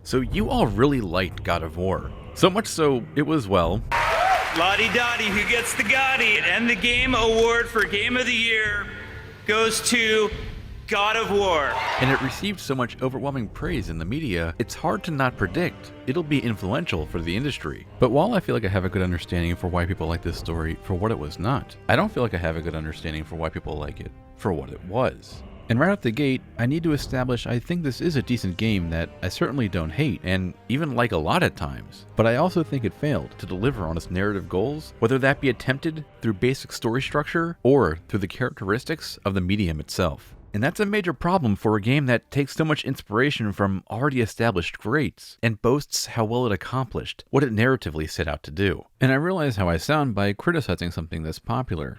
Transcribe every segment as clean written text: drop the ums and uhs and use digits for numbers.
So you all really liked God of War. So much so, it was, well... Lottie Dottie, who gets the Gotti? And the game award for Game of the Year goes to God of War. And it received so much overwhelming praise in the media, it's hard to not predict it'll be influential for the industry. But while I feel like I have a good understanding for why people like this story for what it was not, I don't feel like I have a good understanding for why people like it for what it was. And right out the gate, I need to establish I think this is a decent game that I certainly don't hate, and even like a lot at times. But I also think it failed to deliver on its narrative goals, whether that be attempted through basic story structure or through the characteristics of the medium itself. And that's a major problem for a game that takes so much inspiration from already established greats and boasts how well it accomplished what it narratively set out to do. And I realize how I sound by criticizing something that's popular.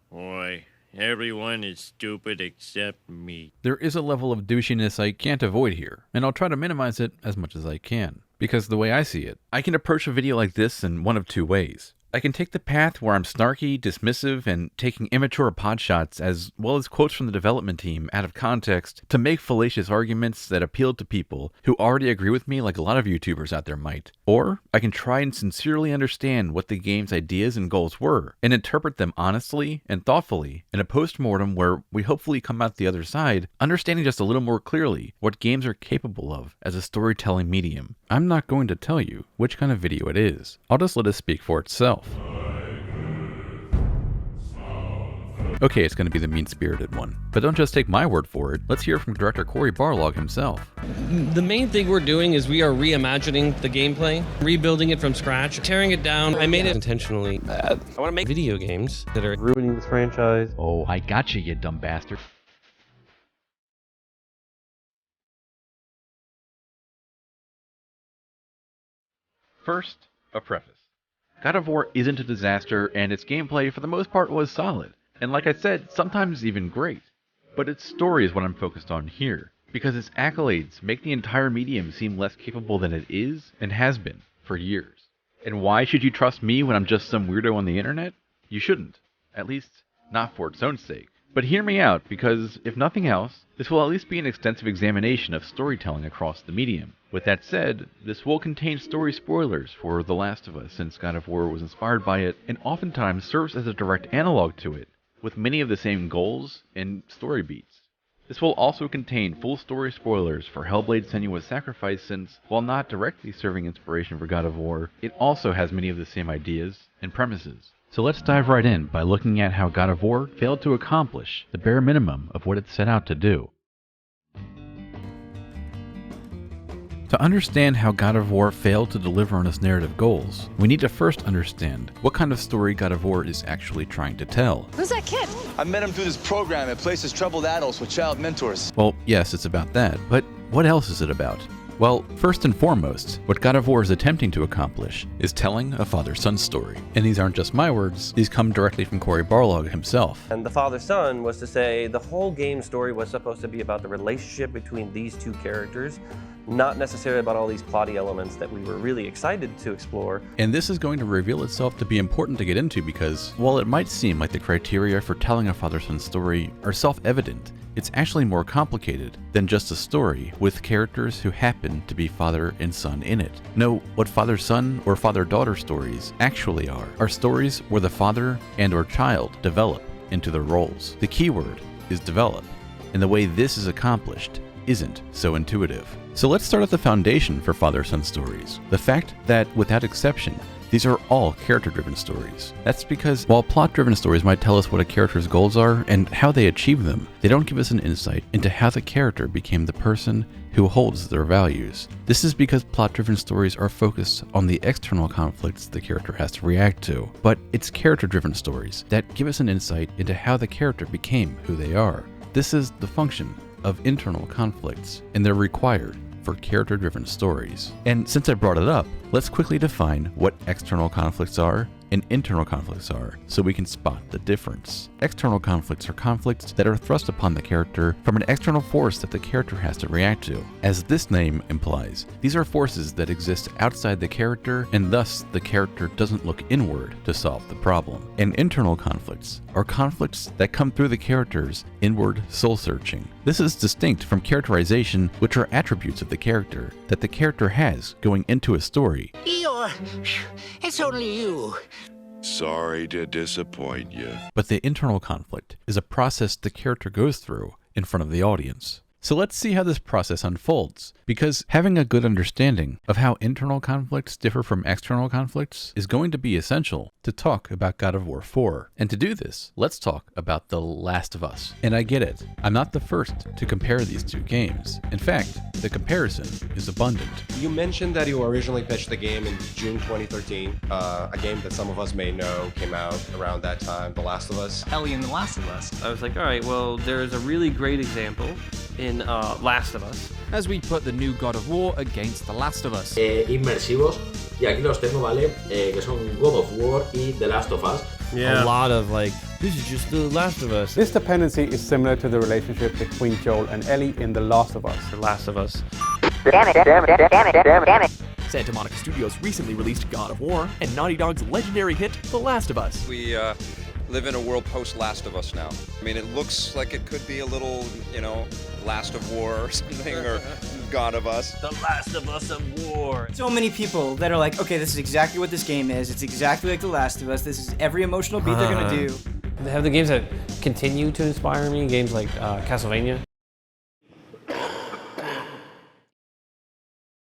Boy, everyone is stupid except me. There is a level of douchiness I can't avoid here, and I'll try to minimize it as much as I can. Because the way I see it, I can approach a video like this in one of two ways. I can take the path where I'm snarky, dismissive, and taking immature podshots as well as quotes from the development team out of context to make fallacious arguments that appeal to people who already agree with me like a lot of YouTubers out there might. Or I can try and sincerely understand what the game's ideas and goals were and interpret them honestly and thoughtfully in a post-mortem where we hopefully come out the other side understanding just a little more clearly what games are capable of as a storytelling medium. I'm not going to tell you which kind of video it is. I'll just let it speak for itself. Okay, it's going to be the mean-spirited one. But don't just take my word for it. Let's hear from director Cory Barlog himself. The main thing we're doing is we are reimagining the gameplay, rebuilding it from scratch, tearing it down. I made it intentionally. I want to make video games that are ruining this franchise. Oh, I gotcha, you dumb bastard. First, a preface. God of War isn't a disaster, and its gameplay for the most part was solid. And like I said, sometimes even great. But its story is what I'm focused on here, because its accolades make the entire medium seem less capable than it is, and has been, for years. And why should you trust me when I'm just some weirdo on the internet? You shouldn't. At least, not for its own sake. But hear me out, because, if nothing else, this will at least be an extensive examination of storytelling across the medium. With that said, this will contain story spoilers for The Last of Us, since God of War was inspired by it, and oftentimes serves as a direct analog to it, with many of the same goals and story beats. This will also contain full story spoilers for Hellblade Senua's Sacrifice, since, while not directly serving inspiration for God of War, it also has many of the same ideas and premises. So let's dive right in by looking at how God of War failed to accomplish the bare minimum of what it set out to do. To understand how God of War failed to deliver on its narrative goals, we need to first understand what kind of story God of War is actually trying to tell. Who's that kid? I met him through this program. It places troubled adults with child mentors. Well, yes, it's about that, but what else is it about? Well, first and foremost, what God of War is attempting to accomplish is telling a father-son story. And these aren't just my words, these come directly from Cory Barlog himself. And the father-son was to say the whole game story was supposed to be about the relationship between these two characters, not necessarily about all these plotty elements that we were really excited to explore. And this is going to reveal itself to be important to get into because, while it might seem like the criteria for telling a father-son story are self-evident, it's actually more complicated than just a story with characters who happen to be father and son in it. No, what father-son or father-daughter stories actually are stories where the father and or child develop into their roles. The key word is develop, and the way this is accomplished isn't so intuitive. So let's start at the foundation for father-son stories. The fact that, without exception, these are all character-driven stories. That's because while plot-driven stories might tell us what a character's goals are and how they achieve them, they don't give us an insight into how the character became the person who holds their values. This is because plot-driven stories are focused on the external conflicts the character has to react to, but it's character-driven stories that give us an insight into how the character became who they are. This is the function of internal conflicts, and they're required for character-driven stories. And since I brought it up, let's quickly define what external conflicts are and internal conflicts are, so we can spot the difference. External conflicts are conflicts that are thrust upon the character from an external force that the character has to react to. As this name implies, these are forces that exist outside the character, and thus the character doesn't look inward to solve the problem. And internal conflicts are conflicts that come through the character's inward soul searching. This is distinct from characterization, which are attributes of the character that the character has going into a story. Eeyore, it's only you. Sorry to disappoint you. But the internal conflict is a process the character goes through in front of the audience. So let's see how this process unfolds, because having a good understanding of how internal conflicts differ from external conflicts is going to be essential to talk about God of War 4. And to do this, let's talk about The Last of Us. And I get it, I'm not the first to compare these two games. In fact, the comparison is abundant. You mentioned that you originally pitched the game in June 2013, a game that some of us may know came out around that time, The Last of Us. Ellie and The Last of Us. I was like, all right, well, there's a really great example in Last of Us. As we put the new God of War against The Last of Us. Inmersivos, y aquí los tengo, ¿vale? Que son God of War y The Last of Us. A lot of like, this is just The Last of Us. This dependency is similar to the relationship between Joel and Ellie in The Last of Us. The Last of Us. Damn it. Santa Monica Studios recently released God of War and Naughty Dog's legendary hit, The Last of Us. We live in a world post-Last of Us now. I mean, it looks like it could be a little, Last of War or something, or God of Us. The Last of Us of War. So many people that are like, okay, this is exactly what this game is. It's exactly like The Last of Us. This is every emotional beat they're gonna do. They have the games that continue to inspire me, games like Castlevania.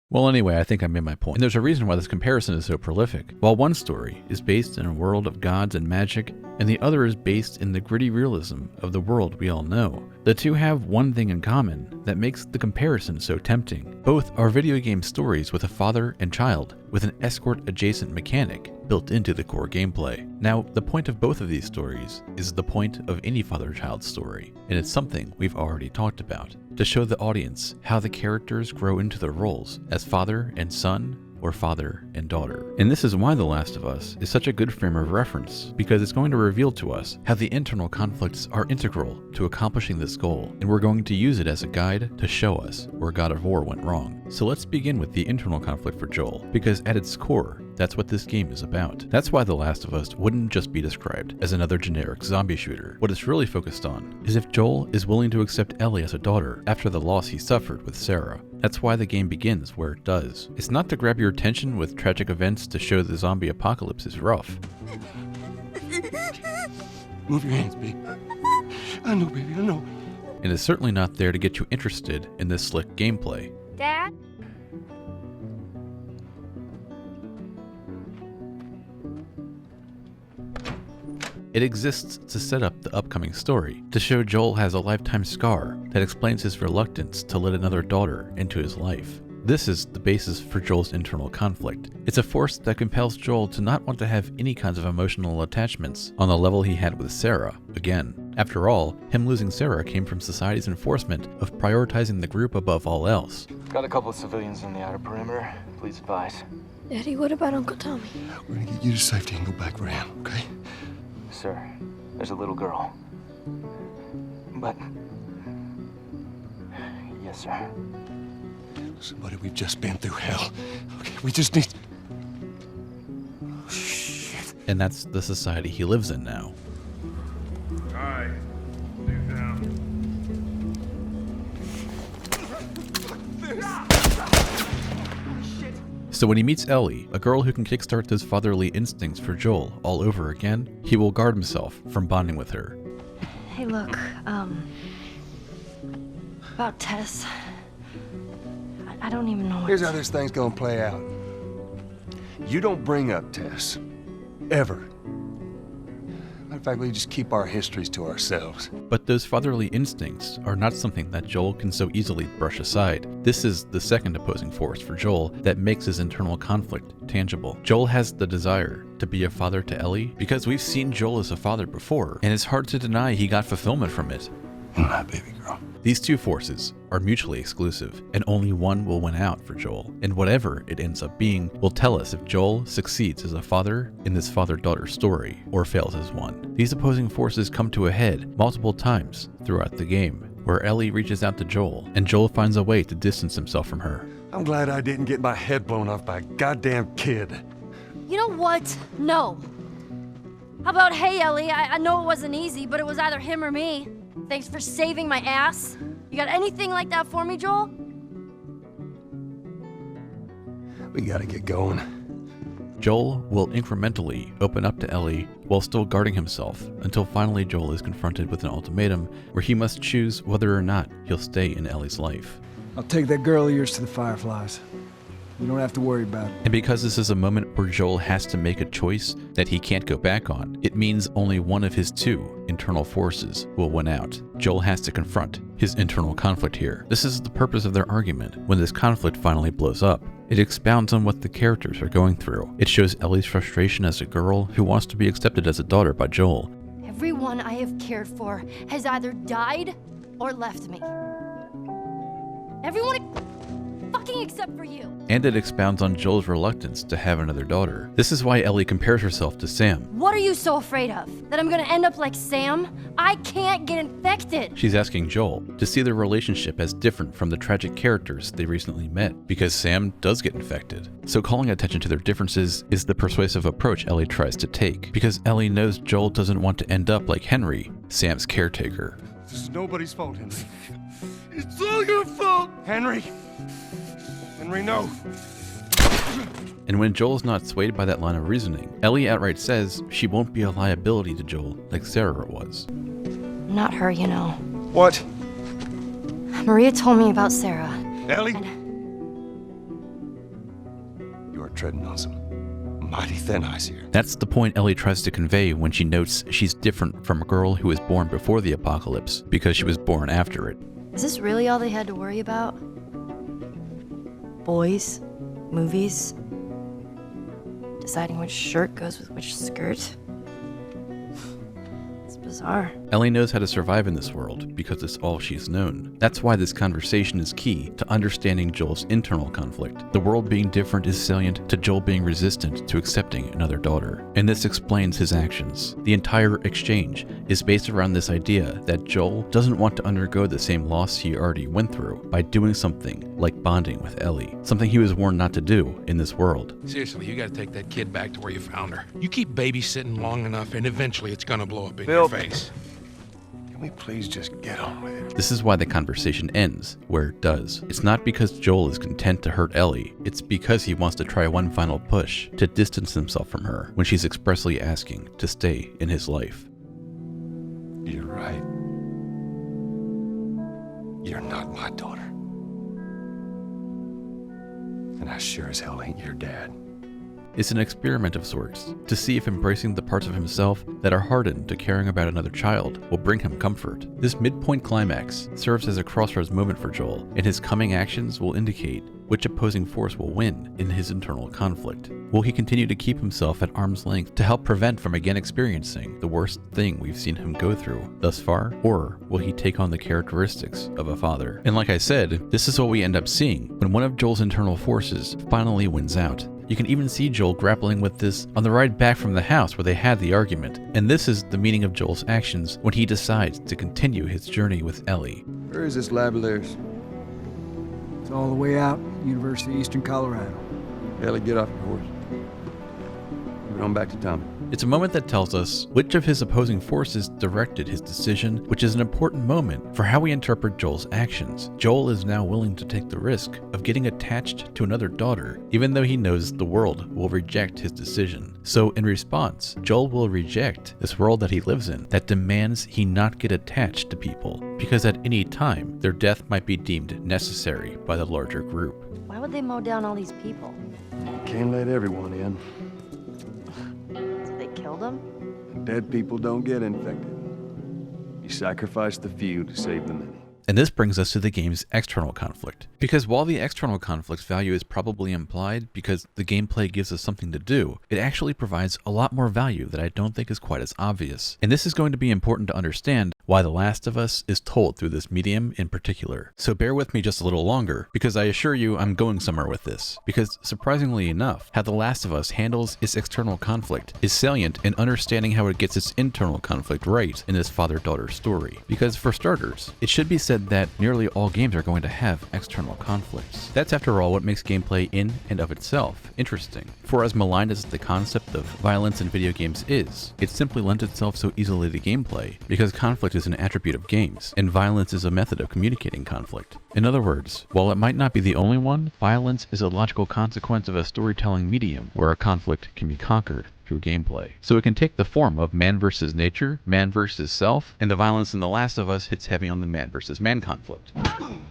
Well, anyway, I think I made my point. And there's a reason why this comparison is so prolific. While one story is based in a world of gods and magic, and the other is based in the gritty realism of the world we all know, the two have one thing in common that makes the comparison so tempting. Both are video game stories with a father and child, with an escort-adjacent mechanic built into the core gameplay. Now, the point of both of these stories is the point of any father-child story, and it's something we've already talked about, to show the audience how the characters grow into their roles as father and son, or father and daughter. And this is why The Last of Us is such a good frame of reference, because it's going to reveal to us how the internal conflicts are integral to accomplishing this goal, and we're going to use it as a guide to show us where God of War went wrong. So let's begin with the internal conflict for Joel, because at its core, that's what this game is about. That's why The Last of Us wouldn't just be described as another generic zombie shooter. What it's really focused on is if Joel is willing to accept Ellie as a daughter after the loss he suffered with Sarah. That's why the game begins where it does. It's not to grab your attention with tragic events to show the zombie apocalypse is rough. Move your hands, baby. I know, baby, I know. And it's certainly not there to get you interested in this slick gameplay. Dad? It exists to set up the upcoming story, to show Joel has a lifetime scar that explains his reluctance to let another daughter into his life. This is the basis for Joel's internal conflict. It's a force that compels Joel to not want to have any kinds of emotional attachments on the level he had with Sarah again. After all, him losing Sarah came from society's enforcement of prioritizing the group above all else. Got a couple of civilians on the outer perimeter. Please advise. Daddy, what about Uncle Tommy? We're gonna get you to safety and go back for him, okay? Sir, there's a little girl. But... Yes, sir. Listen, buddy, we've just been through hell. Okay, we just need... Oh, shit. And that's the society he lives in now. Alright, move down. So when he meets Ellie, a girl who can kickstart those fatherly instincts for Joel all over again, he will guard himself from bonding with her. Hey, look, about Tess. I don't even know what Here's how this thing's gonna play out. You don't bring up Tess. Ever. In fact, we just keep our histories to ourselves. But those fatherly instincts are not something that Joel can so easily brush aside. This is the second opposing force for Joel that makes his internal conflict tangible. Joel has the desire to be a father to Ellie because we've seen Joel as a father before, and it's hard to deny he got fulfillment from it. My baby girl. These two forces are mutually exclusive, and only one will win out for Joel, and whatever it ends up being will tell us if Joel succeeds as a father in this father-daughter story, or fails as one. These opposing forces come to a head multiple times throughout the game, where Ellie reaches out to Joel, and Joel finds a way to distance himself from her. I'm glad I didn't get my head blown off by a goddamn kid. You know what? No. How about, hey, Ellie, I know it wasn't easy, but it was either him or me. Thanks for saving my ass. You got anything like that for me, Joel? We gotta get going. Joel will incrementally open up to Ellie while still guarding himself until finally Joel is confronted with an ultimatum where he must choose whether or not he'll stay in Ellie's life. I'll take that girl of yours to the Fireflies. You don't have to worry about it. And because this is a moment where Joel has to make a choice that he can't go back on, it means only one of his two internal forces will win out. Joel has to confront his internal conflict here. This is the purpose of their argument when this conflict finally blows up. It expounds on what the characters are going through. It shows Ellie's frustration as a girl who wants to be accepted as a daughter by Joel. Everyone I have cared for has either died or left me. Everyone fucking except for you. And it expounds on Joel's reluctance to have another daughter. This is why Ellie compares herself to Sam. What are you so afraid of? That I'm gonna end up like Sam? I can't get infected. She's asking Joel to see their relationship as different from the tragic characters they recently met, because Sam does get infected. So calling attention to their differences is the persuasive approach Ellie tries to take, because Ellie knows Joel doesn't want to end up like Henry, Sam's caretaker. This is nobody's fault, Henry. It's all your fault, Henry. Henry, no. And when Joel's not swayed by that line of reasoning, Ellie outright says she won't be a liability to Joel like Sarah was. Not her, you know. What? Maria told me about Sarah. Ellie? You are treading on some mighty thin ice here. That's the point Ellie tries to convey when she notes she's different from a girl who was born before the apocalypse because she was born after it. Is this really all they had to worry about? Boys? Movies? Deciding which shirt goes with which skirt? It's bizarre. Ellie knows how to survive in this world because it's all she's known. That's why this conversation is key to understanding Joel's internal conflict. The world being different is salient to Joel being resistant to accepting another daughter, and this explains his actions. The entire exchange is based around this idea that Joel doesn't want to undergo the same loss he already went through by doing something like bonding with Ellie, something he was warned not to do in this world. Seriously, you gotta take that kid back to where you found her. You keep babysitting long enough and eventually it's gonna blow up in your face. Can we please just get on with it? This is why the conversation ends where it does. It's not because Joel is content to hurt Ellie, it's because he wants to try one final push to distance himself from her when she's expressly asking to stay in his life. You're right. You're not my daughter. And I sure as hell ain't your dad. It's an experiment of sorts, to see if embracing the parts of himself that are hardened to caring about another child will bring him comfort. This midpoint climax serves as a crossroads moment for Joel, and his coming actions will indicate which opposing force will win in his internal conflict. Will he continue to keep himself at arm's length to help prevent from again experiencing the worst thing we've seen him go through thus far, or will he take on the characteristics of a father? And like I said, this is what we end up seeing when one of Joel's internal forces finally wins out. You can even see Joel grappling with this on the ride back from the house where they had the argument. And this is the meaning of Joel's actions when he decides to continue his journey with Ellie. Where is this Lavaliers? It's all the way out, University of Eastern Colorado. Ellie, get off your horse. We're on back to Tommy. It's a moment that tells us which of his opposing forces directed his decision, which is an important moment for how we interpret Joel's actions. Joel is now willing to take the risk of getting attached to another daughter, even though he knows the world will reject his decision. So in response, Joel will reject this world that he lives in that demands he not get attached to people, because at any time, their death might be deemed necessary by the larger group. Why would they mow down all these people? Can't let everyone in. Did they kill them? Dead people don't get infected. You sacrifice the few to save the many. And this brings us to the game's external conflict. Because while the external conflict's value is probably implied because the gameplay gives us something to do, it actually provides a lot more value that I don't think is quite as obvious. And this is going to be important to understand why The Last of Us is told through this medium in particular. So bear with me just a little longer, because I assure you I'm going somewhere with this. Because surprisingly enough, how The Last of Us handles its external conflict is salient in understanding how it gets its internal conflict right in this father-daughter story. Because for starters, it should be said that nearly all games are going to have external conflicts. That's after all what makes gameplay in and of itself interesting. For as maligned as the concept of violence in video games is, it simply lends itself so easily to gameplay because conflict is an attribute of games, and violence is a method of communicating conflict. In other words, while it might not be the only one, violence is a logical consequence of a storytelling medium where a conflict can be conquered through gameplay. So it can take the form of man versus nature, man versus self, and the violence in The Last of Us hits heavy on the man versus man conflict.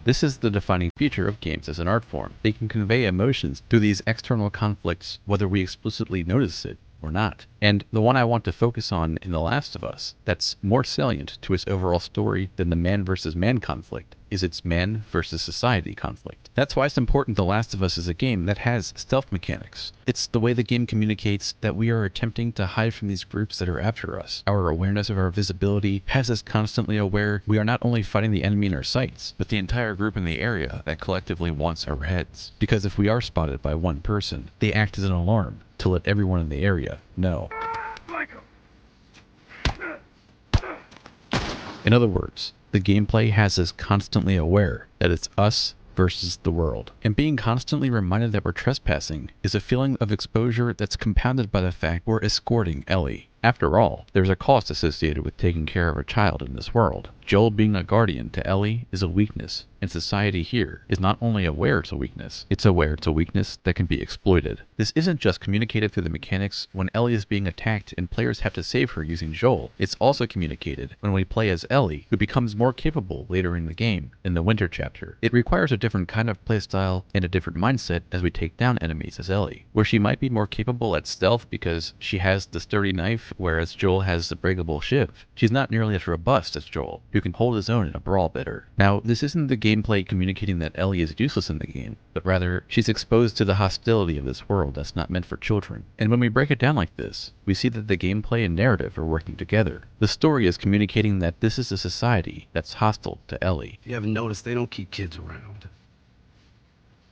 This is the defining feature of games as an art form. They can convey emotions through these external conflicts whether we explicitly notice it or not. And the one I want to focus on in The Last of Us that's more salient to its overall story than the man versus man conflict is its man versus society conflict. That's why it's important The Last of Us is a game that has stealth mechanics. It's the way the game communicates that we are attempting to hide from these groups that are after us. Our awareness of our visibility has us constantly aware we are not only fighting the enemy in our sights, but the entire group in the area that collectively wants our heads. Because if we are spotted by one person, they act as an alarm to let everyone in the area know. In other words, the gameplay has us constantly aware that it's us versus the world. And being constantly reminded that we're trespassing is a feeling of exposure that's compounded by the fact we're escorting Ellie. After all, there's a cost associated with taking care of a child in this world. Joel being a guardian to Ellie is a weakness, and society here is not only aware it's a weakness, it's aware it's a weakness that can be exploited. This isn't just communicated through the mechanics when Ellie is being attacked and players have to save her using Joel. It's also communicated when we play as Ellie, who becomes more capable later in the game, in the Winter chapter. It requires a different kind of playstyle and a different mindset as we take down enemies as Ellie, where she might be more capable at stealth because she has the sturdy knife, whereas Joel has the breakable shiv. She's not nearly as robust as Joel, who can hold his own in a brawl better. Now, this isn't the gameplay communicating that Ellie is useless in the game, but rather, she's exposed to the hostility of this world that's not meant for children. And when we break it down like this, we see that the gameplay and narrative are working together. The story is communicating that this is a society that's hostile to Ellie. You haven't noticed they don't keep kids around.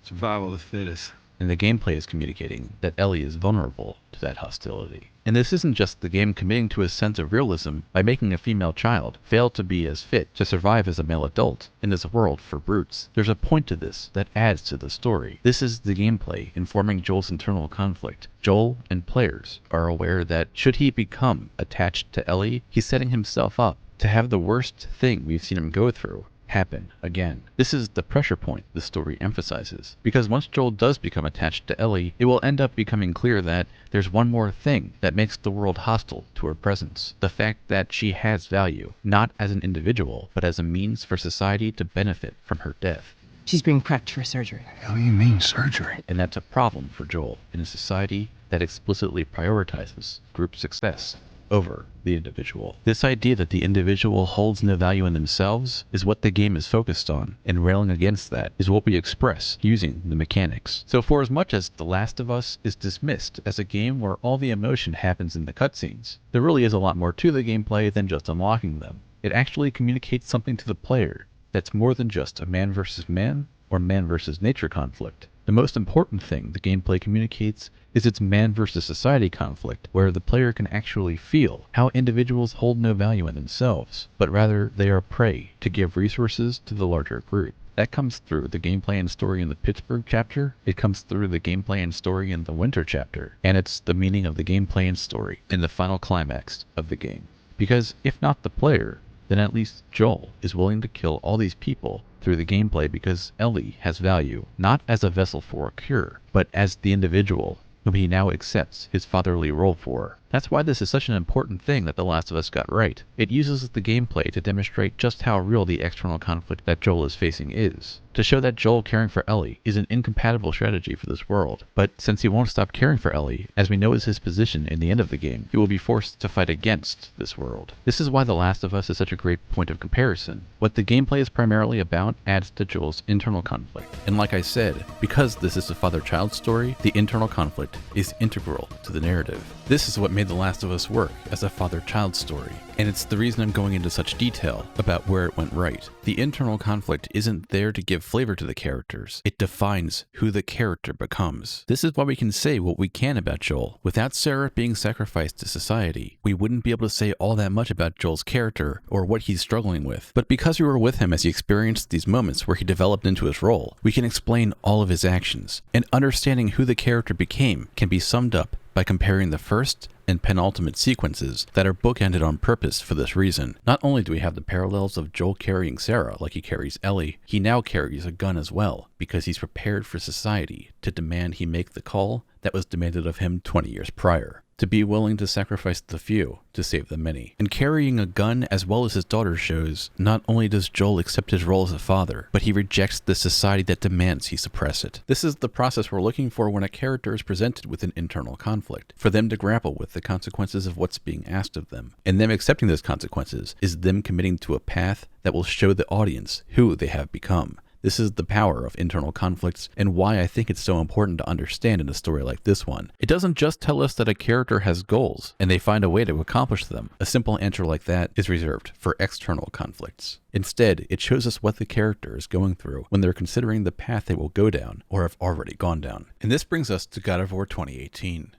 Survival of the fittest. And the gameplay is communicating that Ellie is vulnerable to that hostility. And this isn't just the game committing to a sense of realism by making a female child fail to be as fit to survive as a male adult in this world for brutes. There's a point to this that adds to the story. This is the gameplay informing Joel's internal conflict. Joel and players are aware that should he become attached to Ellie, he's setting himself up to have the worst thing we've seen him go through happen again. This is the pressure point the story emphasizes, because once Joel does become attached to Ellie, it will end up becoming clear that there's one more thing that makes the world hostile to her presence. The fact that she has value, not as an individual, but as a means for society to benefit from her death. She's being prepped for surgery. Hell you mean surgery? And that's a problem for Joel in a society that explicitly prioritizes group success over the individual. This idea that the individual holds no value in themselves is what the game is focused on, and railing against that is what we express using the mechanics. So for as much as The Last of Us is dismissed as a game where all the emotion happens in the cutscenes, there really is a lot more to the gameplay than just unlocking them. It actually communicates something to the player that's more than just a man versus man or man versus nature conflict. The most important thing the gameplay communicates is its man versus society conflict, where the player can actually feel how individuals hold no value in themselves, but rather they are prey to give resources to the larger group. That comes through the gameplay and story in the Pittsburgh chapter, it comes through the gameplay and story in the Winter chapter, and it's the meaning of the gameplay and story in the final climax of the game. Because if not the player, then at least Joel is willing to kill all these people through the gameplay because Ellie has value, not as a vessel for a cure, but as the individual whom he now accepts his fatherly role for. That's why this is such an important thing that The Last of Us got right. It uses the gameplay to demonstrate just how real the external conflict that Joel is facing is. To show that Joel caring for Ellie is an incompatible strategy for this world. But since he won't stop caring for Ellie, as we know is his position in the end of the game, he will be forced to fight against this world. This is why The Last of Us is such a great point of comparison. What the gameplay is primarily about adds to Joel's internal conflict. And like I said, because this is a father-child story, the internal conflict is integral to the narrative. This is what made The Last of Us work as a father-child story, and it's the reason I'm going into such detail about where it went right. The internal conflict isn't there to give flavor to the characters, it defines who the character becomes. This is why we can say what we can about Joel. Without Sarah being sacrificed to society, we wouldn't be able to say all that much about Joel's character or what he's struggling with. But because we were with him as he experienced these moments where he developed into his role, we can explain all of his actions, and understanding who the character became can be summed up by comparing the first and penultimate sequences that are bookended on purpose for this reason. Not only do we have the parallels of Joel carrying Sarah like he carries Ellie, he now carries a gun as well, because he's prepared for society to demand he make the call that was demanded of him 20 years prior. To be willing to sacrifice the few to save the many. And carrying a gun as well as his daughter shows, not only does Joel accept his role as a father, but he rejects the society that demands he suppress it. This is the process we're looking for when a character is presented with an internal conflict, for them to grapple with the consequences of what's being asked of them. And them accepting those consequences is them committing to a path that will show the audience who they have become. This is the power of internal conflicts and why I think it's so important to understand in a story like this one. It doesn't just tell us that a character has goals and they find a way to accomplish them. A simple answer like that is reserved for external conflicts. Instead, it shows us what the character is going through when they're considering the path they will go down or have already gone down. And this brings us to God of War 2018.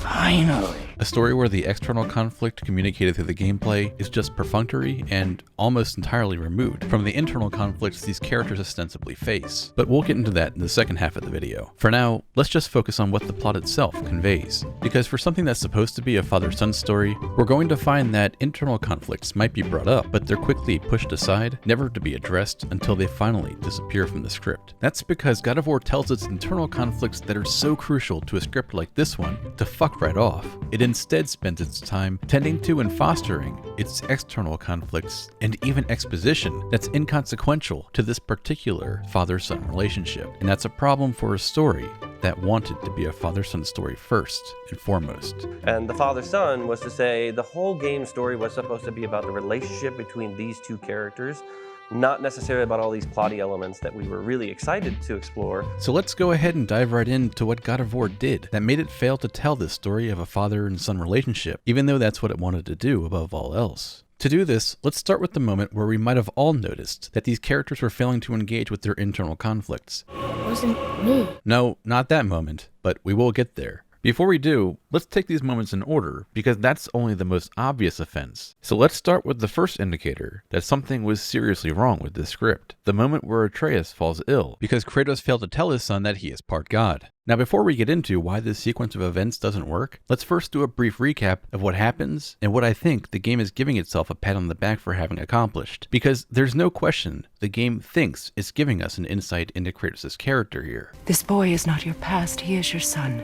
Finally. A story where the external conflict communicated through the gameplay is just perfunctory and almost entirely removed from the internal conflicts these characters ostensibly face. But we'll get into that in the second half of the video. For now, let's just focus on what the plot itself conveys. Because for something that's supposed to be a father-son story, we're going to find that internal conflicts might be brought up, but they're quickly pushed aside, never to be addressed until they finally disappear from the script. That's because God of War tells its internal conflicts that are so crucial to a script like this one to fuck right off. It instead spends its time tending to and fostering its external conflicts and even exposition that's inconsequential to this particular father-son relationship. And that's a problem for a story that wanted to be a father-son story first and foremost. And the father-son was to say the whole game story was supposed to be about the relationship between these two characters, not necessarily about all these plotty elements that we were really excited to explore. So let's go ahead and dive right into what God of War did that made it fail to tell this story of a father and son relationship, even though that's what it wanted to do above all else. To do this, let's start with the moment where we might have all noticed that these characters were failing to engage with their internal conflicts. It wasn't me. No, not that moment, but we will get there. Before we do, let's take these moments in order, because that's only the most obvious offense. So let's start with the first indicator that something was seriously wrong with this script. The moment where Atreus falls ill, because Kratos failed to tell his son that he is part god. Now before we get into why this sequence of events doesn't work, let's first do a brief recap of what happens and what I think the game is giving itself a pat on the back for having accomplished. Because there's no question the game thinks it's giving us an insight into Kratos' character here. This boy is not your past, he is your son.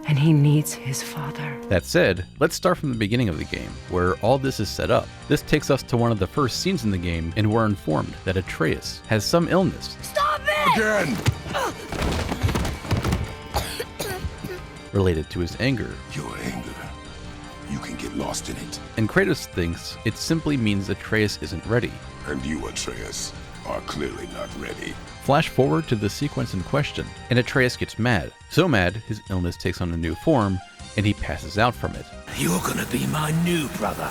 And he needs his father. That said, let's start from the beginning of the game, where all this is set up. This takes us to one of the first scenes in the game, and we're informed that Atreus has some illness. Stop it! Again! Related to his anger. Your anger. You can get lost in it. And Kratos thinks it simply means Atreus isn't ready. And you, Atreus, are clearly not ready. Flash forward to the sequence in question, and Atreus gets mad. So mad, his illness takes on a new form, and he passes out from it. You're gonna be my new brother.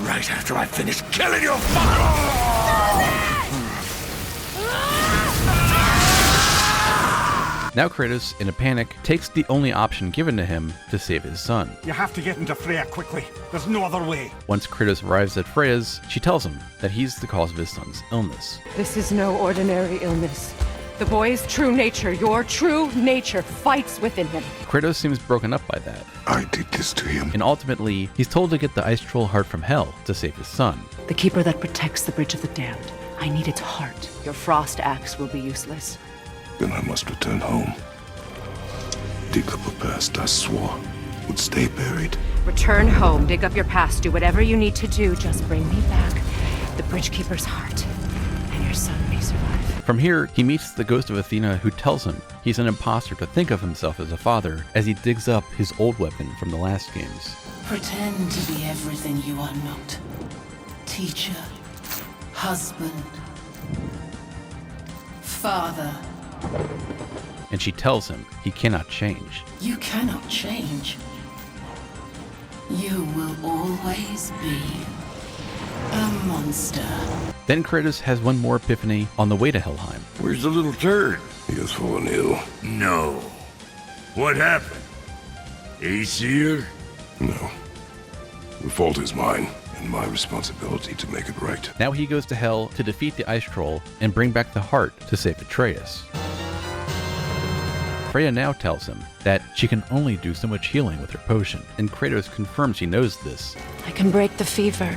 Right after I finish killing your father! Now Kratos, in a panic, takes the only option given to him to save his son. You have to get into Freya quickly. There's no other way. Once Kratos arrives at Freya's, she tells him that he's the cause of his son's illness. This is no ordinary illness. The boy's true nature, your true nature, fights within him. Kratos seems broken up by that. I did this to him. And ultimately, he's told to get the ice troll heart from hell to save his son. The keeper that protects the bridge of the damned. I need its heart. Your frost axe will be useless. Then I must return home. Dig up a past I swore would stay buried. Return home, dig up your past, do whatever you need to do. Just bring me back the bridge keeper's heart, and your son may survive. From here, he meets the ghost of Athena, who tells him he's an imposter to think of himself as a father as he digs up his old weapon from the last games. Pretend to be everything you are not. Teacher, husband, father. And she tells him he cannot change. You cannot change. You will always be a monster. Then Kratos has one more epiphany on the way to Helheim. Where's the little turd? He has fallen ill. No. What happened? Aesir? No. The fault is mine, and my responsibility to make it right. Now he goes to Hell to defeat the Ice Troll and bring back the heart to save Atreus. Freya now tells him that she can only do so much healing with her potion, and Kratos confirms he knows this. I can break the fever,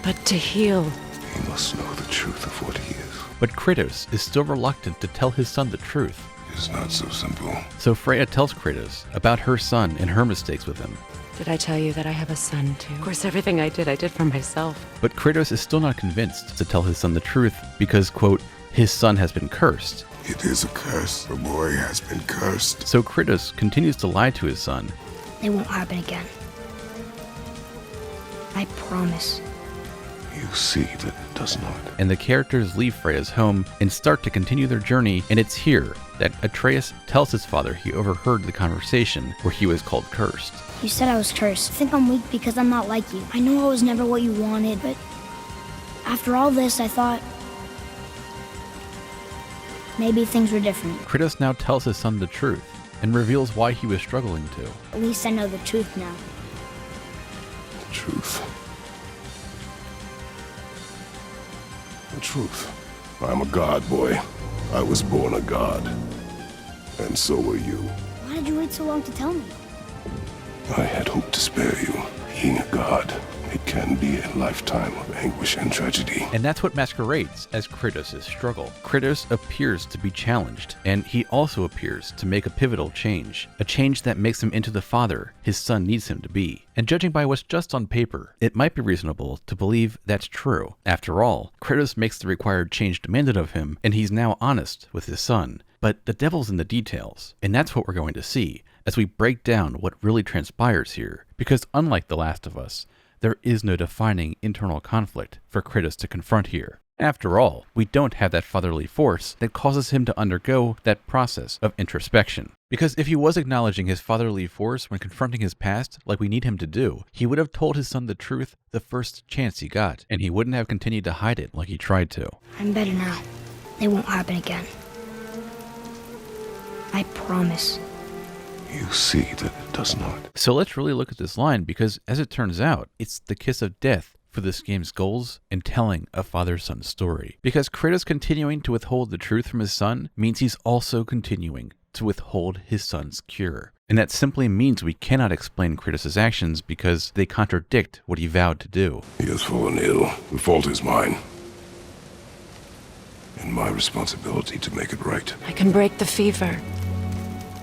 but to heal... He must know the truth of what he is. But Kratos is still reluctant to tell his son the truth. It's not so simple. So Freya tells Kratos about her son and her mistakes with him. Did I tell you that I have a son too? Of course, everything I did for myself. But Kratos is still not convinced to tell his son the truth because, quote, his son has been cursed. It is a curse. The boy has been cursed. So Kratos continues to lie to his son. It won't happen again. I promise. You see that it does not. And the characters leave Freya's home and start to continue their journey, and it's here that Atreus tells his father he overheard the conversation where he was called cursed. You said I was cursed. I think I'm weak because I'm not like you. I know I was never what you wanted, but after all this, I thought maybe things were different. Kratos now tells his son the truth and reveals why he was struggling to. At least I know the truth now. The truth. The truth. I'm a god, boy. I was born a god. And so were you. Why did you wait so long to tell me? I had hoped to spare you. Being a god, it can be a lifetime of anguish and tragedy. And that's what masquerades as Kratos' struggle. Kratos appears to be challenged, and he also appears to make a pivotal change. A change that makes him into the father his son needs him to be. And judging by what's just on paper, it might be reasonable to believe that's true. After all, Kratos makes the required change demanded of him, and he's now honest with his son. But the devil's in the details, and that's what we're going to see as we break down what really transpires here. Because unlike The Last of Us, there is no defining internal conflict for Kratos to confront here. After all, we don't have that fatherly force that causes him to undergo that process of introspection. Because if he was acknowledging his fatherly force when confronting his past, like we need him to do, he would have told his son the truth the first chance he got, and he wouldn't have continued to hide it like he tried to. I'm better now. It won't happen again. I promise. You see that it does not. So let's really look at this line, because as it turns out, it's the kiss of death for this game's goals and telling a father-son story. Because Kratos continuing to withhold the truth from his son means he's also continuing to withhold his son's cure. And that simply means we cannot explain Kratos' actions because they contradict what he vowed to do. He has fallen ill. The fault is mine. And my responsibility to make it right. I can break the fever,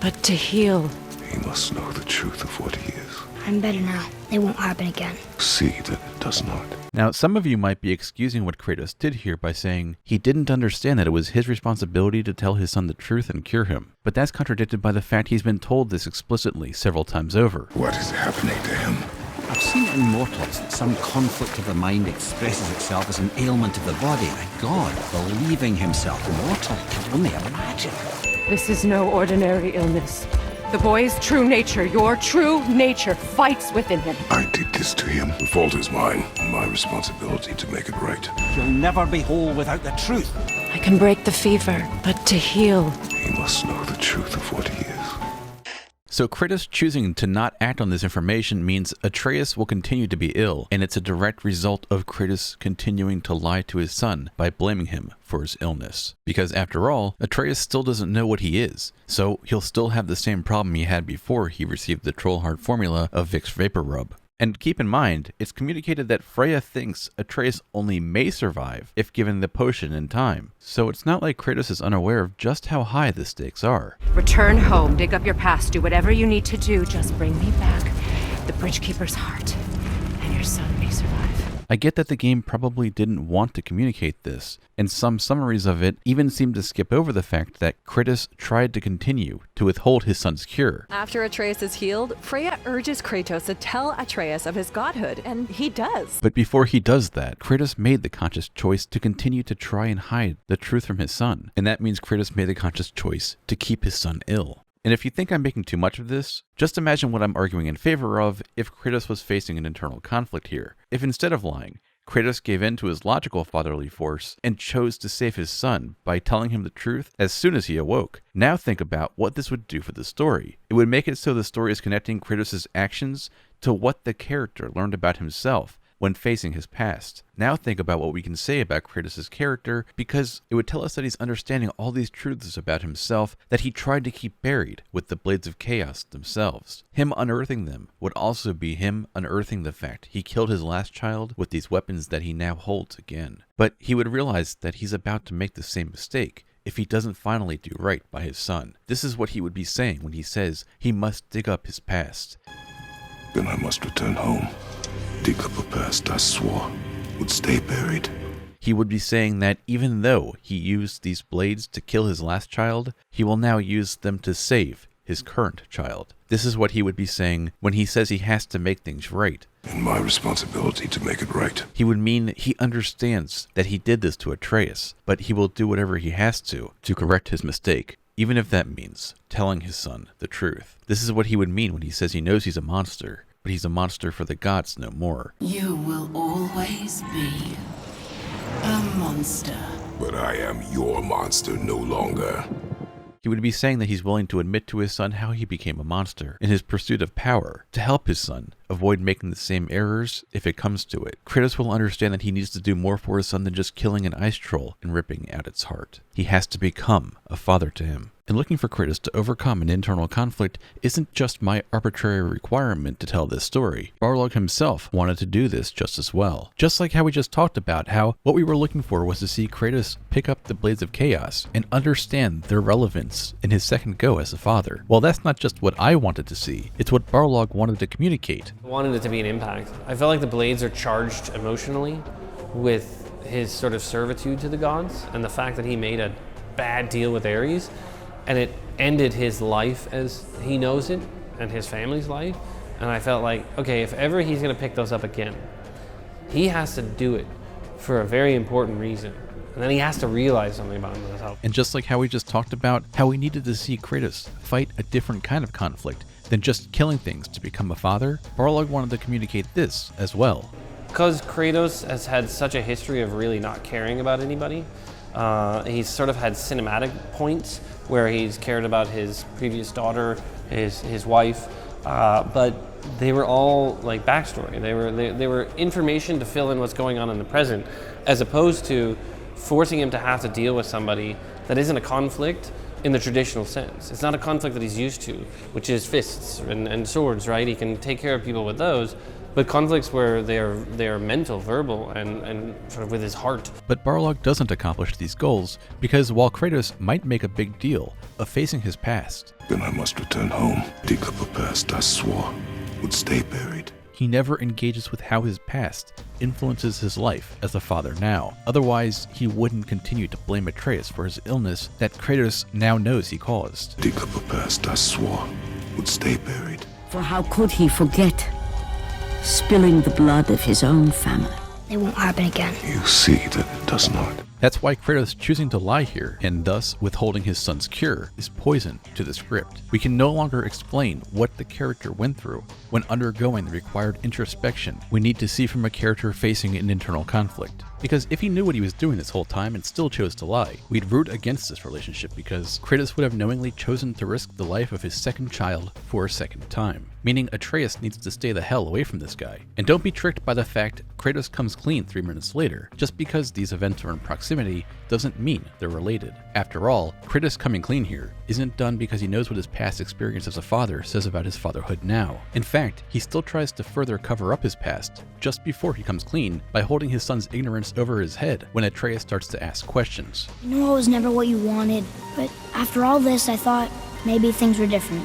but to heal... He must know the truth of what he is. I'm better now. It won't happen again. See that it does not. Now, some of you might be excusing what Kratos did here by saying he didn't understand that it was his responsibility to tell his son the truth and cure him. But that's contradicted by the fact he's been told this explicitly several times over. What is happening to him? I've seen it in mortals that some conflict of the mind expresses itself as an ailment of the body. A god believing himself mortal can only imagine. This is no ordinary illness. The boy's true nature, your true nature, fights within him. I did this to him. The fault is mine, and my responsibility to make it right. You'll never be whole without the truth. I can break the fever, but to heal... He must know the truth of what he is. So Kratos choosing to not act on this information means Atreus will continue to be ill, and it's a direct result of Kratos continuing to lie to his son by blaming him for his illness. Because after all, Atreus still doesn't know what he is, so he'll still have the same problem he had before he received the Trollheart formula of Vic's Vapor Rub. And keep in mind, it's communicated that Freya thinks Atreus only may survive if given the potion in time. So it's not like Kratos is unaware of just how high the stakes are. Return home, dig up your past, do whatever you need to do, just bring me back the Bridgekeeper's heart, and your son may survive. I get that the game probably didn't want to communicate this, and some summaries of it even seem to skip over the fact that Kratos tried to continue to withhold his son's cure. After Atreus is healed, Freya urges Kratos to tell Atreus of his godhood, and he does. But before he does that, Kratos made the conscious choice to continue to try and hide the truth from his son, and that means Kratos made the conscious choice to keep his son ill. And if you think I'm making too much of this, just imagine what I'm arguing in favor of if Kratos was facing an internal conflict here. If instead of lying, Kratos gave in to his logical fatherly force and chose to save his son by telling him the truth as soon as he awoke. Now think about what this would do for the story. It would make it so the story is connecting Kratos' actions to what the character learned about himself when facing his past. Now think about what we can say about Kratos' character, because it would tell us that he's understanding all these truths about himself that he tried to keep buried with the Blades of Chaos themselves. Him unearthing them would also be him unearthing the fact he killed his last child with these weapons that he now holds again. But he would realize that he's about to make the same mistake if he doesn't finally do right by his son. This is what he would be saying when he says he must dig up his past. Then I must return home. Dig up a past I swore would stay buried. He would be saying that even though he used these blades to kill his last child, he will now use them to save his current child. This is what he would be saying when he says he has to make things right. And my responsibility to make it right. He would mean he understands that he did this to Atreus, but he will do whatever he has to correct his mistake, even if that means telling his son the truth. This is what he would mean when he says he knows he's a monster, but he's a monster for the gods no more. You will always be a monster. But I am your monster no longer. He would be saying that he's willing to admit to his son how he became a monster in his pursuit of power, to help his son avoid making the same errors if it comes to it. Kratos will understand that he needs to do more for his son than just killing an ice troll and ripping out its heart. He has to become a father to him. And looking for Kratos to overcome an internal conflict isn't just my arbitrary requirement to tell this story. Barlog himself wanted to do this just as well. Just like how we just talked about how what we were looking for was to see Kratos pick up the Blades of Chaos and understand their relevance in his second go as a father. Well, that's not just what I wanted to see, it's what Barlog wanted to communicate. I wanted it to be an impact. I felt like the Blades are charged emotionally with his sort of servitude to the gods and the fact that he made a bad deal with Ares, and it ended his life as he knows it and his family's life. And I felt like, okay, if ever he's gonna pick those up again, he has to do it for a very important reason. And then he has to realize something about himself. And just like how we just talked about how we needed to see Kratos fight a different kind of conflict than just killing things to become a father, Barlog wanted to communicate this as well. Because Kratos has had such a history of really not caring about anybody, he's sort of had cinematic points where he's cared about his previous daughter, his wife, but they were all like backstory. They were information to fill in what's going on in the present, as opposed to forcing him to have to deal with somebody that isn't a conflict in the traditional sense. It's not a conflict that he's used to, which is fists and swords, right? He can take care of people with those. But conflicts where they are mental, verbal, and sort of with his heart. But Barlog doesn't accomplish these goals because while Kratos might make a big deal of facing his past, then I must return home, dig up a past I swore would stay buried. He never engages with how his past influences his life as a father now. Otherwise, he wouldn't continue to blame Atreus for his illness that Kratos now knows he caused. Dig up a past I swore would stay buried. For how could he forget? Spilling the blood of his own family. It won't happen again. You see that it does not. That's why Kratos choosing to lie here, and thus withholding his son's cure, is poison to the script. We can no longer explain what the character went through when undergoing the required introspection we need to see from a character facing an internal conflict. Because if he knew what he was doing this whole time and still chose to lie, we'd root against this relationship because Kratos would have knowingly chosen to risk the life of his second child for a second time. Meaning Atreus needs to stay the hell away from this guy. And don't be tricked by the fact Kratos comes clean 3 minutes later. Just because these events are in proximity doesn't mean they're related. After all, Kratos coming clean here isn't done because he knows what his past experience as a father says about his fatherhood now. In fact, he still tries to further cover up his past just before he comes clean by holding his son's ignorance over his head when Atreus starts to ask questions. I know it was never what you wanted, but after all this, I thought maybe things were different.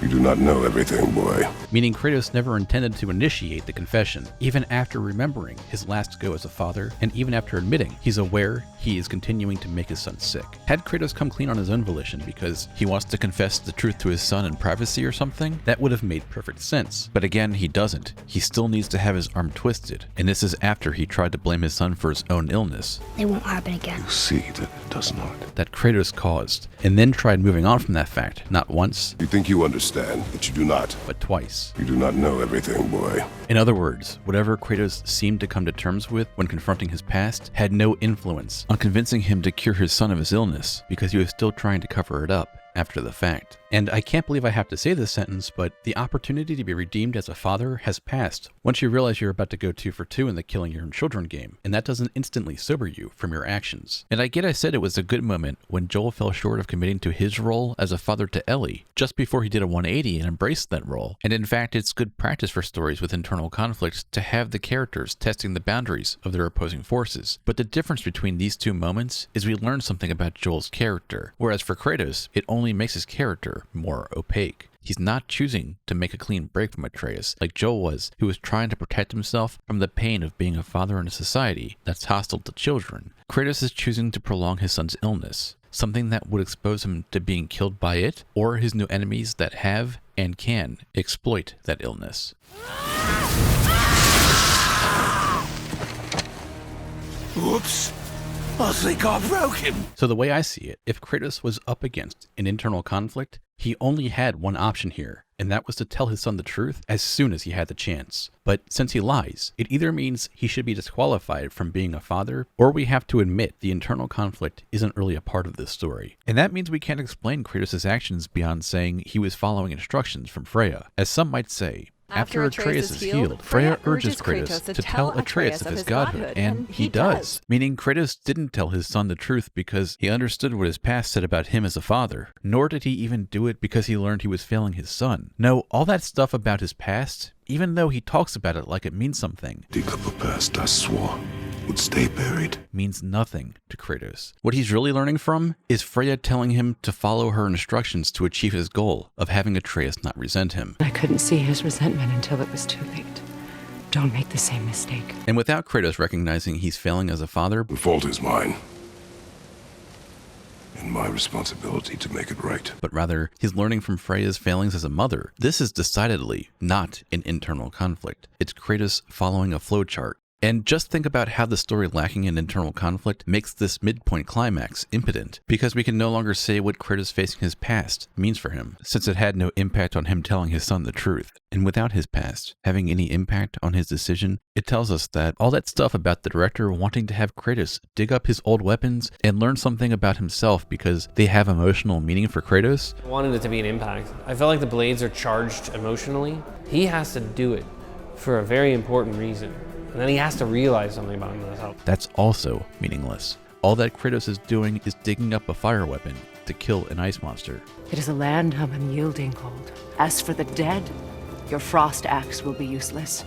You do not know everything, boy. Meaning Kratos never intended to initiate the confession, even after remembering his last go as a father, and even after admitting he's aware he is continuing to make his son sick. Had Kratos come clean on his own volition because he wants to confess the truth to his son in privacy or something, that would have made perfect sense. But again, he doesn't. He still needs to have his arm twisted, and this is after he tried to blame his son for his own illness. It won't happen again. You see that it does not. That Kratos caused, and then tried moving on from that fact, not once. You think you understand, but you do not. But twice. You do not know everything, boy. In other words, whatever Kratos seemed to come to terms with when confronting his past had no influence on convincing him to cure his son of his illness, because he was still trying to cover it up after the fact. And I can't believe I have to say this sentence, but the opportunity to be redeemed as a father has passed once you realize you're about to go 2 for 2 in the killing your own children game, and that doesn't instantly sober you from your actions. And I get I said it was a good moment when Joel fell short of committing to his role as a father to Ellie, just before he did a 180 and embraced that role. And in fact, it's good practice for stories with internal conflicts to have the characters testing the boundaries of their opposing forces. But the difference between these two moments is we learn something about Joel's character, whereas for Kratos, it only makes his character more opaque. He's not choosing to make a clean break from Atreus, like Joel was, who was trying to protect himself from the pain of being a father in a society that's hostile to children. Kratos is choosing to prolong his son's illness, something that would expose him to being killed by it, or his new enemies that have and can exploit that illness. Whoops! I think I broke him. So the way I see it, if Kratos was up against an internal conflict, he only had one option here, and that was to tell his son the truth as soon as he had the chance. But since he lies, it either means he should be disqualified from being a father, or we have to admit the internal conflict isn't really a part of this story. And that means we can't explain Kratos' actions beyond saying he was following instructions from Freya. As some might say, after Atreus is healed, Freya urges Kratos to tell Atreus of his godhood, and he does. Meaning Kratos didn't tell his son the truth because he understood what his past said about him as a father, nor did he even do it because he learned he was failing his son. No, all that stuff about his past, even though he talks about it like it means something, Dig up a past I swore would stay buried, means nothing to Kratos. What he's really learning from is Freya telling him to follow her instructions to achieve his goal of having Atreus not resent him. I couldn't see his resentment until it was too late. Don't make the same mistake. And without Kratos recognizing he's failing as a father, the fault is mine, and my responsibility to make it right. But rather, he's learning from Freya's failings as a mother. This is decidedly not an internal conflict. It's Kratos following a flowchart. And just think about how the story lacking in internal conflict makes this midpoint climax impotent, because we can no longer say what Kratos facing his past means for him, since it had no impact on him telling his son the truth. And without his past having any impact on his decision, it tells us that all that stuff about the director wanting to have Kratos dig up his old weapons and learn something about himself because they have emotional meaning for Kratos. I wanted it to be an impact. I felt like the blades are charged emotionally. He has to do it for a very important reason. And then he has to realize something about himself. That's also meaningless. All that Kratos is doing is digging up a fire weapon to kill an ice monster. It is a land of unyielding cold. As for the dead, your frost axe will be useless.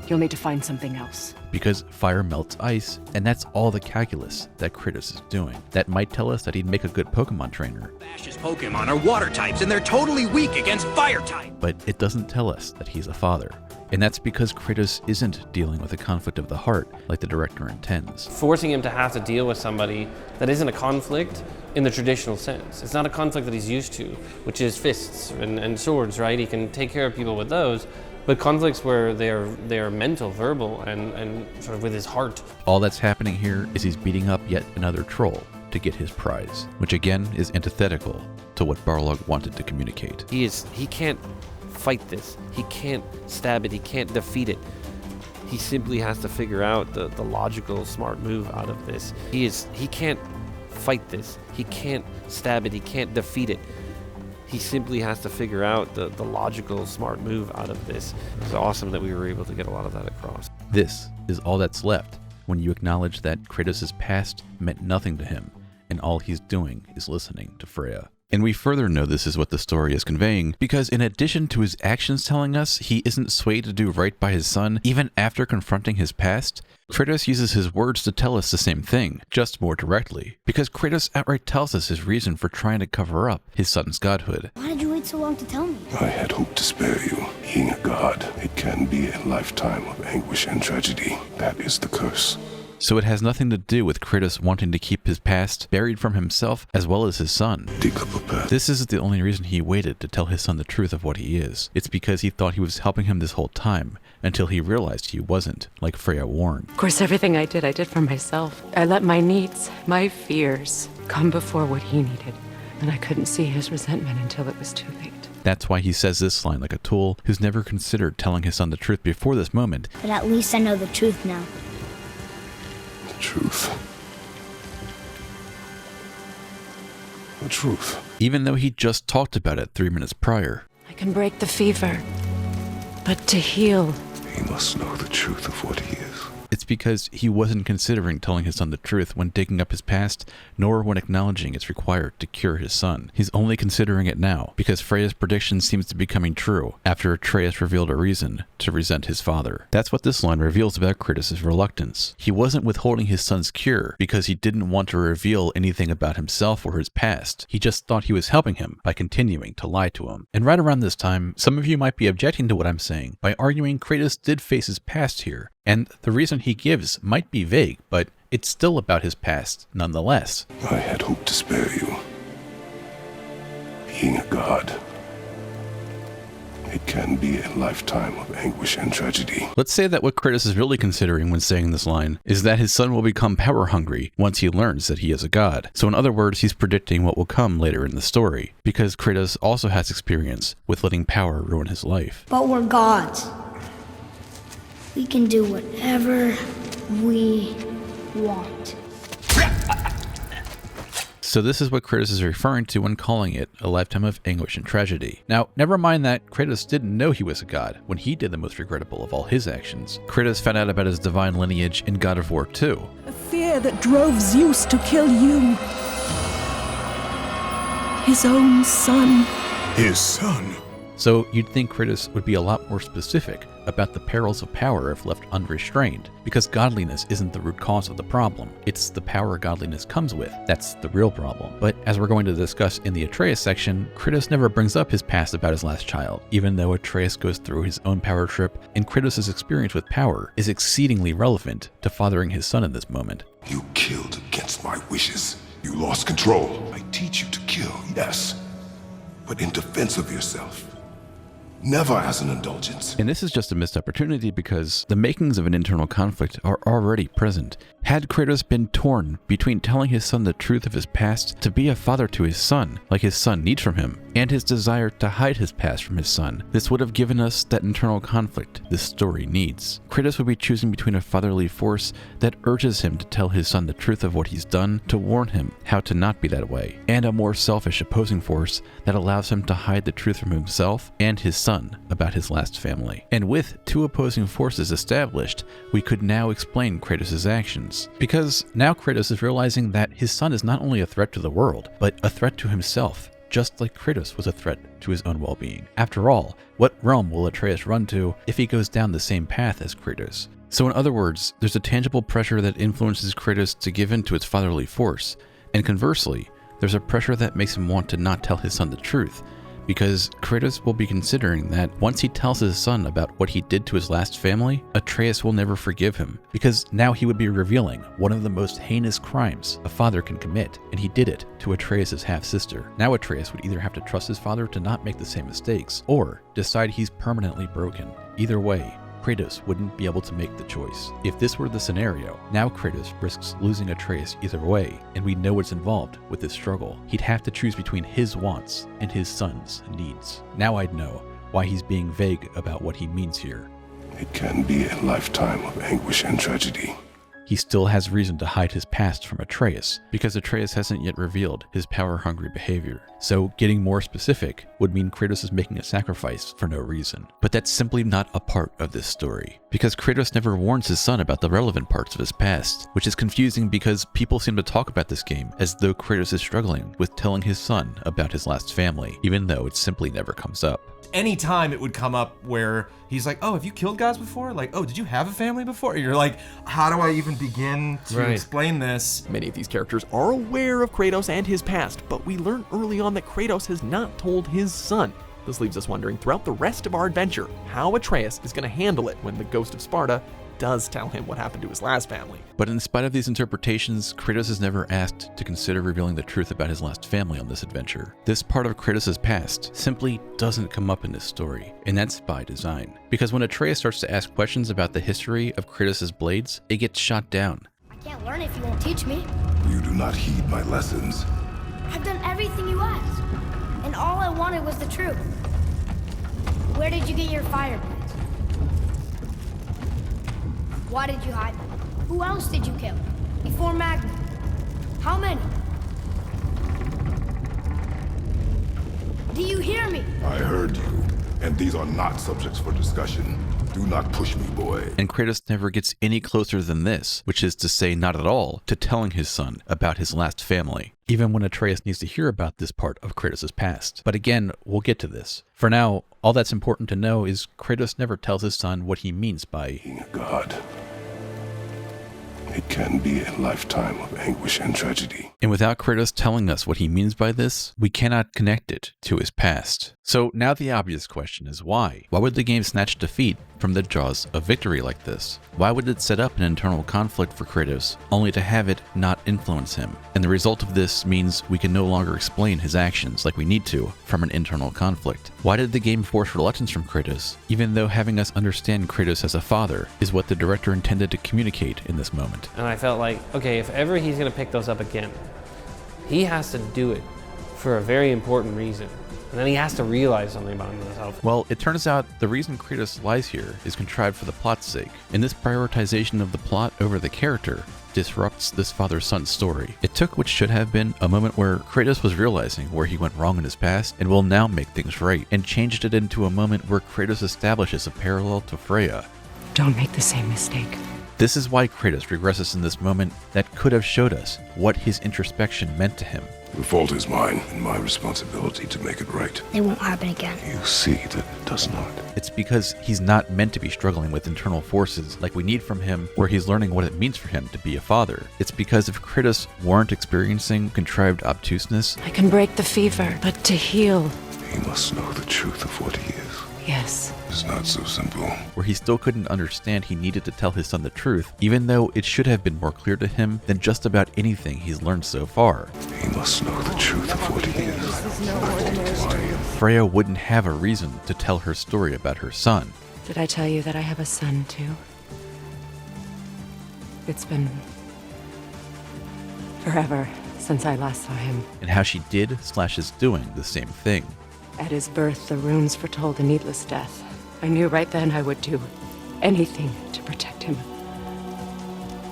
You'll need to find something else. Because fire melts ice, and that's all the calculus that Kratos is doing. That might tell us that he'd make a good Pokemon trainer. Ash's Pokemon are water types, and they're totally weak against fire type. But it doesn't tell us that he's a father. And that's because Kratos isn't dealing with a conflict of the heart like the director intends. Forcing him to have to deal with somebody that isn't a conflict in the traditional sense. It's not a conflict that he's used to, which is fists and swords, right? He can take care of people with those, but conflicts where they are mental, verbal, and sort of with his heart. All that's happening here is he's beating up yet another troll to get his prize, which again is antithetical to what Barlog wanted to communicate. He can't fight this. He can't stab it. He can't defeat it. He simply has to figure out the logical, smart move out of this. He can't fight this. He can't stab it. He can't defeat it. He simply has to figure out the logical, smart move out of this. It's awesome that we were able to get a lot of that across. This is all that's left when you acknowledge that Kratos' past meant nothing to him, and all he's doing is listening to Freya. And we further know this is what the story is conveying, because in addition to his actions telling us he isn't swayed to do right by his son, even after confronting his past, Kratos uses his words to tell us the same thing, just more directly, because Kratos outright tells us his reason for trying to cover up his son's godhood. Why did you wait so long to tell me? I had hoped to spare you. Being a god, it can be a lifetime of anguish and tragedy. That is the curse. So it has nothing to do with Kratos wanting to keep his past buried from himself as well as his son. Dig up a path. This isn't the only reason he waited to tell his son the truth of what he is. It's because he thought he was helping him this whole time, until he realized he wasn't, like Freya warned. Of course, everything I did for myself. I let my needs, my fears, come before what he needed, and I couldn't see his resentment until it was too late. That's why he says this line like a tool who's never considered telling his son the truth before this moment. But at least I know the truth now. The truth. The truth. Even though he just talked about it 3 minutes prior. I can break the fever, but to heal... He must know the truth of what he is. It's because he wasn't considering telling his son the truth when digging up his past, nor when acknowledging it's required to cure his son. He's only considering it now, because Freya's prediction seems to be coming true after Atreus revealed a reason to resent his father. That's what this line reveals about Kratos' reluctance. He wasn't withholding his son's cure because he didn't want to reveal anything about himself or his past. He just thought he was helping him by continuing to lie to him. And right around this time, some of you might be objecting to what I'm saying by arguing Kratos did face his past here. And the reason he gives might be vague, but it's still about his past nonetheless. I had hoped to spare you. Being a god, it can be a lifetime of anguish and tragedy. Let's say that what Kratos is really considering when saying this line is that his son will become power hungry once he learns that he is a god. So in other words, he's predicting what will come later in the story, because Kratos also has experience with letting power ruin his life. But we're gods. We can do whatever we want. So this is what Kratos is referring to when calling it a lifetime of anguish and tragedy. Now, never mind that Kratos didn't know he was a god when he did the most regrettable of all his actions. Kratos found out about his divine lineage in God of War 2. A fear that drove Zeus to kill you. His own son. His son? So you'd think Kratos would be a lot more specific about the perils of power if left unrestrained, because godliness isn't the root cause of the problem. It's the power godliness comes with that's the real problem. But as we're going to discuss in the Atreus section, Kratos never brings up his past about his last child, even though Atreus goes through his own power trip, and Kratos' experience with power is exceedingly relevant to fathering his son in this moment. You killed against my wishes. You lost control. I teach you to kill, yes, but in defense of yourself. Never as an indulgence. And this is just a missed opportunity because the makings of an internal conflict are already present. Had Kratos been torn between telling his son the truth of his past to be a father to his son, like his son needs from him, and his desire to hide his past from his son, this would have given us that internal conflict this story needs. Kratos would be choosing between a fatherly force that urges him to tell his son the truth of what he's done to warn him how to not be that way, and a more selfish opposing force that allows him to hide the truth from himself and his son about his last family. And with two opposing forces established, we could now explain Kratos' actions. Because now Kratos is realizing that his son is not only a threat to the world, but a threat to himself, just like Kratos was a threat to his own well-being. After all, what realm will Atreus run to if he goes down the same path as Kratos? So in other words, there's a tangible pressure that influences Kratos to give in to its fatherly force, and conversely, there's a pressure that makes him want to not tell his son the truth, because Kratos will be considering that once he tells his son about what he did to his last family, Atreus will never forgive him, because now he would be revealing one of the most heinous crimes a father can commit, and he did it to Atreus' half-sister. Now Atreus would either have to trust his father to not make the same mistakes, or decide he's permanently broken. Either way, Kratos wouldn't be able to make the choice. If this were the scenario, now Kratos risks losing Atreus either way, and we know what's involved with this struggle. He'd have to choose between his wants and his son's needs. Now I'd know why he's being vague about what he means here. It can be a lifetime of anguish and tragedy. He still has reason to hide his past from Atreus, because Atreus hasn't yet revealed his power-hungry behavior. So getting more specific would mean Kratos is making a sacrifice for no reason. But that's simply not a part of this story, because Kratos never warns his son about the relevant parts of his past, which is confusing because people seem to talk about this game as though Kratos is struggling with telling his son about his last family, even though it simply never comes up. Anytime it would come up where he's like, oh, have you killed gods before? Like, oh, did you have a family before? You're like, how do I even begin to explain this? Many of these characters are aware of Kratos and his past, but we learn early on that Kratos has not told his son. This leaves us wondering throughout the rest of our adventure how Atreus is going to handle it when the ghost of Sparta does tell him what happened to his last family. But in spite of these interpretations, Kratos is never asked to consider revealing the truth about his last family on this adventure. This part of Kratos' past simply doesn't come up in this story, and that's by design. Because when Atreus starts to ask questions about the history of Kratos' blades, it gets shot down. I can't learn if you won't teach me. You do not heed my lessons. I've done everything you asked, and all I wanted was the truth. Where did you get your fire blades? Why did you hide them? Who else did you kill? Before Magna? How many? Do you hear me? I heard you, and these are not subjects for discussion. Do not push me, boy. And Kratos never gets any closer than this, which is to say not at all, to telling his son about his last family, even when Atreus needs to hear about this part of Kratos' past. But again, we'll get to this. For now, all that's important to know is Kratos never tells his son what he means by being a god. It can be a lifetime of anguish and tragedy. And without Kratos telling us what he means by this, we cannot connect it to his past. So now the obvious question is why? Why would the game snatch defeat from the jaws of victory like this? Why would it set up an internal conflict for Kratos, only to have it not influence him? And the result of this means we can no longer explain his actions like we need to from an internal conflict. Why did the game force reluctance from Kratos, even though having us understand Kratos as a father is what the director intended to communicate in this moment? And I felt like, okay, if ever he's going to pick those up again, he has to do it for a very important reason. And then he has to realize something about himself. Well, it turns out the reason Kratos lies here is contrived for the plot's sake. And this prioritization of the plot over the character disrupts this father-son story. It took what should have been a moment where Kratos was realizing where he went wrong in his past and will now make things right, and changed it into a moment where Kratos establishes a parallel to Freya. Don't make the same mistake. This is why Kratos regresses in this moment that could have showed us what his introspection meant to him. The fault is mine, and my responsibility to make it right. It won't happen again. You see that it does not. It's because he's not meant to be struggling with internal forces like we need from him, where he's learning what it means for him to be a father. It's because if Kratos weren't experiencing contrived obtuseness, I can break the fever, but to heal... He must know the truth of what he is. Yes. It's not so simple. Where he still couldn't understand he needed to tell his son the truth, even though it should have been more clear to him than just about anything he's learned so far. He must know the truth of what he is. Freya wouldn't have a reason to tell her story about her son. Did I tell you that I have a son, too? It's been... forever since I last saw him. And how she is doing the same thing. At his birth, the runes foretold a needless death. I knew right then I would do anything to protect him.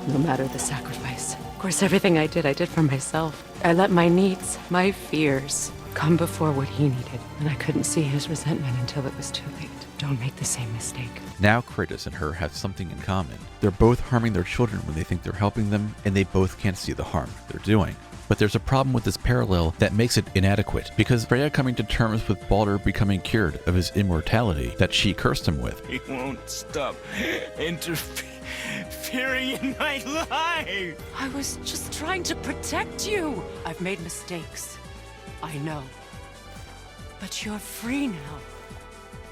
No matter the sacrifice. Of course, everything I did for myself. I let my needs, my fears, come before what he needed. And I couldn't see his resentment until it was too late. Don't make the same mistake. Now Kratos and her have something in common. They're both harming their children when they think they're helping them, and they both can't see the harm they're doing. But there's a problem with this parallel that makes it inadequate, because Freya coming to terms with Baldur becoming cured of his immortality that she cursed him with. He won't stop interfering in my life. I was just trying to protect you. I've made mistakes. I know. But you're free now.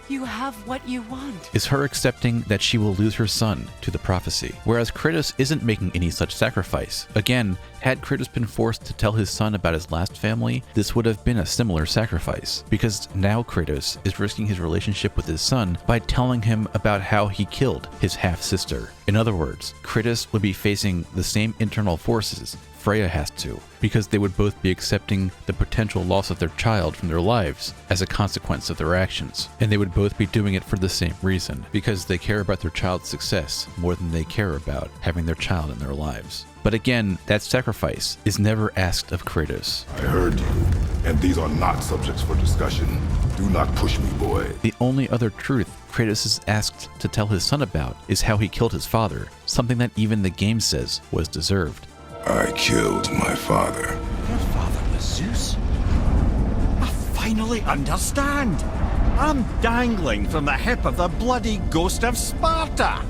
You have what you want. Is her accepting that she will lose her son to the prophecy, whereas Kratos isn't making any such sacrifice. Again, had Kratos been forced to tell his son about his last family, this would have been a similar sacrifice, because now Kratos is risking his relationship with his son by telling him about how he killed his half-sister. In other words, Kratos would be facing the same internal forces Freya has to, because they would both be accepting the potential loss of their child from their lives as a consequence of their actions. And they would both be doing it for the same reason, because they care about their child's success more than they care about having their child in their lives. But again, that sacrifice is never asked of Kratos. I heard you, and these are not subjects for discussion. Do not push me, boy. The only other truth Kratos is asked to tell his son about is how he killed his father, something that even the game says was deserved. I killed my father. Your father was Zeus? I finally understand. I'm dangling from the hip of the bloody ghost of Sparta.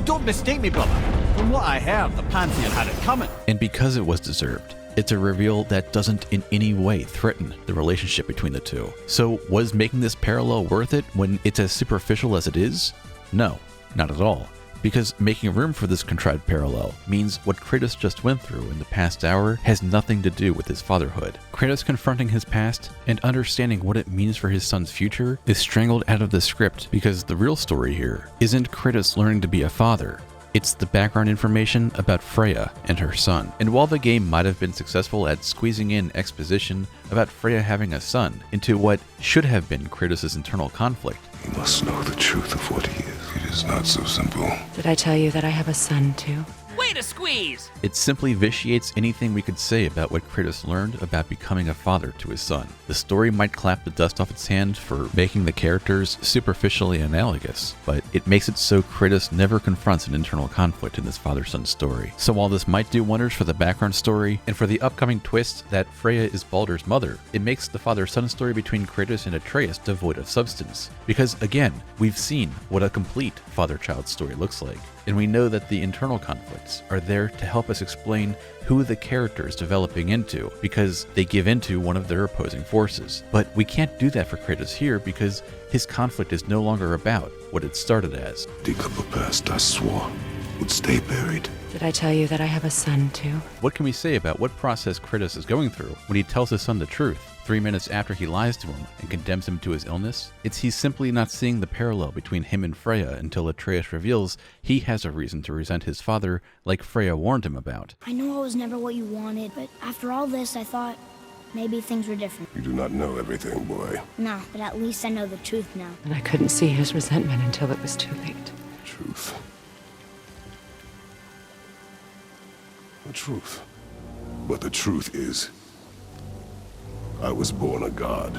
Don't mistake me, brother. From what I heard, the Pantheon had it coming. And because it was deserved, it's a reveal that doesn't in any way threaten the relationship between the two. So was making this parallel worth it when it's as superficial as it is? No, not at all. Because making room for this contrived parallel means what Kratos just went through in the past hour has nothing to do with his fatherhood. Kratos confronting his past and understanding what it means for his son's future is strangled out of the script, because the real story here isn't Kratos learning to be a father, It's the background information about Freya and her son. And while the game might have been successful at squeezing in exposition about Freya having a son into what should have been Kratos' internal conflict, You must know the truth of what he is. It is not so simple. Did I tell you that I have a son, too? Way to squeeze! it simply vitiates anything we could say about what Kratos learned about becoming a father to his son. The story might clap the dust off its hands for making the characters superficially analogous, but it makes it so Kratos never confronts an internal conflict in this father-son story. So while this might do wonders for the background story, and for the upcoming twist that Freya is Baldur's mother, it makes the father-son story between Kratos and Atreus devoid of substance. Because again, we've seen what a complete father-child story looks like, and we know that the internal conflicts are there to help us explain who the character is developing into, because they give into one of their opposing forces. But we can't do that for Kratos here because his conflict is no longer about what it started as. Dig up a past I swore would stay buried. Did I tell you that I have a son, too? What can we say about what process Kratos is going through when he tells his son the truth 3 minutes after he lies to him and condemns him to his illness? He's simply not seeing the parallel between him and Freya until Atreus reveals he has a reason to resent his father like Freya warned him about. I know I was never what you wanted, but after all this, I thought maybe things were different. You do not know everything, boy. No, but at least I know the truth now. And I couldn't see his resentment until it was too late. Truth. The truth. But the truth is, I was born a god,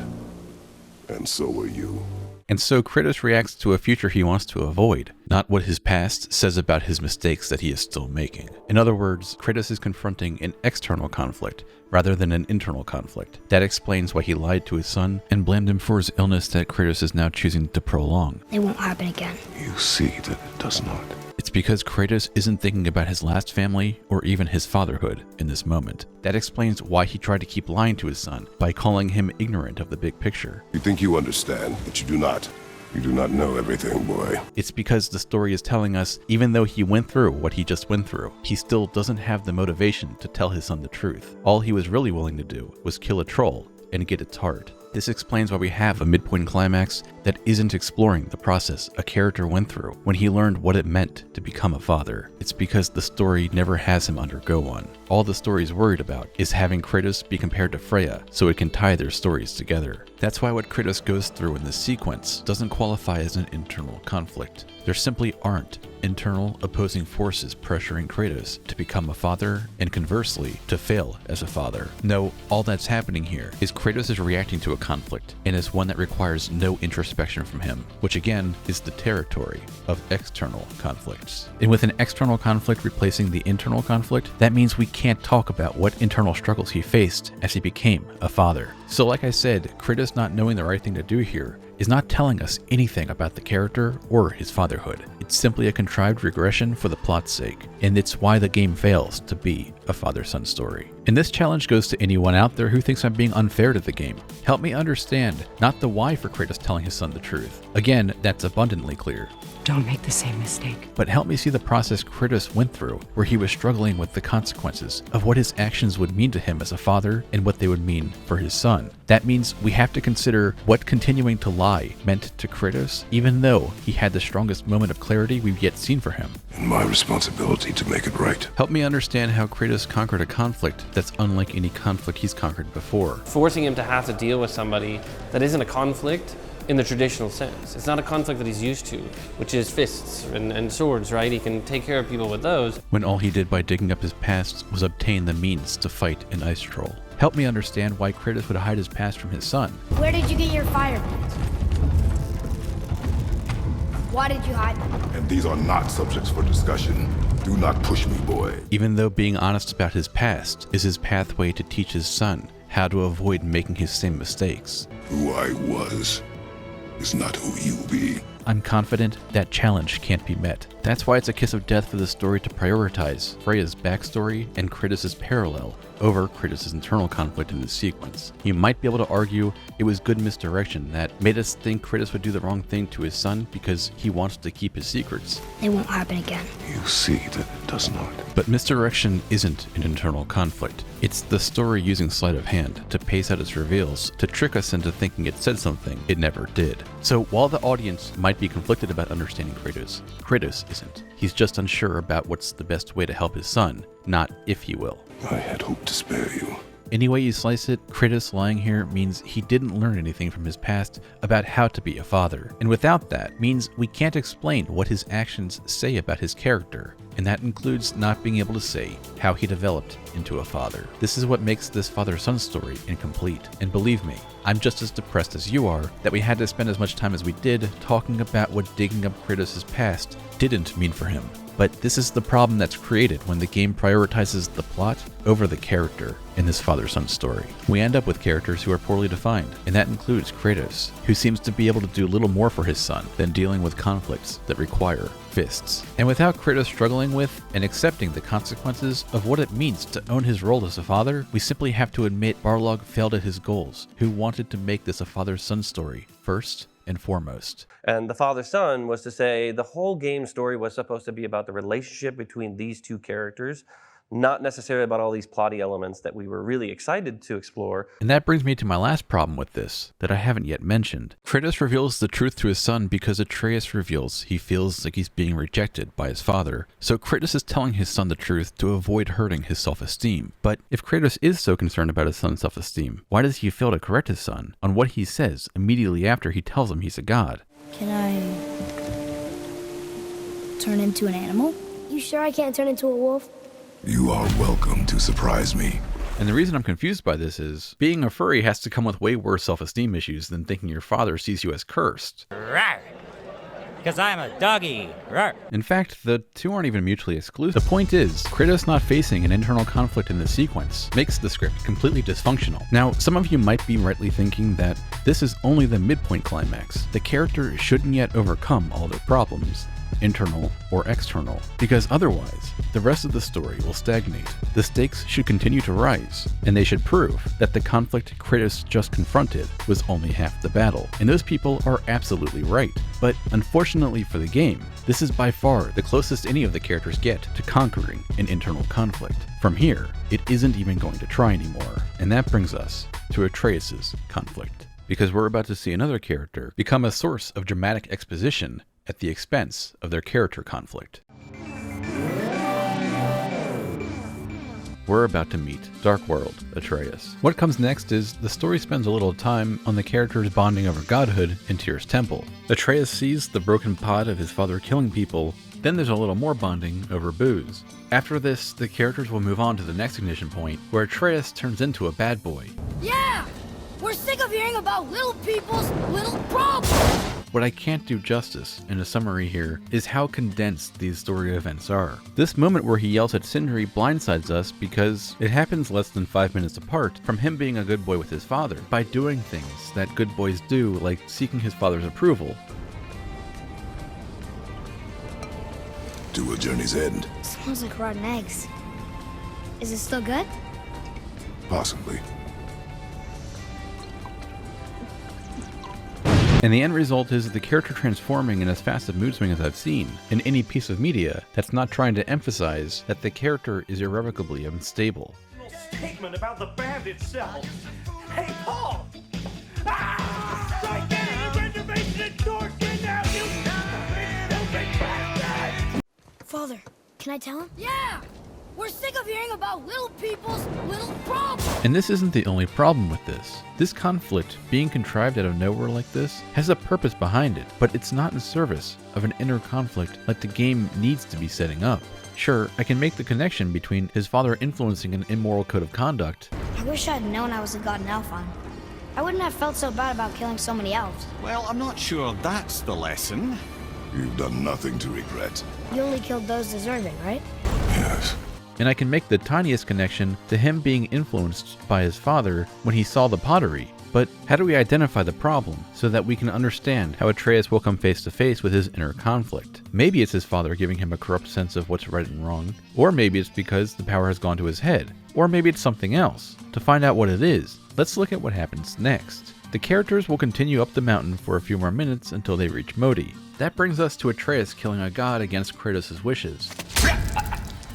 and so were you. And so Kratos reacts to a future he wants to avoid, not what his past says about his mistakes that he is still making. In other words, Kratos is confronting an external conflict rather than an internal conflict. That explains why he lied to his son and blamed him for his illness that Kratos is now choosing to prolong. It won't happen again. You see that it does not. It's because Kratos isn't thinking about his last family or even his fatherhood in this moment. That explains why he tried to keep lying to his son by calling him ignorant of the big picture. You think you understand, but you do not. You do not know everything, boy. It's because the story is telling us, even though he went through what he just went through, he still doesn't have the motivation to tell his son the truth. All he was really willing to do was kill a troll and get its heart. This explains why we have a midpoint climax that isn't exploring the process a character went through when he learned what it meant to become a father. It's because the story never has him undergo one. All the story's worried about is having Kratos be compared to Freya so it can tie their stories together. That's why what Kratos goes through in this sequence doesn't qualify as an internal conflict. There simply aren't internal opposing forces pressuring Kratos to become a father and conversely to fail as a father. No, all that's happening here is Kratos is reacting to a conflict, and is one that requires no introspection from him, which again is the territory of external conflicts. And with an external conflict replacing the internal conflict, that means we can't talk about what internal struggles he faced as he became a father. So like I said, Kratos not knowing the right thing to do here is not telling us anything about the character or his fatherhood. It's simply a contrived regression for the plot's sake, and it's why the game fails to be a father-son story. And this challenge goes to anyone out there who thinks I'm being unfair to the game. Help me understand, not the why for Kratos telling his son the truth. Again, that's abundantly clear. Don't make the same mistake. But help me see the process Kratos went through, where he was struggling with the consequences of what his actions would mean to him as a father and what they would mean for his son. That means we have to consider what continuing to lie meant to Kratos, even though he had the strongest moment of clarity we've yet seen for him. And my responsibility to make it right. Help me understand how Kratos conquered a conflict that's unlike any conflict he's conquered before. Forcing him to have to deal with somebody that isn't a conflict in the traditional sense. It's not a conflict that he's used to, which is fists and swords, right? He can take care of people with those. When all he did by digging up his past was obtain the means to fight an ice troll. Help me understand why Kratos would hide his past from his son. Where did you get your fireballs? Why did you hide them? And these are not subjects for discussion. Do not push me, boy. Even though being honest about his past is his pathway to teach his son how to avoid making his same mistakes. Who I was is not who you be. I'm confident that challenge can't be met. That's why it's a kiss of death for the story to prioritize Freya's backstory and Kratos' parallel over Kratos' internal conflict in this sequence. You might be able to argue it was good misdirection that made us think Kratos would do the wrong thing to his son because he wants to keep his secrets. It won't happen again. You see that it does not. But misdirection isn't an internal conflict. It's the story using sleight of hand to pace out its reveals to trick us into thinking it said something it never did. So while the audience might be conflicted about understanding Kratos, Kratos isn't. He's just unsure about what's the best way to help his son, not if he will. I had hoped to spare you. Any way you slice it, Kratos lying here means he didn't learn anything from his past about how to be a father. And without that means we can't explain what his actions say about his character. And that includes not being able to say how he developed into a father. This is what makes this father-son story incomplete. And believe me, I'm just as depressed as you are that we had to spend as much time as we did talking about what digging up Kratos' past didn't mean for him. But this is the problem that's created when the game prioritizes the plot over the character in this father-son story. We end up with characters who are poorly defined, and that includes Kratos, who seems to be able to do little more for his son than dealing with conflicts that require fists. And without Kratos struggling with and accepting the consequences of what it means to own his role as a father, we simply have to admit Barlog failed at his goals, who wanted to make this a father-son story first and foremost. And the father-son was to say the whole game story was supposed to be about the relationship between these two characters, not necessarily about all these plotty elements that we were really excited to explore. And that brings me to my last problem with this, that I haven't yet mentioned. Kratos reveals the truth to his son because Atreus reveals he feels like he's being rejected by his father. So Kratos is telling his son the truth to avoid hurting his self-esteem. But if Kratos is so concerned about his son's self-esteem, why does he fail to correct his son on what he says immediately after he tells him he's a god? Can I turn into an animal? You sure I can't turn into a wolf? You are welcome to surprise me. And the reason I'm confused by this is, being a furry has to come with way worse self-esteem issues than thinking your father sees you as cursed. Rawr! Because I'm a doggy. Rawr! In fact, the two aren't even mutually exclusive. The point is, Kratos not facing an internal conflict in this sequence makes the script completely dysfunctional. Now, some of you might be rightly thinking that this is only the midpoint climax. The character shouldn't yet overcome all their problems, internal or external, because otherwise, the rest of the story will stagnate. The stakes should continue to rise, and they should prove that the conflict Kratos just confronted was only half the battle. And those people are absolutely right. But unfortunately for the game, this is by far the closest any of the characters get to conquering an internal conflict. From here, it isn't even going to try anymore. And that brings us to Atreus' conflict, because we're about to see another character become a source of dramatic exposition at the expense of their character conflict. We're about to meet Dark World Atreus. What comes next is the story spends a little time on the characters bonding over godhood in Tyr's temple. Atreus sees the broken pot of his father killing people, then there's a little more bonding over booze. After this, the characters will move on to the next ignition point, where Atreus turns into a bad boy. Yeah! We're sick of hearing about little people's little problems! What I can't do justice in a summary here is how condensed these story events are. This moment where he yells at Sindri blindsides us because it happens less than 5 minutes apart from him being a good boy with his father, by doing things that good boys do, like seeking his father's approval. To a journey's end. Smells like rotten eggs. Is it still good? Possibly. And the end result is the character transforming in as fast a mood swing as I've seen in any piece of media that's not trying to emphasize that the character is irrevocably unstable. Statement about the band itself. Hey, Paul! Ah! Right there! Reservation at Dorkin now, you stupid bastard! Father, can I tell him? Yeah! We're sick of hearing about little people's little problems! And this isn't the only problem with this. This conflict, being contrived out of nowhere like this, has a purpose behind it, but it's not in service of an inner conflict like the game needs to be setting up. Sure, I can make the connection between his father influencing an immoral code of conduct. I wish I'd known I was a god in Alphon. I wouldn't have felt so bad about killing so many elves. Well, I'm not sure that's the lesson. You've done nothing to regret. You only killed those deserving, right? Yes. And I can make the tiniest connection to him being influenced by his father when he saw the pottery. But how do we identify the problem so that we can understand how Atreus will come face to face with his inner conflict? Maybe it's his father giving him a corrupt sense of what's right and wrong, or maybe it's because the power has gone to his head, or maybe it's something else. To find out what it is, let's look at what happens next. The characters will continue up the mountain for a few more minutes until they reach Modi. That brings us to Atreus killing a god against Kratos' wishes.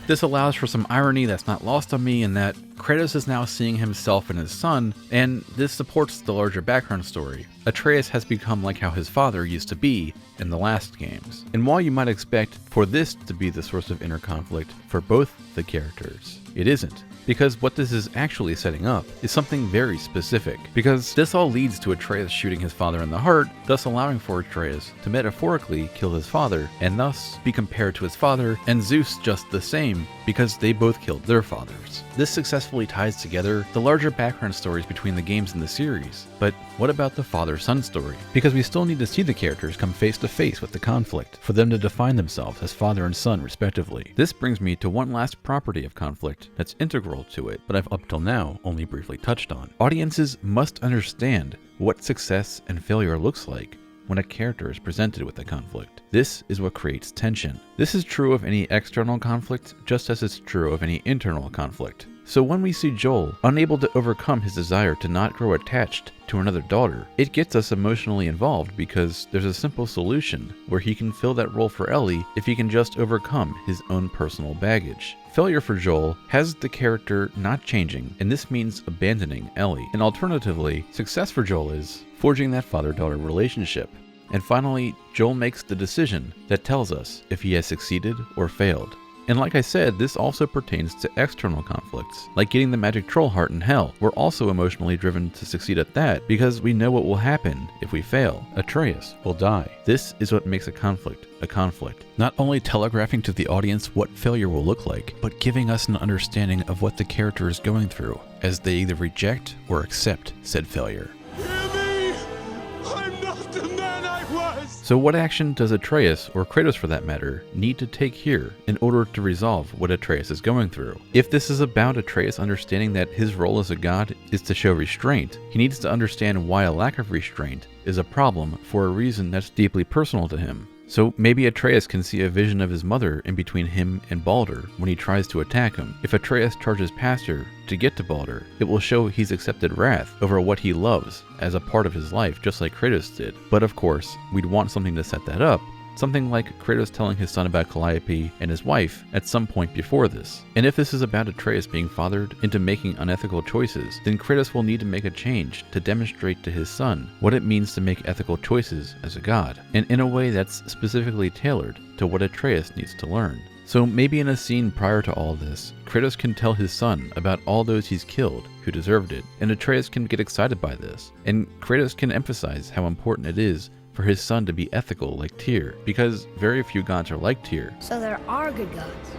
This allows for some irony that's not lost on me in that Kratos is now seeing himself in his son, and this supports the larger background story. Atreus has become like how his father used to be in the last games. And while you might expect for this to be the source of inner conflict for both the characters, it isn't. Because what this is actually setting up is something very specific, because this all leads to Atreus shooting his father in the heart, thus allowing for Atreus to metaphorically kill his father, and thus be compared to his father, and Zeus just the same, because they both killed their fathers. This successfully ties together the larger background stories between the games and the series, but what about the father-son story? Because we still need to see the characters come face to face with the conflict, for them to define themselves as father and son respectively. This brings me to one last property of conflict that's integral to it, but I've up till now only briefly touched on. Audiences must understand what success and failure looks like when a character is presented with a conflict. This is what creates tension. This is true of any external conflict, just as it's true of any internal conflict. So when we see Joel unable to overcome his desire to not grow attached to another daughter, it gets us emotionally involved because there's a simple solution where he can fill that role for Ellie if he can just overcome his own personal baggage. Failure for Joel has the character not changing, and this means abandoning Ellie. And alternatively, success for Joel is forging that father-daughter relationship. And finally, Joel makes the decision that tells us if he has succeeded or failed. And like I said, this also pertains to external conflicts, like getting the magic troll heart in Hell. We're also emotionally driven to succeed at that because we know what will happen if we fail. Atreus will die. This is what makes a conflict, not only telegraphing to the audience what failure will look like, but giving us an understanding of what the character is going through as they either reject or accept said failure. So what action does Atreus, or Kratos for that matter, need to take here in order to resolve what Atreus is going through? If this is about Atreus understanding that his role as a god is to show restraint, he needs to understand why a lack of restraint is a problem for a reason that's deeply personal to him. So maybe Atreus can see a vision of his mother in between him and Baldur when he tries to attack him. If Atreus charges past her to get to Baldur, it will show he's accepted wrath over what he loves as a part of his life, just like Kratos did. But of course, we'd want something to set that up. Something like Kratos telling his son about Calliope and his wife at some point before this. And if this is about Atreus being fathered into making unethical choices, then Kratos will need to make a change to demonstrate to his son what it means to make ethical choices as a god, and in a way that's specifically tailored to what Atreus needs to learn. So maybe in a scene prior to all this, Kratos can tell his son about all those he's killed who deserved it, and Atreus can get excited by this, and Kratos can emphasize how important it is for his son to be ethical like Tyr, because very few gods are like Tyr. So there are good gods.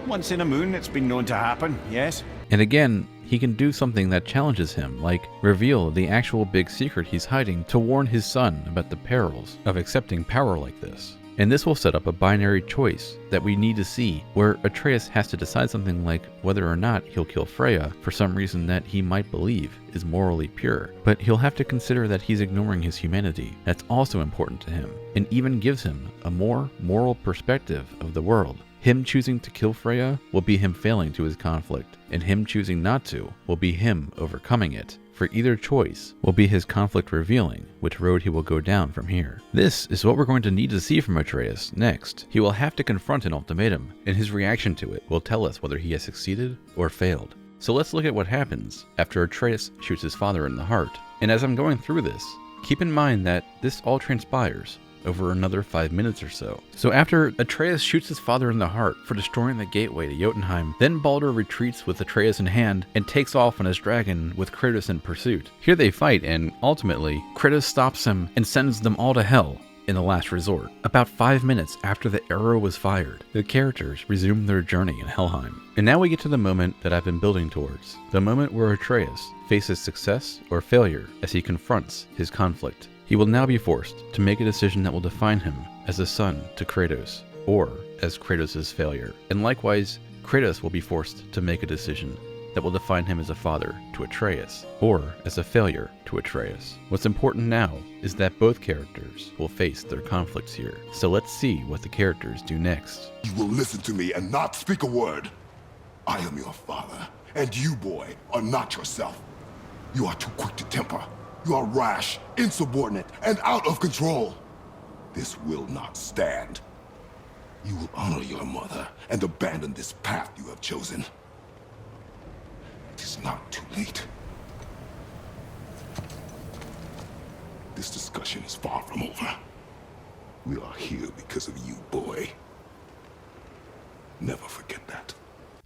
Once in a moon, it's been known to happen, yes. And again, he can do something that challenges him, like reveal the actual big secret he's hiding to warn his son about the perils of accepting power like this. And this will set up a binary choice that we need to see, where Atreus has to decide something like whether or not he'll kill Freya for some reason that he might believe is morally pure. But he'll have to consider that he's ignoring his humanity. That's also important to him, and even gives him a more moral perspective of the world. Him choosing to kill Freya will be him failing to his conflict, and him choosing not to will be him overcoming it. For either choice will be his conflict revealing which road he will go down from here. This is what we're going to need to see from Atreus next. He will have to confront an ultimatum, and his reaction to it will tell us whether he has succeeded or failed. So let's look at what happens after Atreus shoots his father in the heart. And as I'm going through this, keep in mind that this all transpires over another 5 minutes or so. So after Atreus shoots his father in the heart for destroying the gateway to Jotunheim, then Baldur retreats with Atreus in hand and takes off on his dragon with Kratos in pursuit. Here they fight, and ultimately, Kratos stops him and sends them all to hell in the last resort. About 5 minutes after the arrow was fired, the characters resume their journey in Helheim. And now we get to the moment that I've been building towards. The moment where Atreus faces success or failure as he confronts his conflict. He will now be forced to make a decision that will define him as a son to Kratos, or as Kratos' failure. And likewise, Kratos will be forced to make a decision that will define him as a father to Atreus, or as a failure to Atreus. What's important now is that both characters will face their conflicts here. So let's see what the characters do next. You will listen to me and not speak a word. I am your father, and you, boy, are not yourself. You are too quick to temper. You are rash, insubordinate, and out of control. This will not stand. You will honor your mother and abandon this path you have chosen. It is not too late. This discussion is far from over. We are here because of you, boy. Never forget that.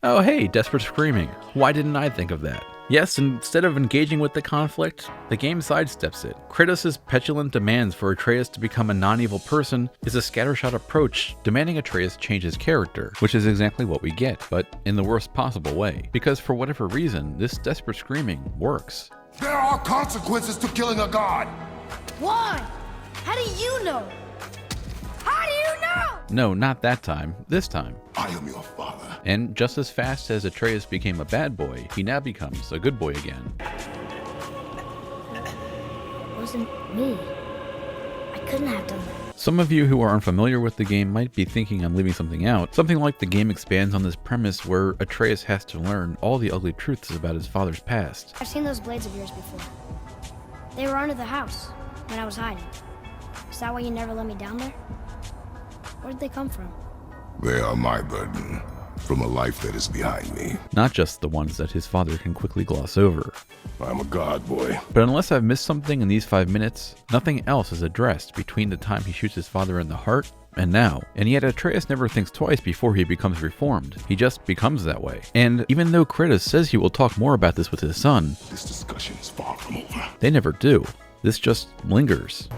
Oh hey, Desperate Screaming. Why didn't I think of that? Yes, instead of engaging with the conflict, the game sidesteps it. Kratos' petulant demands for Atreus to become a non-evil person is a scattershot approach demanding Atreus change his character, which is exactly what we get, but in the worst possible way. Because for whatever reason, this Desperate Screaming works. There are consequences to killing a god! Why? How do you know? How do you know? No, not that time. This time. I am your father. And just as fast as Atreus became a bad boy, he now becomes a good boy again. It wasn't me. I couldn't have done that. Some of you who are unfamiliar with the game might be thinking I'm leaving something out. Something like the game expands on this premise where Atreus has to learn all the ugly truths about his father's past. I've seen those blades of yours before. They were under the house when I was hiding. Is that why you never let me down there? Where did they come from? They are my burden, from a life that is behind me. Not just the ones that his father can quickly gloss over. I'm a god, boy. But unless I've missed something in these 5 minutes, nothing else is addressed between the time he shoots his father in the heart and now. And yet Atreus never thinks twice before he becomes reformed. He just becomes that way. And even though Kratos says he will talk more about this with his son, this discussion is far from over. They never do. This just lingers.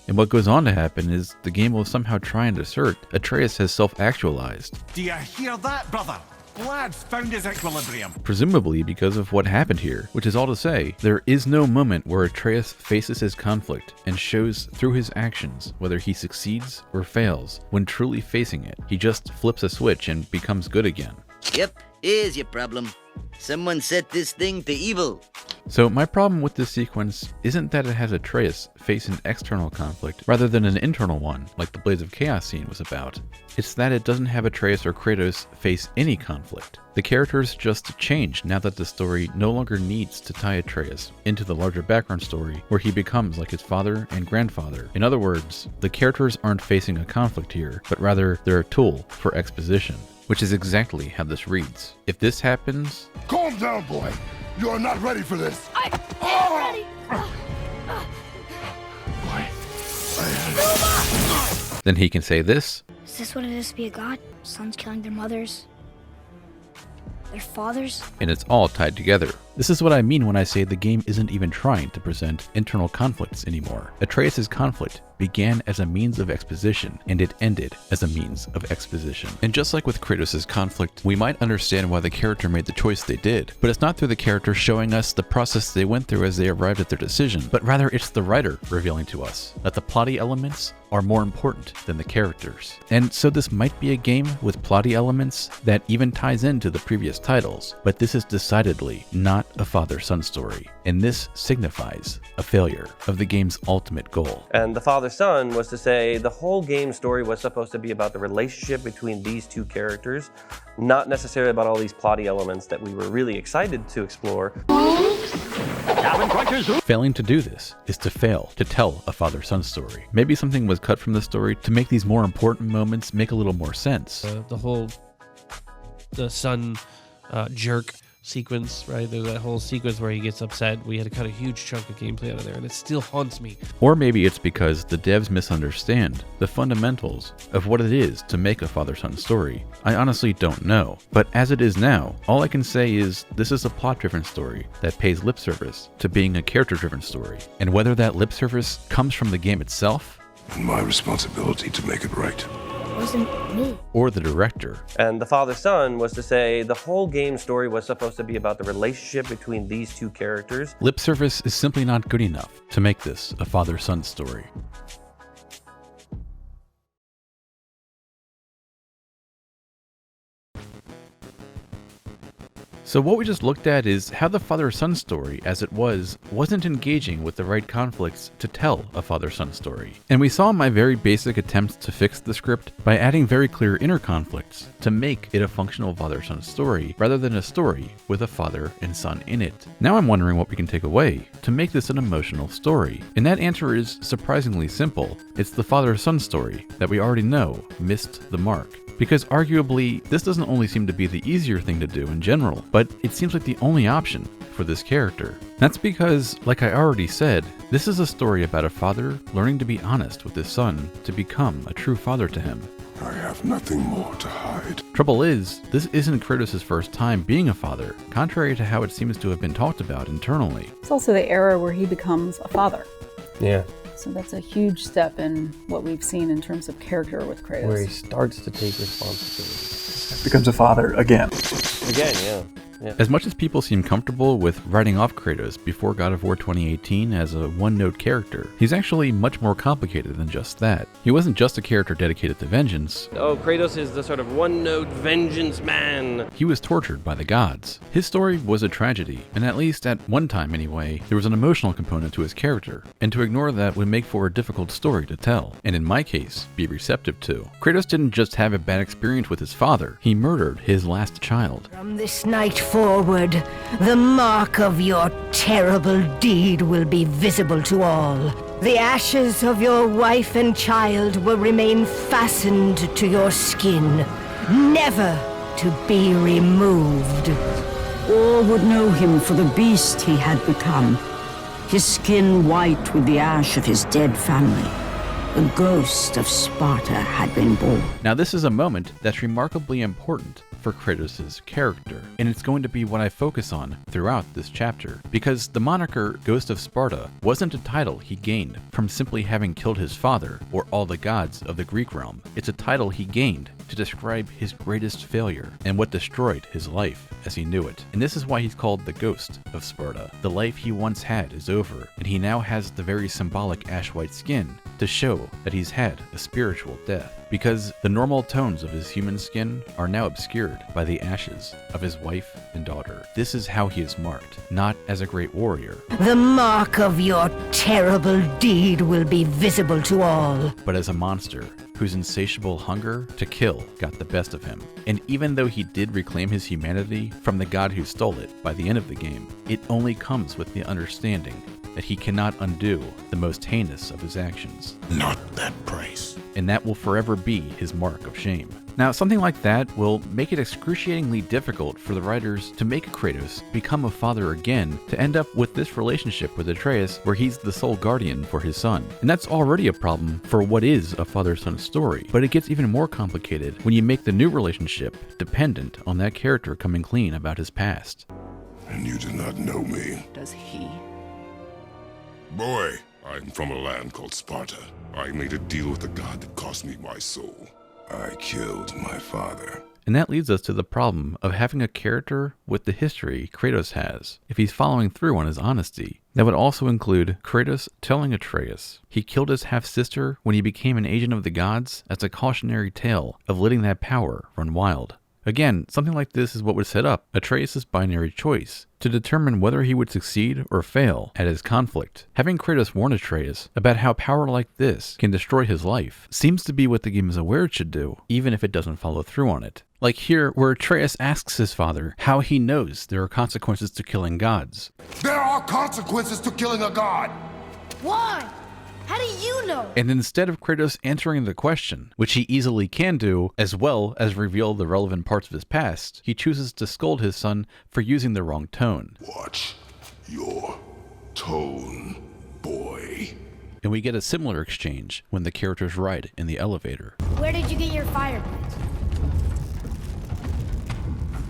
And what goes on to happen is the game will somehow try and assert Atreus has self-actualized. Do you hear that, brother? Lad's found his equilibrium. Presumably because of what happened here, which is all to say, there is no moment where Atreus faces his conflict and shows through his actions whether he succeeds or fails. When truly facing it, he just flips a switch and becomes good again. Yep, here's your problem. Someone set this thing to evil. So my problem with this sequence isn't that it has Atreus face an external conflict rather than an internal one, like the Blades of Chaos scene was about. It's that it doesn't have Atreus or Kratos face any conflict. The characters just change now that the story no longer needs to tie Atreus into the larger background story where he becomes like his father and grandfather. In other words, the characters aren't facing a conflict here, but rather they're a tool for exposition. Which is exactly how this reads. If this happens... Calm down, boy. You are not ready for this. I am ready. Then he can say this. Is this what it is to be a god? Sons killing their mothers? Their fathers? And it's all tied together. This is what I mean when I say the game isn't even trying to present internal conflicts anymore. Atreus' conflict began as a means of exposition, and it ended as a means of exposition. And just like with Kratos' conflict, we might understand why the character made the choice they did, but it's not through the character showing us the process they went through as they arrived at their decision, but rather it's the writer revealing to us that the plotty elements are more important than the characters. And so this might be a game with plotty elements that even ties into the previous titles, but this is decidedly not a father-son story, and this signifies a failure of the game's ultimate goal. And the father-son was to say the whole game story was supposed to be about the relationship between these two characters, not necessarily about all these plotty elements that we were really excited to explore. Failing to do this is to fail to tell a father-son story. Maybe something was cut from the story to make these more important moments make a little more sense. The son jerk sequence, right? There's that whole sequence where he gets upset. We had to cut a huge chunk of gameplay out of there, and it still haunts me. Or maybe it's because the devs misunderstand the fundamentals of what it is to make a father-son story. I honestly don't know. But as it is now, all I can say is this is a plot-driven story that pays lip service to being a character-driven story. And whether that lip service comes from the game itself, my responsibility to make it right. Wasn't me. Or the director. And the father-son was to say the whole game story was supposed to be about the relationship between these two characters. Lip service is simply not good enough to make this a father-son story. So what we just looked at is how the father-son story, as it wasn't engaging with the right conflicts to tell a father-son story. And we saw my very basic attempts to fix the script by adding very clear inner conflicts to make it a functional father-son story rather than a story with a father and son in it. Now I'm wondering what we can take away to make this an emotional story. And that answer is surprisingly simple. It's the father-son story that we already know missed the mark. Because arguably, this doesn't only seem to be the easier thing to do in general, but it seems like the only option for this character. That's because, like I already said, this is a story about a father learning to be honest with his son to become a true father to him. I have nothing more to hide. Trouble is, this isn't Kratos' first time being a father, contrary to how it seems to have been talked about internally. It's also the era where he becomes a father. Yeah. So that's a huge step in what we've seen in terms of character with Kratos. Where he starts to take responsibility. Becomes a father again. Again, yeah. Yeah. As much as people seem comfortable with writing off Kratos before God of War 2018 as a one-note character, he's actually much more complicated than just that. He wasn't just a character dedicated to vengeance. Oh, Kratos is the sort of one-note vengeance man. He was tortured by the gods. His story was a tragedy, and at least at one time anyway, there was an emotional component to his character, and to ignore that would make for a difficult story to tell, and in my case, be receptive to. Kratos didn't just have a bad experience with his father, he murdered his last child. From this night forward, the mark of your terrible deed will be visible to all. The ashes of your wife and child will remain fastened to your skin, never to be removed. All would know him for the beast he had become, his skin white with the ash of his dead family. The ghost of Sparta had been born. Now this is a moment that's remarkably important for Kratos' character, and it's going to be what I focus on throughout this chapter, because the moniker Ghost of Sparta wasn't a title he gained from simply having killed his father or all the gods of the Greek realm. It's a title he gained to describe his greatest failure and what destroyed his life as he knew it. And this is why he's called the Ghost of Sparta. The life he once had is over, and he now has the very symbolic ash-white skin to show that he's had a spiritual death, because the normal tones of his human skin are now obscured by the ashes of his wife and daughter. This is how he is marked, not as a great warrior, The mark of your terrible deed will be visible to all. but as a monster whose insatiable hunger to kill got the best of him. And even though he did reclaim his humanity from the god who stole it by the end of the game, it only comes with the understanding that he cannot undo the most heinous of his actions. Not that price. And that will forever be his mark of shame. Now, something like that will make it excruciatingly difficult for the writers to make Kratos become a father again, to end up with this relationship with Atreus where he's the sole guardian for his son. And that's already a problem for what is a father-son story, but it gets even more complicated when you make the new relationship dependent on that character coming clean about his past. And you do not know me. Does he? Boy, I'm from a land called Sparta. I made a deal with the god that cost me my soul. I killed my father. And that leads us to the problem of having a character with the history Kratos has, if he's following through on his honesty. That would also include Kratos telling Atreus he killed his half-sister when he became an agent of the gods as a cautionary tale of letting that power run wild. Again, something like this is what would set up Atreus' binary choice to determine whether he would succeed or fail at his conflict. Having Kratos warn Atreus about how power like this can destroy his life seems to be what the game is aware it should do, even if it doesn't follow through on it. Like here, where Atreus asks his father how he knows there are consequences to killing gods. There are consequences to killing a god! Why? How do you know? And instead of Kratos answering the question, which he easily can do, as well as reveal the relevant parts of his past, he chooses to scold his son for using the wrong tone. Watch your tone, boy. And we get a similar exchange when the characters ride in the elevator. Where did you get your fire blades?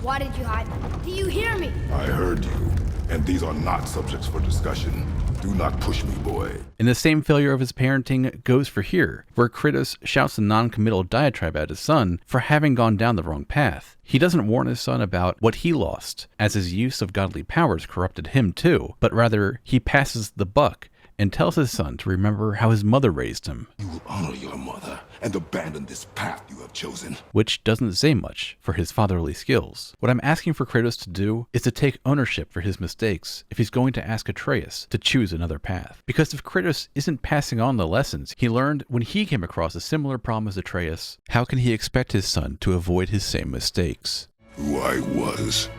Why did you hide them? Do you hear me? I heard you, and these are not subjects for discussion. Do not push me, boy. And the same failure of his parenting goes for here, where Kratos shouts a non-committal diatribe at his son for having gone down the wrong path. He doesn't warn his son about what he lost, as his use of godly powers corrupted him too, but rather he passes the buck and tells his son to remember how his mother raised him. You will honor your mother and abandon this path you have chosen. Which doesn't say much for his fatherly skills. What I'm asking for Kratos to do is to take ownership for his mistakes if he's going to ask Atreus to choose another path. Because if Kratos isn't passing on the lessons he learned when he came across a similar problem as Atreus, how can he expect his son to avoid his same mistakes? Who I was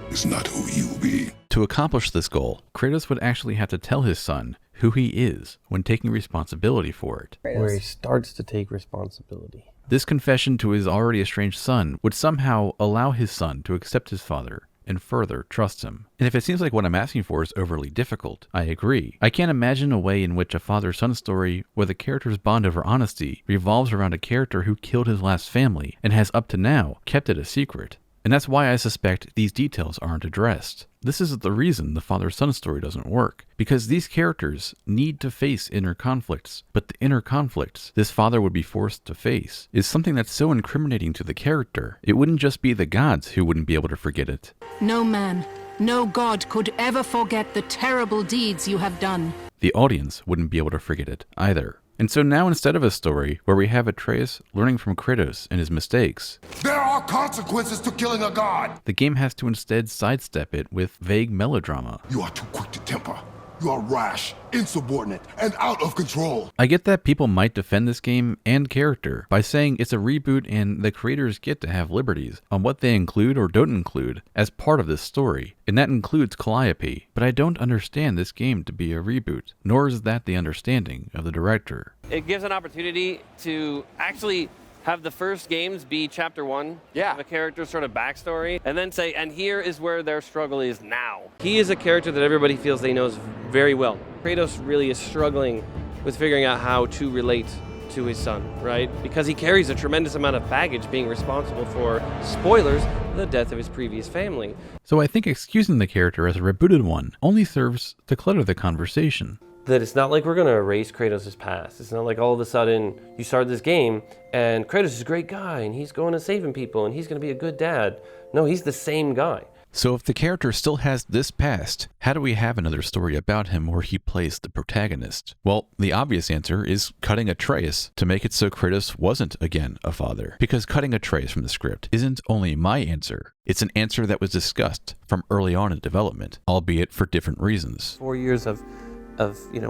is not who you be. To accomplish this goal, Kratos would actually have to tell his son who he is when taking responsibility for it. Where he starts to take responsibility. This confession to his already estranged son would somehow allow his son to accept his father and further trust him. And if it seems like what I'm asking for is overly difficult, I agree. I can't imagine a way in which a father-son story where the character's bond over honesty revolves around a character who killed his last family and has up to now kept it a secret. And that's why I suspect these details aren't addressed. This is the reason the father-son story doesn't work, because these characters need to face inner conflicts, but the inner conflicts this father would be forced to face is something that's so incriminating to the character, it wouldn't just be the gods who wouldn't be able to forget it. No man, no god could ever forget the terrible deeds you have done. The audience wouldn't be able to forget it either. And so now instead of a story where we have Atreus learning from Kratos and his mistakes, there are consequences to killing a god! The game has to instead sidestep it with vague melodrama. You are too quick to temper. You are rash, insubordinate, and out of control. I get that people might defend this game and character by saying it's a reboot and the creators get to have liberties on what they include or don't include as part of this story, and that includes Calliope, but I don't understand this game to be a reboot, nor is that the understanding of the director. It gives an opportunity to actually have the first games be chapter 1 of a character's sort of backstory, and then say, and here is where their struggle is now. He is a character that everybody feels they knows very well. Kratos really is struggling with figuring out how to relate to his son, right? Because he carries a tremendous amount of baggage being responsible for, spoilers, the death of his previous family. So I think excusing the character as a rebooted one only serves to clutter the conversation. That it's not like we're going to erase Kratos' past. It's not like all of a sudden you start this game and Kratos is a great guy and he's going to saving people and he's going to be a good dad. No, he's the same guy. So if the character still has this past, how do we have another story about him where he plays the protagonist? Well, the obvious answer is cutting Atreus to make it so Kratos wasn't again a father. Because cutting Atreus from the script isn't only my answer, it's an answer that was discussed from early on in development, albeit for different reasons. 4 years of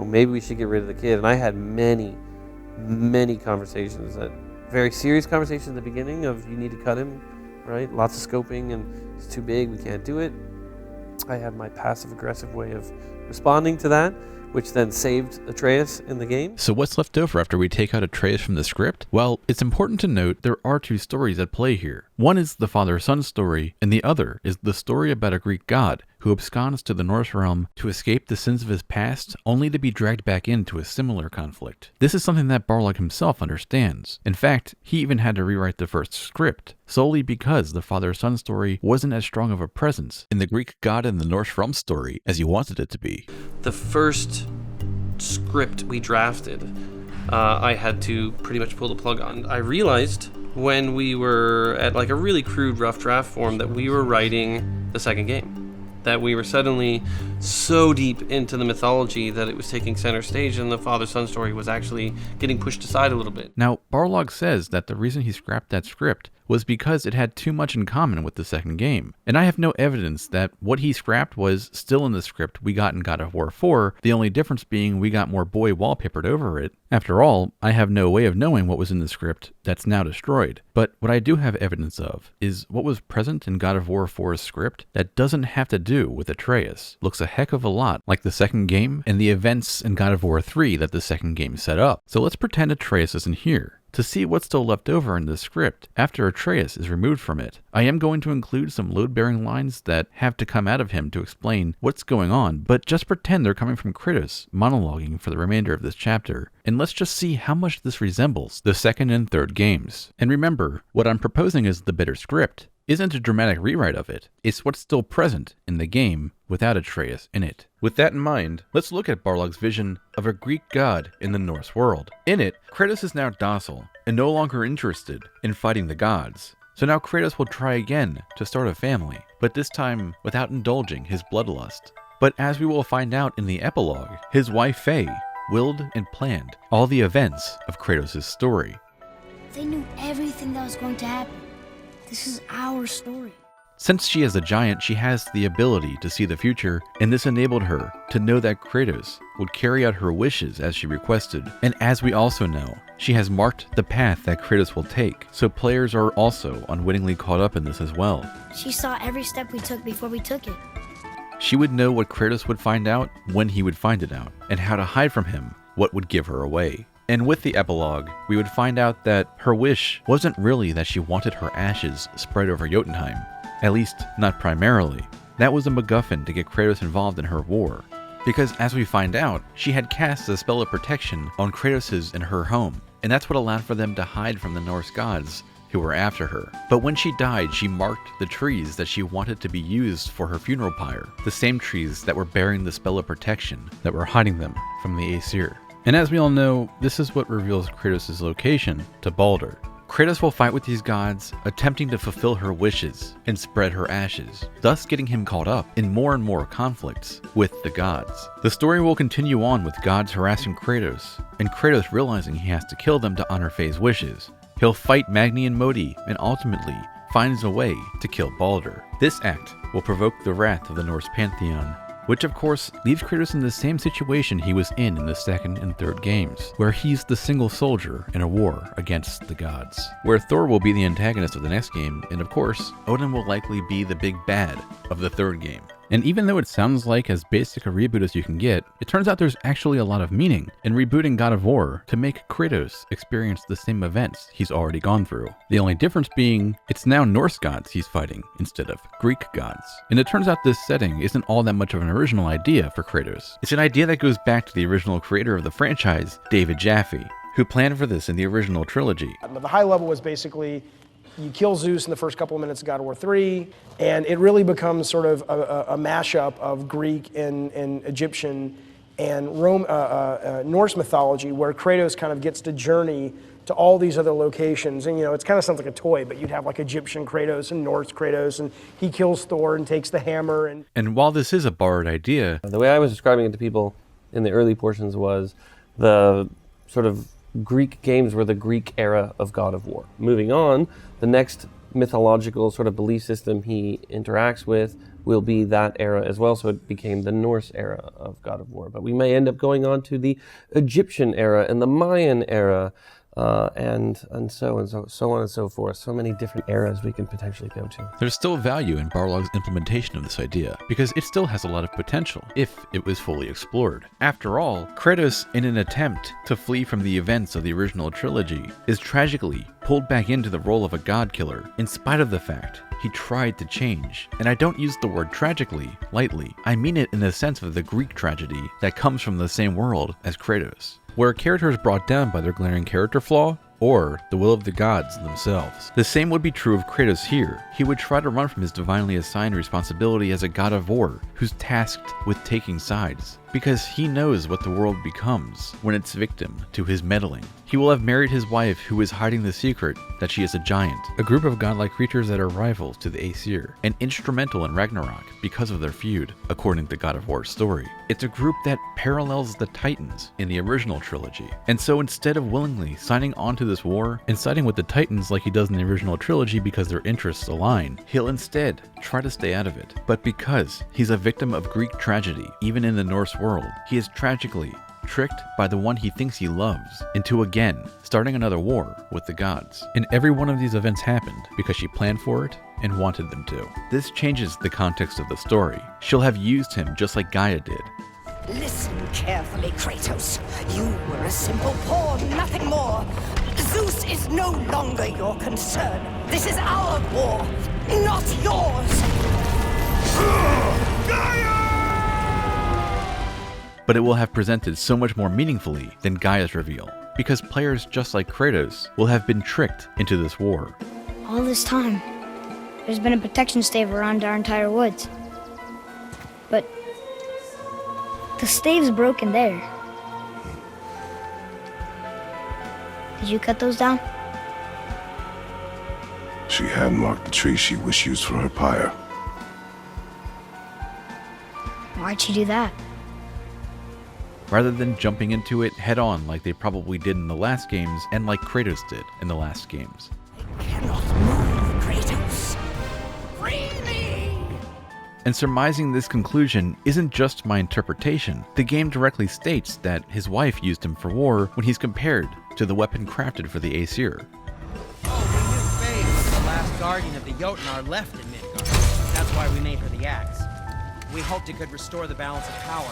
maybe we should get rid of the kid. And I had many conversations, very serious conversations at the beginning of you need to cut him, right? Lots of scoping and it's too big, we can't do it. I had my passive aggressive way of responding to that, which then saved Atreus in the game. So what's left over after we take out Atreus from the script? Well, it's important to note there are two stories at play here. One is the father-son story, and the other is the story about a Greek god who absconds to the Norse realm to escape the sins of his past, only to be dragged back into a similar conflict. This is something that Barlog himself understands. In fact, he even had to rewrite the first script, solely because the father-son story wasn't as strong of a presence in the Greek god and the Norse realm story as he wanted it to be. The first script we drafted, I had to pretty much pull the plug on. I realized when we were at like a really crude rough draft form that we were writing the second game. That we were suddenly so deep into the mythology that it was taking center stage and the father-son story was actually getting pushed aside a little bit. Now, Barlog says that the reason he scrapped that script was because it had too much in common with the second game. And I have no evidence that what he scrapped was still in the script we got in God of War 4, the only difference being we got more boy wallpapered over it. After all, I have no way of knowing what was in the script that's now destroyed. But what I do have evidence of is what was present in God of War 4's script that doesn't have to do with Atreus. Looks a heck of a lot like the second game and the events in God of War 3 that the second game set up. So let's pretend Atreus isn't here. To see what's still left over in the script after Atreus is removed from it, I am going to include some load-bearing lines that have to come out of him to explain what's going on, but just pretend they're coming from Kratos monologuing for the remainder of this chapter, and let's just see how much this resembles the second and third games. And remember, what I'm proposing is the better script isn't a dramatic rewrite of it, it's what's still present in the game without Atreus in it. With that in mind, let's look at Barlog's vision of a Greek god in the Norse world. In it, Kratos is now docile and no longer interested in fighting the gods. So now Kratos will try again to start a family, but this time without indulging his bloodlust. But as we will find out in the epilogue, his wife Faye willed and planned all the events of Kratos' story. They knew everything that was going to happen. This is our story. Since she is a giant, she has the ability to see the future, and this enabled her to know that Kratos would carry out her wishes as she requested. And as we also know, she has marked the path that Kratos will take, so players are also unwittingly caught up in this as well. She saw every step we took before we took it. She would know what Kratos would find out, when he would find it out, and how to hide from him what would give her away. And with the epilogue, we would find out that her wish wasn't really that she wanted her ashes spread over Jotunheim. At least, not primarily. That was a MacGuffin to get Kratos involved in her war. Because as we find out, she had cast a spell of protection on Kratos' and her home, and that's what allowed for them to hide from the Norse gods who were after her. But when she died, she marked the trees that she wanted to be used for her funeral pyre, the same trees that were bearing the spell of protection that were hiding them from the Aesir. And as we all know, this is what reveals Kratos' location to Baldur. Kratos will fight with these gods, attempting to fulfill her wishes and spread her ashes, thus getting him caught up in more and more conflicts with the gods. The story will continue on with gods harassing Kratos, and Kratos realizing he has to kill them to honor Faye's wishes. He'll fight Magni and Modi, and ultimately finds a way to kill Baldur. This act will provoke the wrath of the Norse pantheon, which of course leaves Kratos in the same situation he was in the second and third games, where he's the single soldier in a war against the gods, where Thor will be the antagonist of the next game, and of course, Odin will likely be the big bad of the third game. And even though it sounds like as basic a reboot as you can get, it turns out there's actually a lot of meaning in rebooting God of War to make Kratos experience the same events he's already gone through. The only difference being, it's now Norse gods he's fighting instead of Greek gods. And it turns out this setting isn't all that much of an original idea for Kratos. It's an idea that goes back to the original creator of the franchise, David Jaffe, who planned for this in the original trilogy. The high level was basically you kill Zeus in the first couple of minutes of God of War 3, and it really becomes sort of a mashup of Greek and Egyptian and Norse mythology, where Kratos kind of gets to journey to all these other locations. And it kind of sounds like a toy, but you'd have like Egyptian Kratos and Norse Kratos, and he kills Thor and takes the hammer. And while this is a borrowed idea, the way I was describing it to people in the early portions was the sort of Greek games were the Greek era of God of War. Moving on, the next mythological sort of belief system he interacts with will be that era as well, so it became the Norse era of God of War. But we may end up going on to the Egyptian era and the Mayan era, and so on and so forth. So many different eras we can potentially go to. There's still value in Barlog's implementation of this idea, because it still has a lot of potential if it was fully explored. After all, Kratos, in an attempt to flee from the events of the original trilogy, is tragically pulled back into the role of a god killer, in spite of the fact he tried to change. And I don't use the word tragically lightly. I mean it in the sense of the Greek tragedy that comes from the same world as Kratos, where a character is brought down by their glaring character flaw or the will of the gods themselves. The same would be true of Kratos here. He would try to run from his divinely assigned responsibility as a god of war who's tasked with taking sides, because he knows what the world becomes when it's victim to his meddling. He will have married his wife, who is hiding the secret that she is a giant, a group of godlike creatures that are rivals to the Aesir, and instrumental in Ragnarok because of their feud, according to God of War's story. It's a group that parallels the Titans in the original trilogy. And so instead of willingly signing on to this war and siding with the Titans like he does in the original trilogy because their interests align, he'll instead try to stay out of it. But because he's a victim of Greek tragedy, even in the Norse world, he is tragically tricked by the one he thinks he loves into again starting another war with the gods. And every one of these events happened because she planned for it and wanted them to. This changes the context of the story. She'll have used him just like Gaia did. Listen carefully, Kratos. You were a simple pawn, nothing more. Zeus is no longer your concern. This is our war, not yours. But it will have presented so much more meaningfully than Gaia's reveal, because players just like Kratos will have been tricked into this war. All this time, there's been a protection stave around our entire woods. But the stave's broken there. Did you cut those down? She had marked the tree she wished used for her pyre. Why'd she do that? rather than jumping into it head on like they probably did in the last games and like Kratos did in the last games. Cannot move, Kratos. Free me! And surmising this conclusion isn't just my interpretation. The game directly states that his wife used him for war when he's compared to the weapon crafted for the Aesir. Oh, we knew Faye was the last guardian of the Jotnar left in Midgard. That's why we made her the axe. We hoped it could restore the balance of power.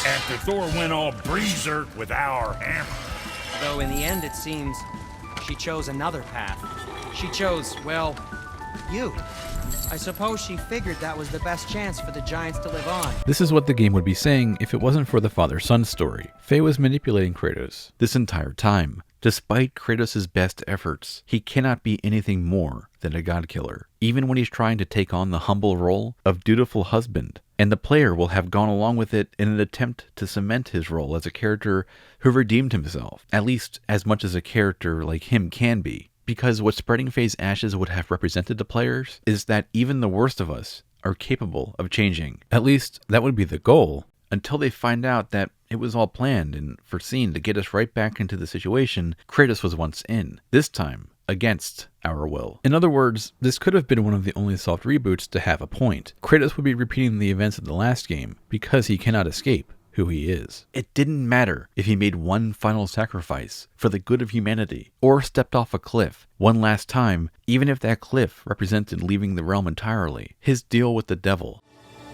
After Thor went all breezerk with our hammer. Though in the end, it seems, she chose another path. She chose, well, you. I suppose she figured that was the best chance for the giants to live on. This is what the game would be saying if it wasn't for the father-son story. Faye was manipulating Kratos this entire time. Despite Kratos' best efforts, he cannot be anything more than a god killer, even when he's trying to take on the humble role of dutiful husband. And the player will have gone along with it in an attempt to cement his role as a character who redeemed himself, at least as much as a character like him can be. Because what spreading Faye's ashes would have represented to players is that even the worst of us are capable of changing. At least that would be the goal, until they find out that it was all planned and foreseen to get us right back into the situation Kratos was once in, this time against our will. In other words, this could have been one of the only soft reboots to have a point. Kratos would be repeating the events of the last game because he cannot escape who he is. It didn't matter if he made one final sacrifice for the good of humanity, or stepped off a cliff one last time, even if that cliff represented leaving the realm entirely. His deal with the devil.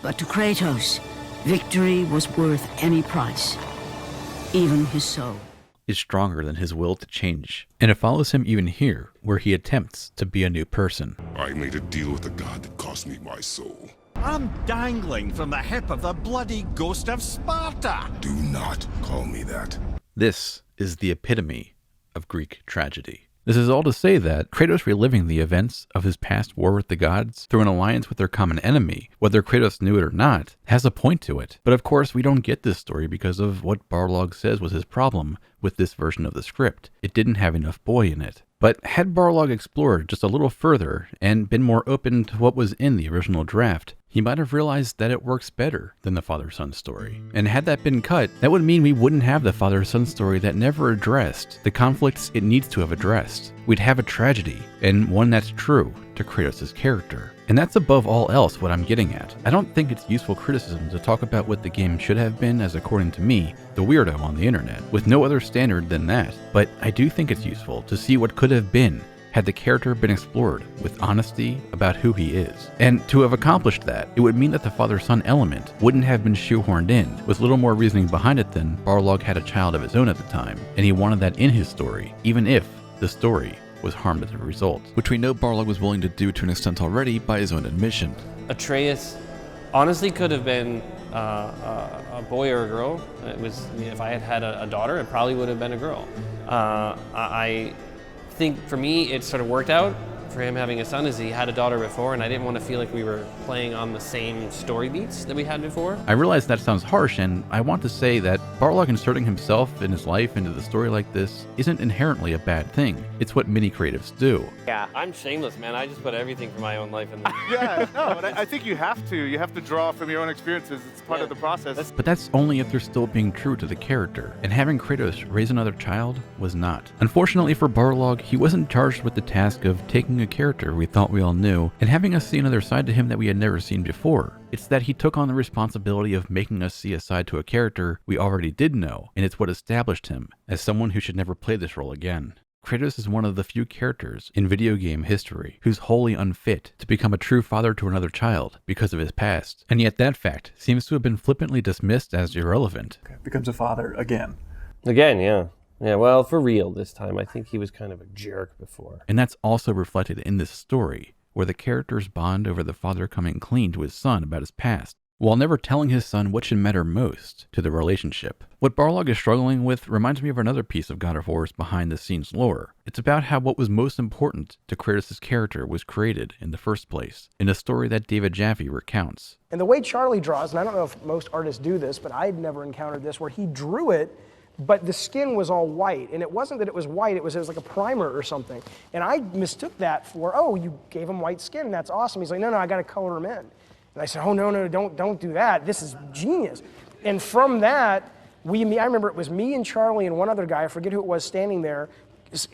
But to Kratos, victory was worth any price, even his soul. Is stronger than his will to change. And it follows him even here, where he attempts to be a new person. I made a deal with the god that cost me my soul. I'm dangling from the hip of the bloody ghost of Sparta. Do not call me that. This is the epitome of Greek tragedy. This is all to say that Kratos reliving the events of his past war with the gods through an alliance with their common enemy, whether Kratos knew it or not, has a point to it. But of course, we don't get this story because of what Barlog says was his problem with this version of the script. It didn't have enough boy in it. But had Barlog explored just a little further and been more open to what was in the original draft, he might have realized that it works better than the father-son story. And had that been cut, that would mean we wouldn't have the father-son story that never addressed the conflicts it needs to have addressed. We'd have a tragedy, and one that's true to Kratos' character. And that's above all else what I'm getting at. I don't think it's useful criticism to talk about what the game should have been as, according to me, the weirdo on the internet, with no other standard than that. But I do think it's useful to see what could have been had the character been explored with honesty about who he is. And to have accomplished that, it would mean that the father-son element wouldn't have been shoehorned in, with little more reasoning behind it than Barlog had a child of his own at the time, and he wanted that in his story, even if the story was harmed as a result, which we know Barlog was willing to do to an extent already by his own admission. Atreus honestly could have been a boy or a girl. It was, if I had had a daughter, it probably would have been a girl. I think for me it sort of worked out for him having a son, as he had a daughter before, and I didn't want to feel like we were playing on the same story beats that we had before. I realize that sounds harsh, and I want to say that Barlog inserting himself and his life into the story like this isn't inherently a bad thing. It's what many creatives do. Yeah, I'm shameless, man. I just put everything from my own life in there. Yeah, no, but I think you have to. You have to draw from your own experiences. It's part of the process. But that's only if they're still being true to the character, and having Kratos raise another child was not. Unfortunately for Barlog, he wasn't charged with the task of taking a character we thought we all knew and having us see another side to him that we had never seen before. It's that he took on the responsibility of making us see a side to a character we already did know, and it's what established him as someone who should never play this role again. Kratos is one of the few characters in video game history who's wholly unfit to become a true father to another child because of his past, and yet that fact seems to have been flippantly dismissed as irrelevant. Becomes a father again. Again, yeah. Yeah, well, for real this time. I think he was kind of a jerk before. And that's also reflected in this story, where the characters bond over the father coming clean to his son about his past, while never telling his son what should matter most to the relationship. What Barlog is struggling with reminds me of another piece of God of War's behind-the-scenes lore. It's about how what was most important to Kratos' character was created in the first place, in a story that David Jaffe recounts. And the way Charlie draws, and I don't know if most artists do this, but I'd never encountered this, where he drew it, but the skin was all white. And it wasn't that it was white, it was like a primer or something. And I mistook that for, oh, you gave him white skin, that's awesome. He's like, no, I got to color him in. And I said, oh, no, don't do that. This is genius. And from that, I remember it was me and Charlie and one other guy, I forget who it was, standing there,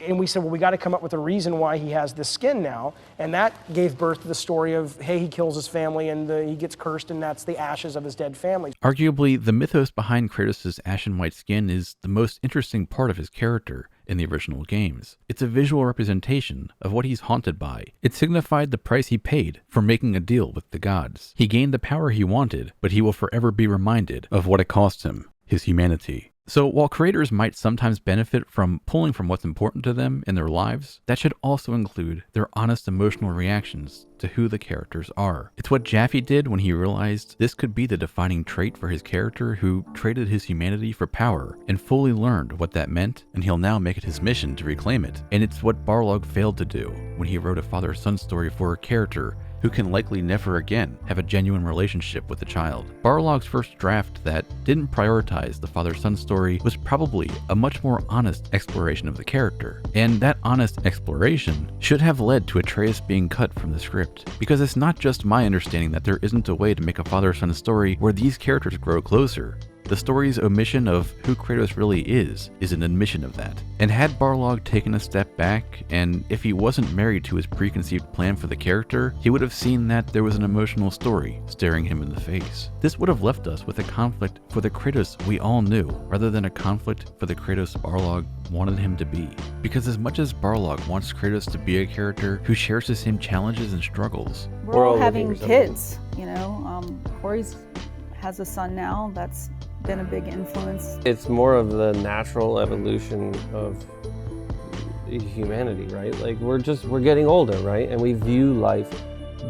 and we said, well, we got to come up with a reason why he has this skin now. And that gave birth to the story of, hey, he kills his family and he gets cursed, and that's the ashes of his dead family. Arguably, the mythos behind Kratos' ashen white skin is the most interesting part of his character in the original games. It's a visual representation of what he's haunted by. It signified the price he paid for making a deal with the gods. He gained the power he wanted, but he will forever be reminded of what it cost him, his humanity. So while creators might sometimes benefit from pulling from what's important to them in their lives, that should also include their honest emotional reactions to who the characters are. It's what Jaffe did when he realized this could be the defining trait for his character, who traded his humanity for power and fully learned what that meant, and he'll now make it his mission to reclaim it. And it's what Barlog failed to do when he wrote a father-son story for a character who can likely never again have a genuine relationship with a child. Barlog's first draft that didn't prioritize the father-son story was probably a much more honest exploration of the character. And that honest exploration should have led to Atreus being cut from the script. Because it's not just my understanding that there isn't a way to make a father-son story where these characters grow closer. The story's omission of who Kratos really is an admission of that. And had Barlog taken a step back, and if he wasn't married to his preconceived plan for the character, he would have seen that there was an emotional story staring him in the face. This would have left us with a conflict for the Kratos we all knew, rather than a conflict for the Kratos Barlog wanted him to be. Because as much as Barlog wants Kratos to be a character who shares the same challenges and struggles, we're all having kids, you know. Corey's has a son now. That's been a big influence. It's more of the natural evolution of humanity, right? Like we're getting older, right? And we view life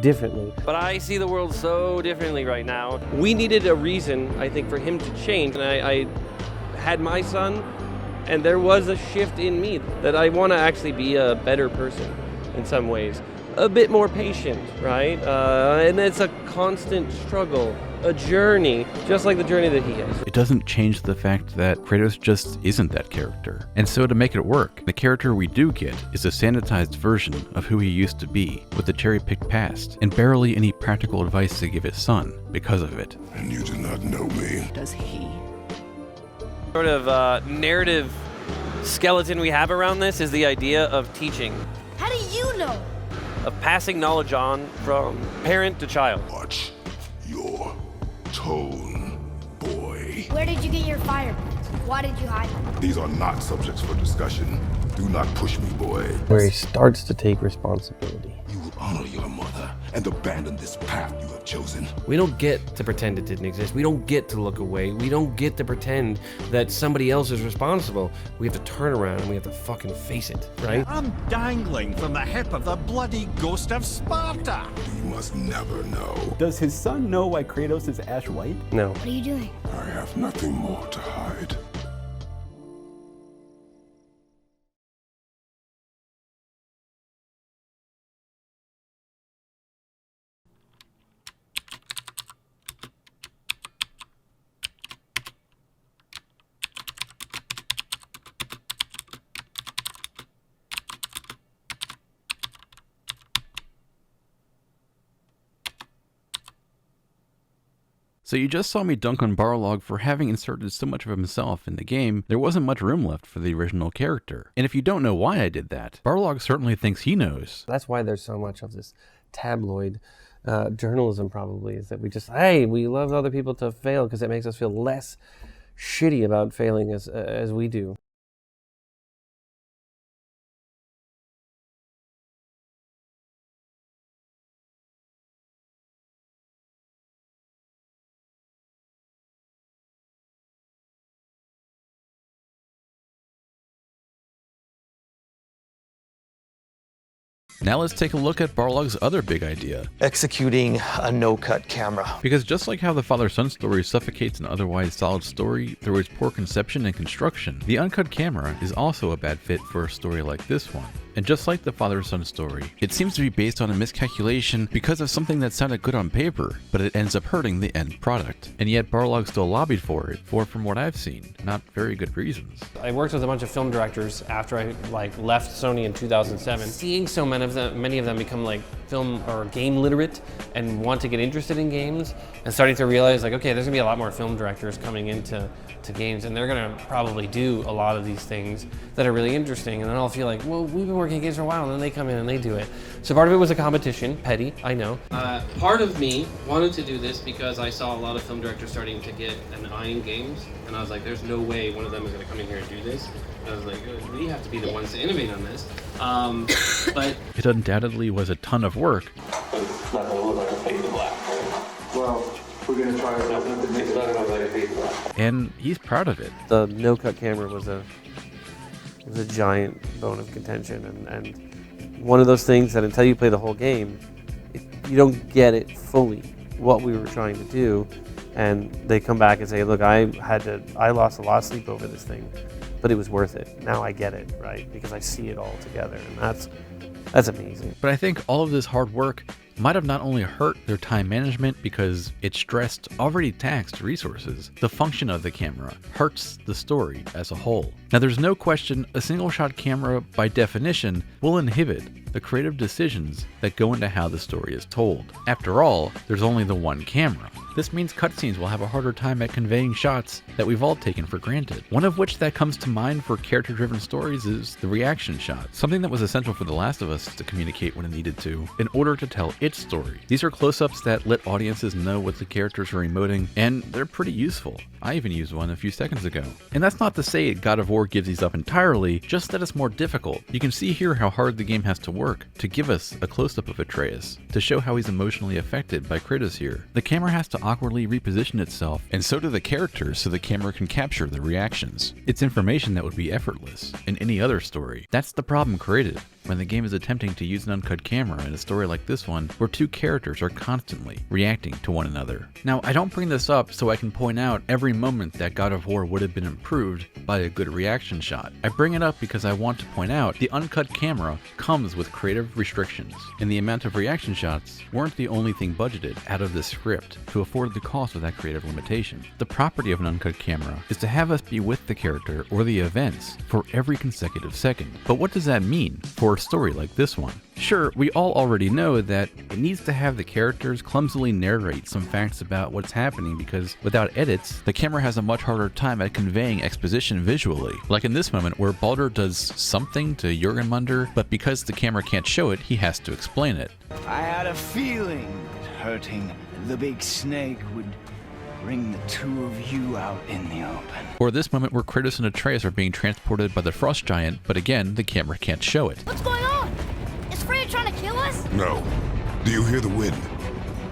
differently. But I see the world so differently right now. We needed a reason, I think, for him to change. And I had my son, and there was a shift in me that I want to actually be a better person in some ways. A bit more patient, right? And it's a constant struggle, a journey, just like the journey that he has. It doesn't change the fact that Kratos just isn't that character. And so to make it work, the character we do get is a sanitized version of who he used to be, with a cherry-picked past, and barely any practical advice to give his son because of it. And you do not know me. Does he? Sort of narrative skeleton we have around this is the idea of teaching. How do you know? Of passing knowledge on from parent to child. Watch your tone, boy. Where did you get your fire bullets? Why did you hide them? These are not subjects for discussion. Do not push me, boy. Where he starts to take responsibility. You will honor your mother and abandon this path you have chosen. We don't get to pretend it didn't exist. We don't get to look away. We don't get to pretend that somebody else is responsible. We have to turn around and we have to fucking face it, right? I'm dangling from the hip of the bloody ghost of Sparta. You must never know. Does his son know why Kratos is ash white? No. What are you doing? I have nothing more to hide. So you just saw me dunk on Barlog for having inserted so much of himself in the game, there wasn't much room left for the original character. And if you don't know why I did that, Barlog certainly thinks he knows. That's why there's so much of this tabloid journalism probably, is that we love other people to fail because it makes us feel less shitty about failing as we do. Now let's take a look at Barlog's other big idea. Executing a no-cut camera. Because just like how the father-son story suffocates an otherwise solid story through its poor conception and construction, the uncut camera is also a bad fit for a story like this one. And just like the father-son story, it seems to be based on a miscalculation because of something that sounded good on paper, but it ends up hurting the end product. And yet Barlog still lobbied for it, from what I've seen, not very good reasons. I worked with a bunch of film directors after I left Sony in 2007. Seeing so many of them become film or game literate and want to get interested in games, and starting to realize okay, there's gonna be a lot more film directors coming into games, and they're gonna probably do a lot of these things that are really interesting, and then I'll feel like, well, we've been working in games for a while, and then they come in and they do it. So part of it was a competition, petty, I know. Part of me wanted to do this because I saw a lot of film directors starting to get an eye in games, and I was like, there's no way one of them is gonna come in here and do this. And I was like, we have to be the ones to innovate on this. But it undoubtedly was a ton of work. It's not gonna look like a fade to black. Well, we're gonna try our best to make it look like a fade to black. And he's proud of it. The no-cut camera was a giant bone of contention, and one of those things that until you play the whole game, you don't get it fully what we were trying to do. And they come back and say, look, I lost a lot of sleep over this thing, but it was worth it. Now I get it, right? Because I see it all together, and that's amazing. But I think all of this hard work might have not only hurt their time management because it stressed already taxed resources, the function of the camera hurts the story as a whole. Now there's no question a single-shot camera by definition will inhibit the creative decisions that go into how the story is told. After all, there's only the one camera. This means cutscenes will have a harder time at conveying shots that we've all taken for granted. One of which that comes to mind for character-driven stories is the reaction shot, something that was essential for The Last of Us to communicate when it needed to in order to tell its story. These are close-ups that let audiences know what the characters are emoting, and they're pretty useful. I even used one a few seconds ago. And that's not to say God of War gives these up entirely, just that it's more difficult. You can see here how hard the game has to work to give us a close-up of Atreus, to show how he's emotionally affected by Kratos here. The camera has to awkwardly reposition itself, and so do the characters so the camera can capture the reactions. It's information that would be effortless in any other story. That's the problem created when the game is attempting to use an uncut camera in a story like this one, where two characters are constantly reacting to one another. Now, I don't bring this up so I can point out every moment that God of War would have been improved by a good reaction shot. I bring it up because I want to point out the uncut camera comes with creative restrictions, and the amount of reaction shots weren't the only thing budgeted out of this script to afford the cost of that creative limitation. The property of an uncut camera is to have us be with the character or the events for every consecutive second. But what does that mean for a story like this one? Sure, we all already know that it needs to have the characters clumsily narrate some facts about what's happening because without edits, the camera has a much harder time at conveying exposition visually. Like in this moment where Baldur does something to Jörmungandr, but because the camera can't show it, he has to explain it. I had a feeling that hurting the big snake would bring the two of you out in the open. Or this moment where Kratos and Atreus are being transported by the frost giant, but again, the camera can't show it. What's going on? Is Freya trying to kill us? No. Do you hear the wind?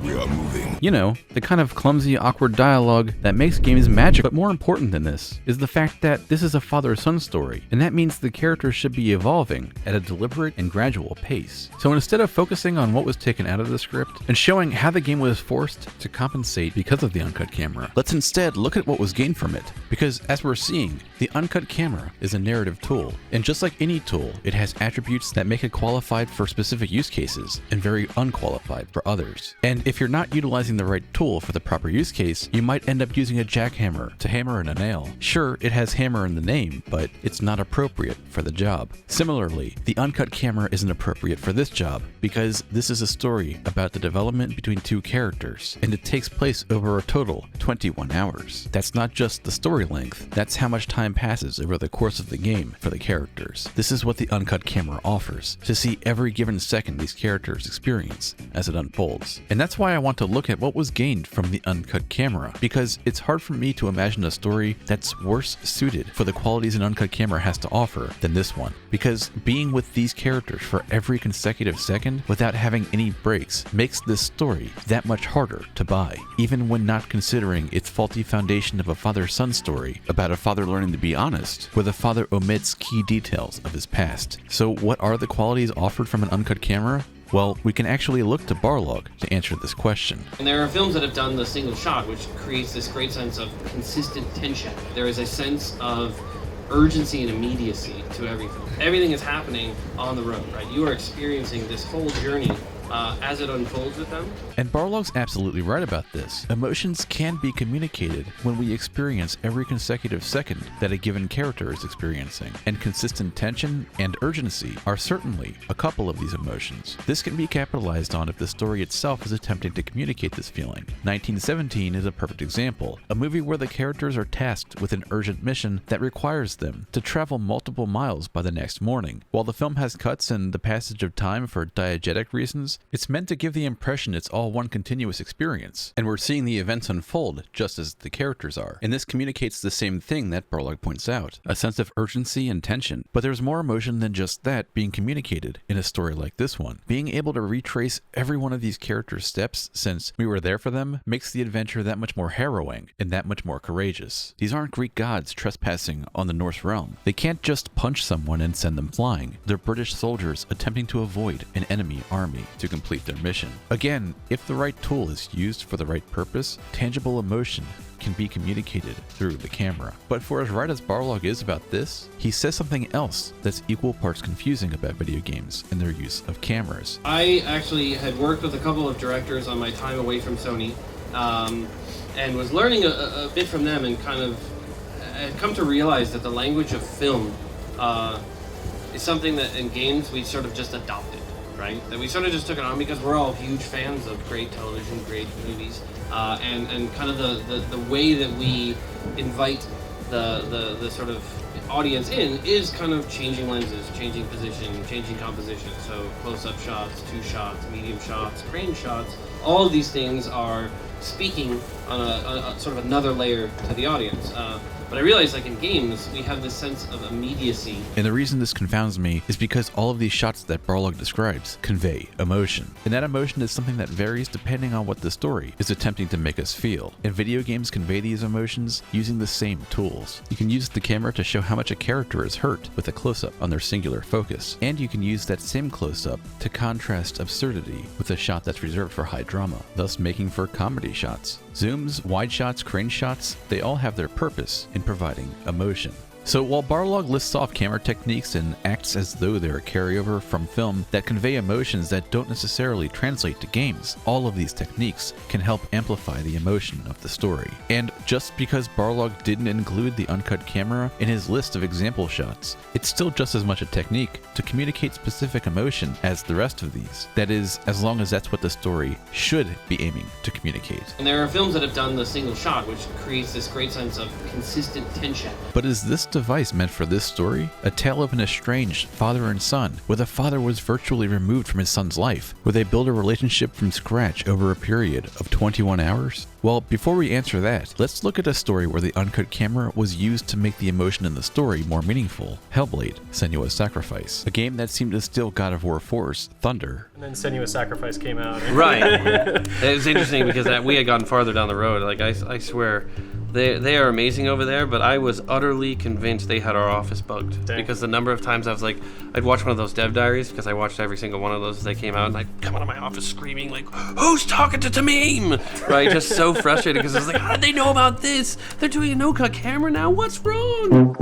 We are moving. You know, the kind of clumsy, awkward dialogue that makes games magic. But more important than this is the fact that this is a father-son story, and that means the characters should be evolving at a deliberate and gradual pace. So instead of focusing on what was taken out of the script and showing how the game was forced to compensate because of the uncut camera, let's instead look at what was gained from it. Because as we're seeing, the uncut camera is a narrative tool, and just like any tool, it has attributes that make it qualified for specific use cases and very unqualified for others. And if you're not utilizing the right tool for the proper use case, you might end up using a jackhammer to hammer in a nail. Sure, it has hammer in the name, but it's not appropriate for the job. Similarly, the uncut camera isn't appropriate for this job because this is a story about the development between two characters, and it takes place over a total 21 hours. That's not just the story length, that's how much time passes over the course of the game for the characters. This is what the uncut camera offers, to see every given second these characters experience as it unfolds. And that's why I want to look at what was gained from the uncut camera, because it's hard for me to imagine a story that's worse suited for the qualities an uncut camera has to offer than this one. Because being with these characters for every consecutive second without having any breaks makes this story that much harder to buy, even when not considering its faulty foundation of a father-son story about a father learning to be honest, where the father omits key details of his past. So what are the qualities offered from an uncut camera? Well, we can actually look to Barlog to answer this question. And there are films that have done the single shot, which creates this great sense of consistent tension. There is a sense of urgency and immediacy to everything. Everything is happening on the road, right? You are experiencing this whole journey as it unfolds with them. And Barlog's absolutely right about this. Emotions can be communicated when we experience every consecutive second that a given character is experiencing, and consistent tension and urgency are certainly a couple of these emotions. This can be capitalized on if the story itself is attempting to communicate this feeling. 1917 is a perfect example, a movie where the characters are tasked with an urgent mission that requires them to travel multiple miles by the next morning. While the film has cuts and the passage of time for diegetic reasons, it's meant to give the impression it's all one continuous experience, and we're seeing the events unfold just as the characters are. And this communicates the same thing that Barlog points out, a sense of urgency and tension. But there's more emotion than just that being communicated in a story like this one. Being able to retrace every one of these characters' steps since we were there for them makes the adventure that much more harrowing and that much more courageous. These aren't Greek gods trespassing on the Norse realm. They can't just punch someone and send them flying. They're British soldiers attempting to avoid an enemy army to complete their mission. Again, if the right tool is used for the right purpose, tangible emotion can be communicated through the camera. But for as right as Barlog is about this, he says something else that's equal parts confusing about video games and their use of cameras. I actually had worked with a couple of directors on my time away from Sony, and was learning a bit from them, and kind of had come to realize that the language of film is something that in games we sort of just adopted. Right? That we sort of just took it on because we're all huge fans of great television, great movies, and kind of the way that we invite the sort of audience in is kind of changing lenses, changing position, changing composition. So close-up shots, two shots, medium shots, crane shots. All of these things are speaking on a sort of another layer to the audience. But I realize, like in games, we have this sense of immediacy. And the reason this confounds me is because all of these shots that Barlog describes convey emotion. And that emotion is something that varies depending on what the story is attempting to make us feel. And video games convey these emotions using the same tools. You can use the camera to show how much a character is hurt with a close-up on their singular focus. And you can use that same close-up to contrast absurdity with a shot that's reserved for high drama, thus making for comedy shots. Zooms, wide shots, crane shots, they all have their purpose in providing emotion. So while Barlog lists off camera techniques and acts as though they're a carryover from film that convey emotions that don't necessarily translate to games, all of these techniques can help amplify the emotion of the story. And just because Barlog didn't include the uncut camera in his list of example shots, it's still just as much a technique to communicate specific emotion as the rest of these. That is, as long as that's what the story should be aiming to communicate. And there are films that have done the single shot, which creates this great sense of consistent tension. But is this device meant for this story? A tale of an estranged father and son, where the father was virtually removed from his son's life, where they build a relationship from scratch over a period of 21 hours? Well, before we answer that, let's look at a story where the uncut camera was used to make the emotion in the story more meaningful. Hellblade, Senua's Sacrifice, a game that seemed to steal God of War 4's thunder. And then Senua's Sacrifice came out. Right. It was interesting because we had gone farther down the road. Like, I swear, they are amazing over there, but I was utterly convinced they had our office bugged. Dang. Because the number of times I was like, I'd watch one of those dev diaries, because I watched every single one of those as they came out, and I'd come out of my office screaming like, who's talking to Tamim? Right, just so frustrated, because I was like, how did they know about this? They're doing a no-cut camera now, what's wrong?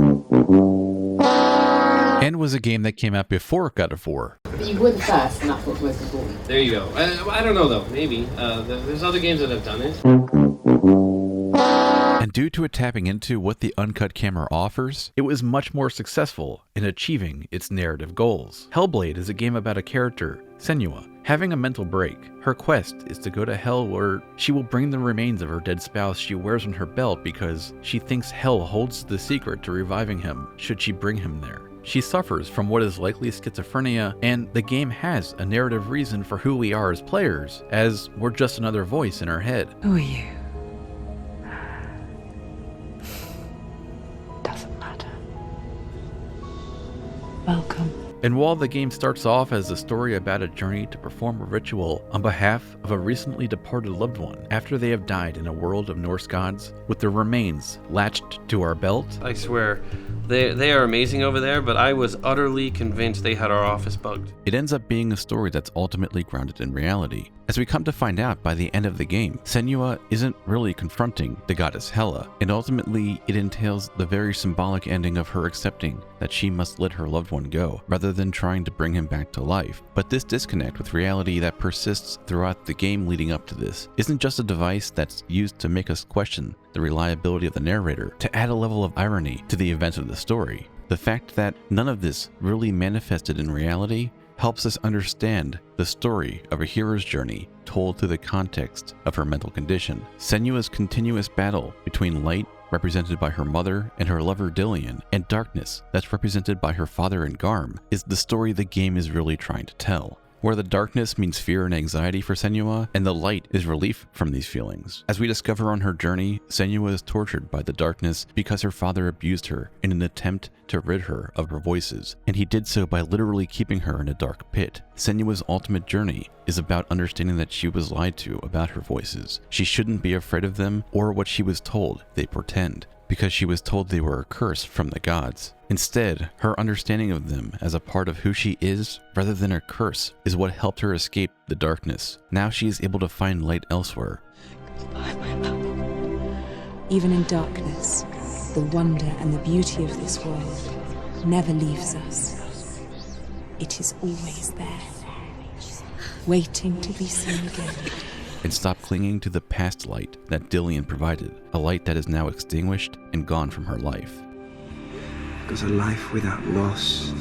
And was a game that came out before God of War. But you were the first, and that's what's most important. There you go. I don't know though, maybe. There's other games that have done it. And due to it tapping into what the uncut camera offers, it was much more successful in achieving its narrative goals. Hellblade is a game about a character, Senua, having a mental break. Her quest is to go to hell where she will bring the remains of her dead spouse she wears on her belt because she thinks hell holds the secret to reviving him should she bring him there. She suffers from what is likely schizophrenia, and the game has a narrative reason for who we are as players, as we're just another voice in her head. Who are you? Doesn't matter. Welcome. And while the game starts off as a story about a journey to perform a ritual on behalf of a recently departed loved one after they have died in a world of Norse gods, with their remains latched to our belt, I swear, they are amazing over there, but I was utterly convinced they had our office bugged. it ends up being a story that's ultimately grounded in reality. As we come to find out by the end of the game, Senua isn't really confronting the goddess Hela, and ultimately it entails the very symbolic ending of her accepting that she must let her loved one go, rather than trying to bring him back to life. But this disconnect with reality that persists throughout the game leading up to this isn't just a device that's used to make us question the reliability of the narrator, to add a level of irony to the events of the story. The fact that none of this really manifested in reality helps us understand the story of a hero's journey told through the context of her mental condition. Senua's continuous battle between light, represented by her mother and her lover Dillion, and darkness, that's represented by her father and Garm, is the story the game is really trying to tell, where the darkness means fear and anxiety for Senua, and the light is relief from these feelings. As we discover on her journey, Senua is tortured by the darkness because her father abused her in an attempt to rid her of her voices, and he did so by literally keeping her in a dark pit. Senua's ultimate journey is about understanding that she was lied to about her voices. She shouldn't be afraid of them or what she was told they portend, because she was told they were a curse from the gods. Instead, her understanding of them as a part of who she is, rather than a curse, is what helped her escape the darkness. Now she is able to find light elsewhere. Even in darkness, the wonder and the beauty of this world never leaves us. It is always there, waiting to be seen again. And stop clinging to the past light that Dillion provided, a light that is now extinguished and gone from her life. Because a life without loss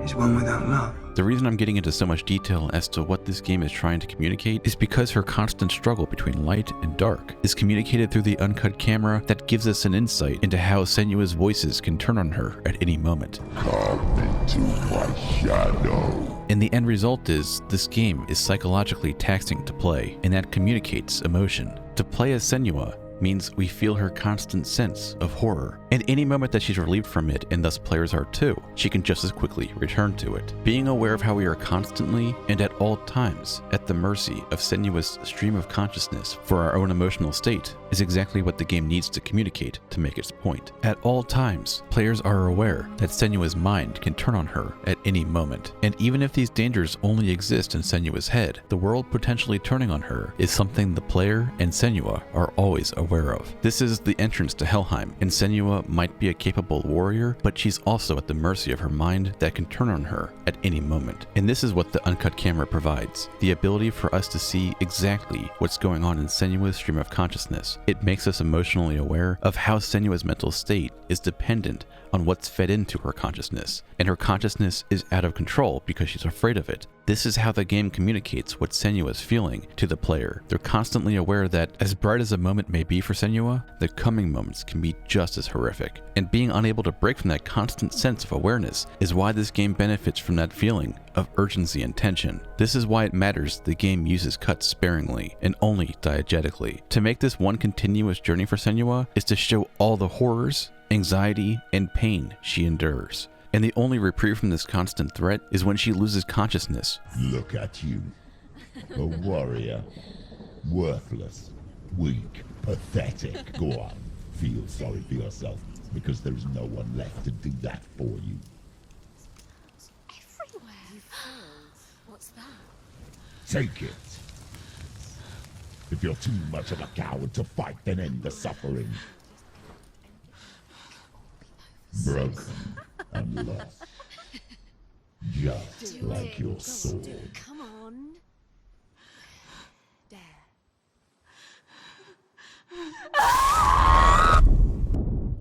is one without love. The reason I'm getting into so much detail as to what this game is trying to communicate is because her constant struggle between light and dark is communicated through the uncut camera that gives us an insight into how Senua's voices can turn on her at any moment. Come into my shadow. And the end result is, this game is psychologically taxing to play, and that communicates emotion. To play as Senua means we feel her constant sense of horror, and any moment that she's relieved from it, and thus players are too, she can just as quickly return to it. Being aware of how we are constantly and at all times at the mercy of Senua's stream of consciousness for our own emotional state is exactly what the game needs to communicate to make its point. At all times, players are aware that Senua's mind can turn on her at any moment, and even if these dangers only exist in Senua's head, the world potentially turning on her is something the player and Senua are always aware of. This is the entrance to Helheim, and Senua might be a capable warrior, but she's also at the mercy of her mind that can turn on her at any moment. And this is what the uncut camera provides, the ability for us to see exactly what's going on in Senua's stream of consciousness. It makes us emotionally aware of how Senua's mental state is dependent on what's fed into her consciousness, and her consciousness is out of control because she's afraid of it. This is how the game communicates what Senua is feeling to the player. They're constantly aware that, as bright as a moment may be for Senua, the coming moments can be just as horrific. And being unable to break from that constant sense of awareness is why this game benefits from that feeling of urgency and tension. This is why it matters the game uses cuts sparingly and only diegetically. To make this one continuous journey for Senua is to show all the horrors, anxiety, and pain she endures. And the only reprieve from this constant threat is when she loses consciousness. Look at you. A warrior. Worthless. Weak. Pathetic. Go on. Feel sorry for yourself, because there is no one left to do that for you. Everywhere. What's that? Take it. If you're too much of a coward to fight, then end the suffering. Broken and lost. Just like your soul. Come on. There.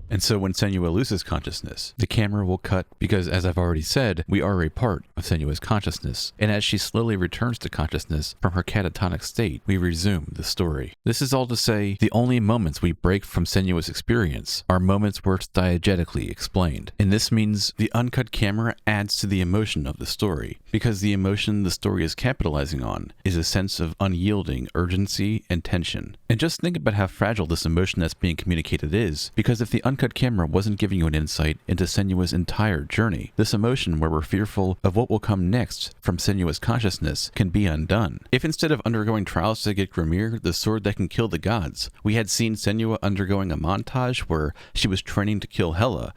And so when Senua loses consciousness, the camera will cut because, as I've already said, we are a part of Senua's consciousness. And as she slowly returns to consciousness from her catatonic state, we resume the story. This is all to say, the only moments we break from Senua's experience are moments where it's diegetically explained. And this means the uncut camera adds to the emotion of the story, because the emotion the story is capitalizing on is a sense of unyielding urgency and tension. And just think about how fragile this emotion that's being communicated is, because if the uncut uncut camera wasn't giving you an insight into Senua's entire journey. This emotion where we're fearful of what will come next from Senua's consciousness can be undone. If instead of undergoing trials to get Grimir, the sword that can kill the gods, we had seen Senua undergoing a montage where she was training to kill Hela,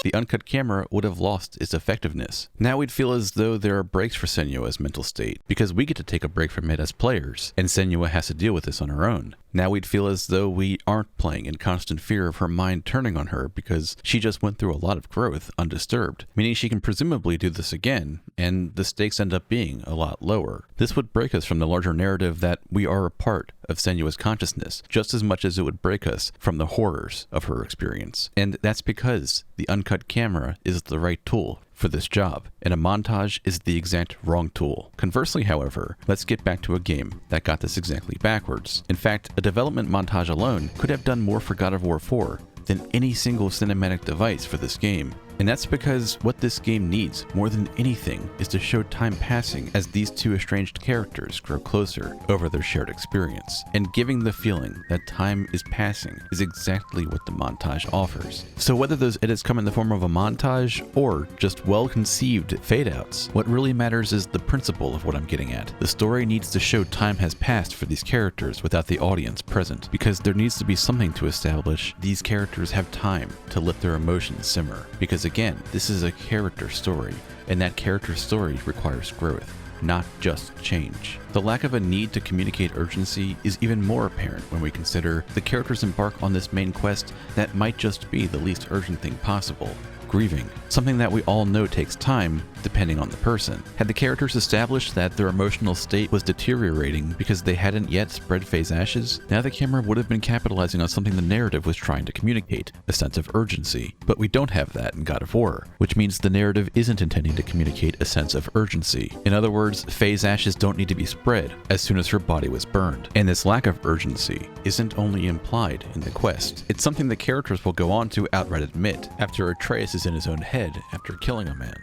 the uncut camera would have lost its effectiveness. Now we'd feel as though there are breaks for Senua's mental state, because we get to take a break from it as players, and Senua has to deal with this on her own. Now we'd feel as though we aren't playing in constant fear of her mind turning on her because she just went through a lot of growth undisturbed, meaning she can presumably do this again, and the stakes end up being a lot lower. This would break us from the larger narrative that we are a part of Senua's consciousness, just as much as it would break us from the horrors of her experience. And that's because the uncut camera is the right tool for this job, and a montage is the exact wrong tool. Conversely, however, let's get back to a game that got this exactly backwards. In fact, a development montage alone could have done more for God of War 4 than any single cinematic device for this game. And that's because what this game needs more than anything is to show time passing as these two estranged characters grow closer over their shared experience. And giving the feeling that time is passing is exactly what the montage offers. So whether those edits come in the form of a montage or just well-conceived fade-outs, what really matters is the principle of what I'm getting at. The story needs to show time has passed for these characters without the audience present, because there needs to be something to establish these characters have time to let their emotions simmer. Because again, this is a character story, and that character story requires growth, not just change. The lack of a need to communicate urgency is even more apparent when we consider the characters embark on this main quest that might just be the least urgent thing possible: grieving, something that we all know takes time depending on the person. Had the characters established that their emotional state was deteriorating because they hadn't yet spread phase ashes, now the camera would have been capitalizing on something the narrative was trying to communicate, a sense of urgency. But we don't have that in God of War, which means the narrative isn't intending to communicate a sense of urgency. In other words, phase ashes don't need to be spread as soon as her body was burned. And this lack of urgency isn't only implied in the quest, it's something the characters will go on to outright admit after Atreus is in his own head after killing a man.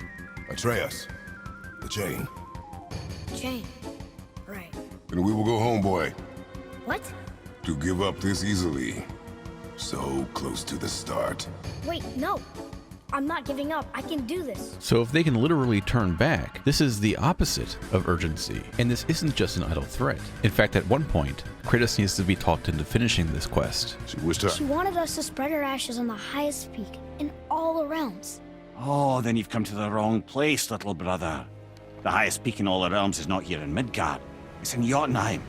Atreus, the chain. Jane. Right. Then we will go home, boy. What? To give up this easily. So close to the start. Wait, no. I'm not giving up. I can do this. So if they can literally turn back, this is the opposite of urgency. And this isn't just an idle threat. In fact, at one point, Kratos needs to be talked into finishing this quest. She wanted us to spread her ashes on the highest peak in all the realms. Oh, then you've come to the wrong place, little brother. The highest peak in all the realms is not here in Midgard. It's in Jotunheim,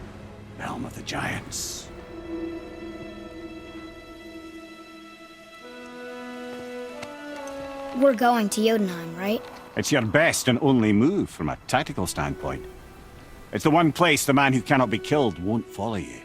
realm of the giants. We're going to Jotunheim, right? It's your best and only move from a tactical standpoint. It's the one place the man who cannot be killed won't follow you.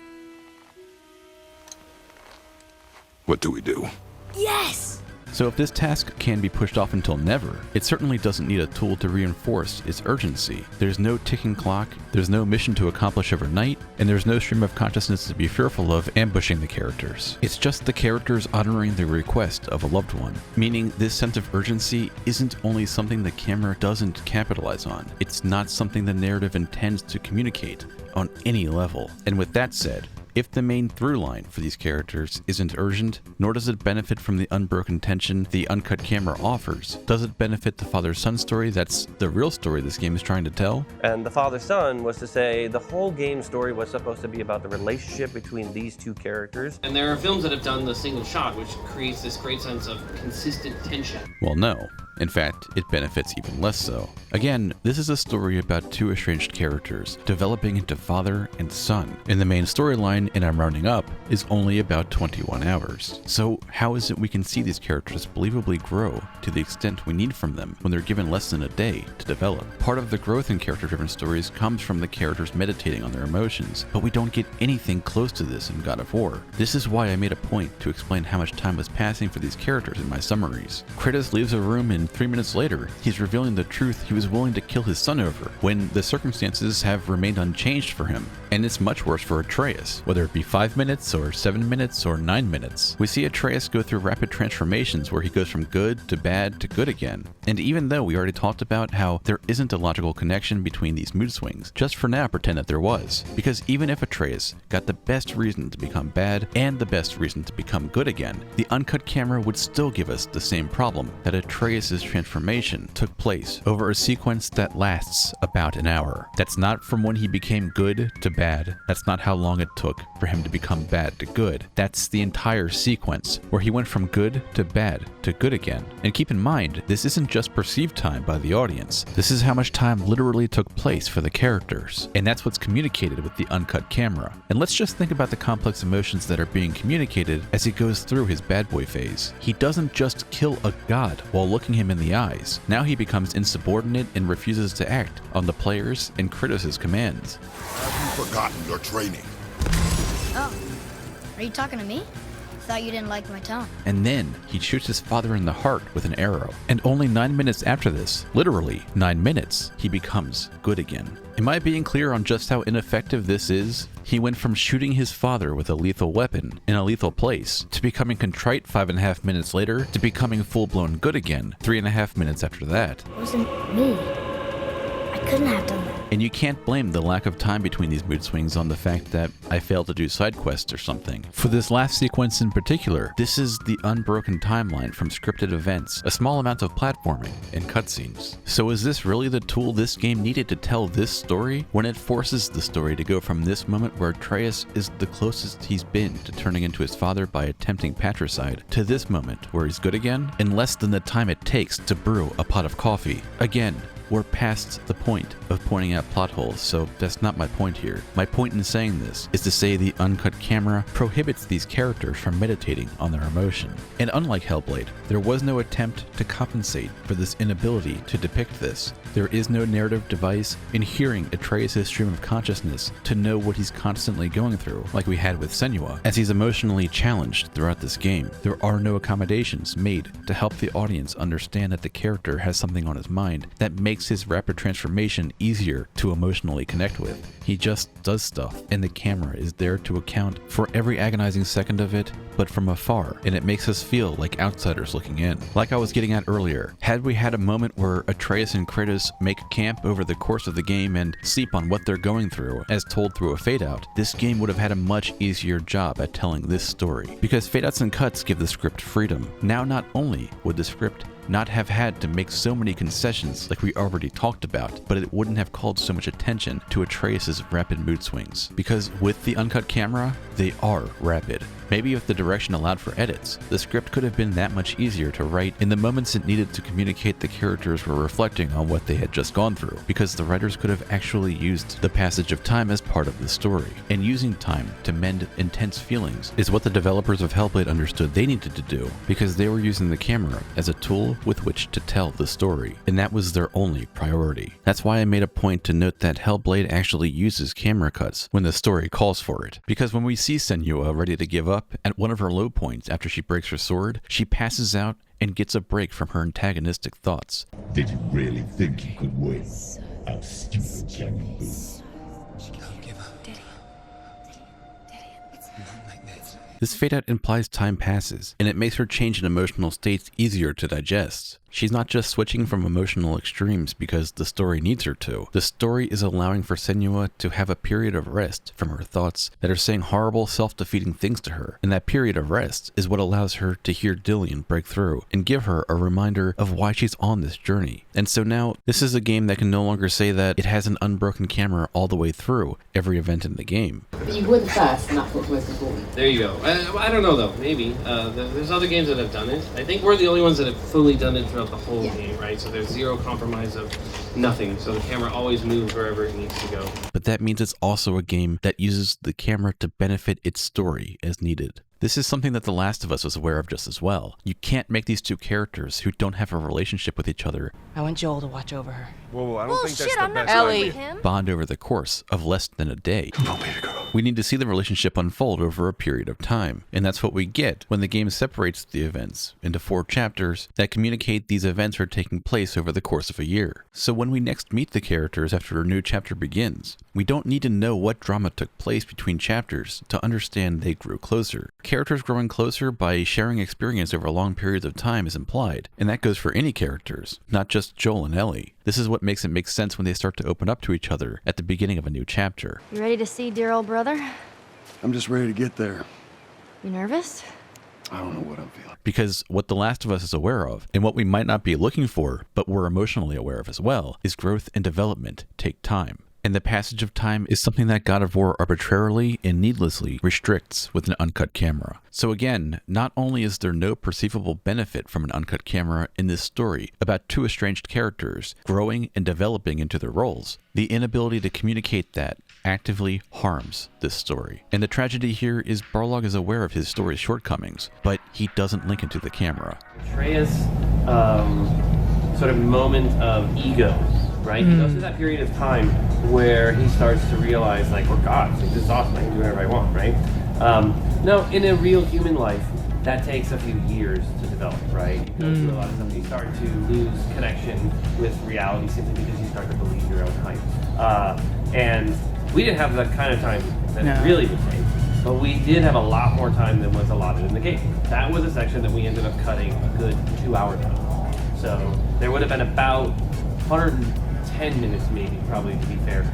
What do we do? Yes! So if this task can be pushed off until never, it certainly doesn't need a tool to reinforce its urgency. There's no ticking clock, there's no mission to accomplish overnight, and there's no stream of consciousness to be fearful of ambushing the characters. It's just the characters honoring the request of a loved one, meaning this sense of urgency isn't only something the camera doesn't capitalize on, it's not something the narrative intends to communicate on any level. And with that said, if the main through line for these characters isn't urgent, nor does it benefit from the unbroken tension the uncut camera offers, does it benefit the father-son story that's the real story this game is trying to tell? And the father-son was to say the whole game story was supposed to be about the relationship between these two characters. And there are films that have done the single shot, which creates this great sense of consistent tension. Well, no. In fact, it benefits even less so. Again, this is a story about two estranged characters developing into father and son, and the main storyline, and I'm rounding up, is only about 21 hours. So how is it we can see these characters believably grow to the extent we need from them when they're given less than a day to develop? Part of the growth in character-driven stories comes from the characters meditating on their emotions, but we don't get anything close to this in God of War. This is why I made a point to explain how much time was passing for these characters in my summaries. Kratos leaves a room and 3 minutes later, he's revealing the truth he was willing to kill his son over, when the circumstances have remained unchanged for him. And it's much worse for Atreus, whether it be 5 minutes or 7 minutes or 9 minutes. We see Atreus go through rapid transformations where he goes from good to bad to good again. And even though we already talked about how there isn't a logical connection between these mood swings, just for now pretend that there was. Because even if Atreus got the best reason to become bad and the best reason to become good again, the uncut camera would still give us the same problem, that Atreus' transformation took place over a sequence that lasts about an hour. That's not from when he became good to bad. That's not how long it took for him to become bad to good. That's the entire sequence where he went from good to bad to good again. And keep in mind, this isn't just perceived time by the audience. This is how much time literally took place for the characters. And that's what's communicated with the uncut camera. And let's just think about the complex emotions that are being communicated as he goes through his bad boy phase. He doesn't just kill a god while looking him in the eyes. Now he becomes insubordinate and refuses to act on the players and Kratos' commands. Have you forgotten your training? Oh, are you talking to me? Thought you didn't like my tone. And then he shoots his father in the heart with an arrow. And only 9 minutes after this, literally 9 minutes, he becomes good again. Am I being clear on just how ineffective this is? He went from shooting his father with a lethal weapon in a lethal place to becoming contrite 5.5 minutes later to becoming full-blown good again 3.5 minutes after that. It wasn't me. I couldn't have done that. And you can't blame the lack of time between these mood swings on the fact that I failed to do side quests or something. For this last sequence in particular, this is the unbroken timeline from scripted events, a small amount of platforming, and cutscenes. So is this really the tool this game needed to tell this story? When it forces the story to go from this moment where Atreus is the closest he's been to turning into his father by attempting patricide, to this moment where he's good again, in less than the time it takes to brew a pot of coffee. Again, we're past the point of pointing out plot holes, so that's not my point here. My point in saying this is to say the uncut camera prohibits these characters from meditating on their emotion. And unlike Hellblade, there was no attempt to compensate for this inability to depict this. There is no narrative device in hearing Atreus' stream of consciousness to know what he's constantly going through, like we had with Senua, as he's emotionally challenged throughout this game. There are no accommodations made to help the audience understand that the character has something on his mind that makes his rapid transformation easier to emotionally connect with. He just does stuff, and the camera is there to account for every agonizing second of it, but from afar, and it makes us feel like outsiders looking in. Like I was getting at earlier, had we had a moment where Atreus and Kratos make camp over the course of the game and sleep on what they're going through, as told through a fade-out, this game would have had a much easier job at telling this story. Because fade-outs and cuts give the script freedom. Now not only would the script not have had to make so many concessions like we already talked about, but it wouldn't have called so much attention to Atreus' rapid mood swings. Because with the uncut camera, they are rapid. Maybe if the direction allowed for edits, the script could have been that much easier to write in the moments it needed to communicate the characters were reflecting on what they had just gone through, because the writers could have actually used the passage of time as part of the story. And using time to mend intense feelings is what the developers of Hellblade understood they needed to do, because they were using the camera as a tool with which to tell the story, and that was their only priority. That's why I made a point to note that Hellblade actually uses camera cuts when the story calls for it, because when we see Senua ready to give up at one of her low points after she breaks her sword, she passes out and gets a break from her antagonistic thoughts. Did you really think you could win? How stupid can you be? This fade-out implies time passes, and it makes her change in emotional states easier to digest. She's not just switching from emotional extremes because the story needs her to. The story is allowing for Senua to have a period of rest from her thoughts that are saying horrible, self-defeating things to her. And that period of rest is what allows her to hear Dillion break through and give her a reminder of why she's on this journey. And so now, this is a game that can no longer say that it has an unbroken camera all the way through every event in the game. But you were the first, and that's what's most important. There you go. I don't know though, maybe. There's other games that have done it. I think we're the only ones that have fully done it throughout the whole game, right? So there's zero compromise of nothing. So the camera always moves wherever it needs to go. But that means it's also a game that uses the camera to benefit its story as needed. This is something that The Last of Us was aware of just as well. You can't make these two characters who don't have a relationship with each other I want Joel to watch over her. Whoa, I don't think that's Bullshit, the I'm not best going idea. with him. bond over the course of less than a day. Come on, baby girl. We need to see the relationship unfold over a period of time, and that's what we get when the game separates the events into 4 chapters that communicate these events are taking place over the course of a year. So when we next meet the characters after a new chapter begins, we don't need to know what drama took place between chapters to understand they grew closer. Characters growing closer by sharing experience over long periods of time is implied, and that goes for any characters, not just Joel and Ellie. This is what makes it make sense when they start to open up to each other at the beginning of a new chapter. You ready to see dear old brother? I'm just ready to get there. You nervous? I don't know what I'm feeling. Because what The Last of Us is aware of, and what we might not be looking for, but we're emotionally aware of as well, is growth and development take time. And the passage of time is something that God of War arbitrarily and needlessly restricts with an uncut camera. So again, not only is there no perceivable benefit from an uncut camera in this story about 2 estranged characters growing and developing into their roles, the inability to communicate that actively harms this story. And the tragedy here is Barlog is aware of his story's shortcomings, but he doesn't link into the camera. Atreus' sort of moment of ego, right? He goes through that period of time where he starts to realize, like, we're gods, like, this is awesome, I can do whatever I want, right? No, in a real human life, that takes a few years to develop, right? You go through a lot of stuff. You start to lose connection with reality simply because you start to believe your own hype. And we didn't have that kind of time that it really would take, but we did have a lot more time than was allotted in the game. That was a section that we ended up cutting a good 2-hour time. So there would have been about 110 minutes, maybe, probably to be fair,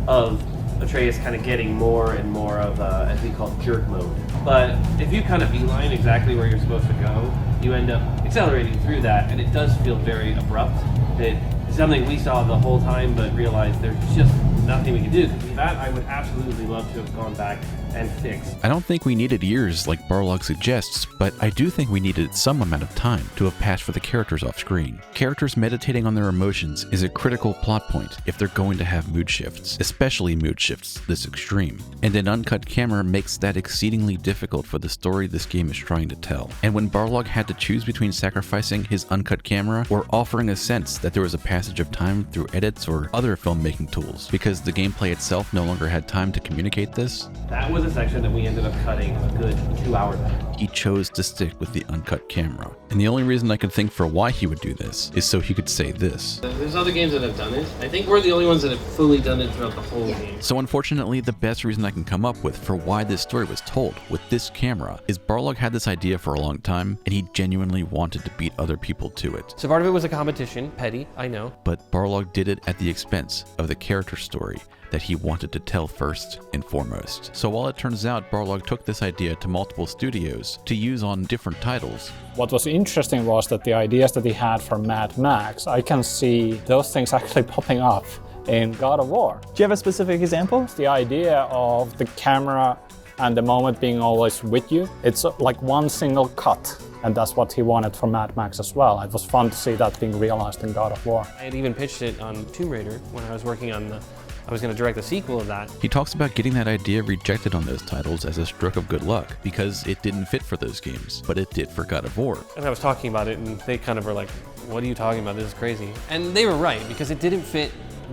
of Atreus kind of getting more and more of, as we call it, jerk mode. But if you kind of beeline exactly where you're supposed to go, you end up accelerating through that, and it does feel very abrupt. It's something we saw the whole time, but realized there's just nothing we can do. Because that I would absolutely love to have gone back and fixed. I don't think we needed years like Barlog suggests, but I do think we needed some amount of time to have passed for the characters off screen. Characters meditating on their emotions is a critical plot point if they're going to have mood shifts, especially mood shifts this extreme. And an uncut camera makes that exceedingly difficult for the story this game is trying to tell. And when Barlog had to choose between sacrificing his uncut camera or offering a sense that there was a passage of time through edits or other filmmaking tools, because the gameplay itself no longer had time to communicate this, that was a section that we ended up cutting a good 2-hour time. He chose to stick with the uncut camera. And the only reason I can think for why he would do this is so he could say this. There's other games that have done it. I think we're the only ones that have fully done it throughout the whole game. So unfortunately, the best reason I can come up with for why this story was told with this camera is Barlog had this idea for a long time, and he genuinely wanted to beat other people to it. So part of it was a competition, petty, I know. But Barlog did it at the expense of the character story that he wanted to tell first and foremost. So while it turns out Barlog took this idea to multiple studios to use on different titles, what was interesting was that the ideas that he had for Mad Max, I can see those things actually popping up in God of War. Do you have a specific example? The idea of the camera and the moment being always with you. It's like one single cut. And that's what he wanted for Mad Max as well. It was fun to see that being realized in God of War. I had even pitched it on Tomb Raider when I was working on I was going to direct the sequel of that. He talks about getting that idea rejected on those titles as a stroke of good luck because it didn't fit for those games, but it did for God of War. And I was talking about it and they kind of were like, what are you talking about? This is crazy. And they were right because it didn't fit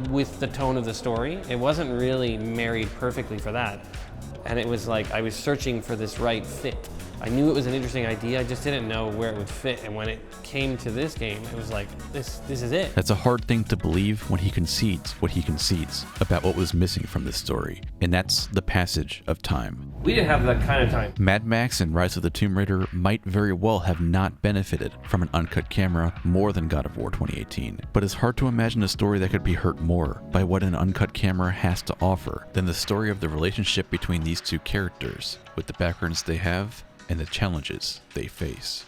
with the tone of the story. It wasn't really married perfectly for that. And it was like I was searching for this right fit. I knew it was an interesting idea, I just didn't know where it would fit. And when it came to this game, it was like, this is it. That's a hard thing to believe when he concedes what he concedes about what was missing from this story. And that's the passage of time. We didn't have that kind of time. Mad Max and Rise of the Tomb Raider might very well have not benefited from an uncut camera more than God of War 2018. But it's hard to imagine a story that could be hurt more by what an uncut camera has to offer than the story of the relationship between these two characters, with the backgrounds they have and the challenges they face.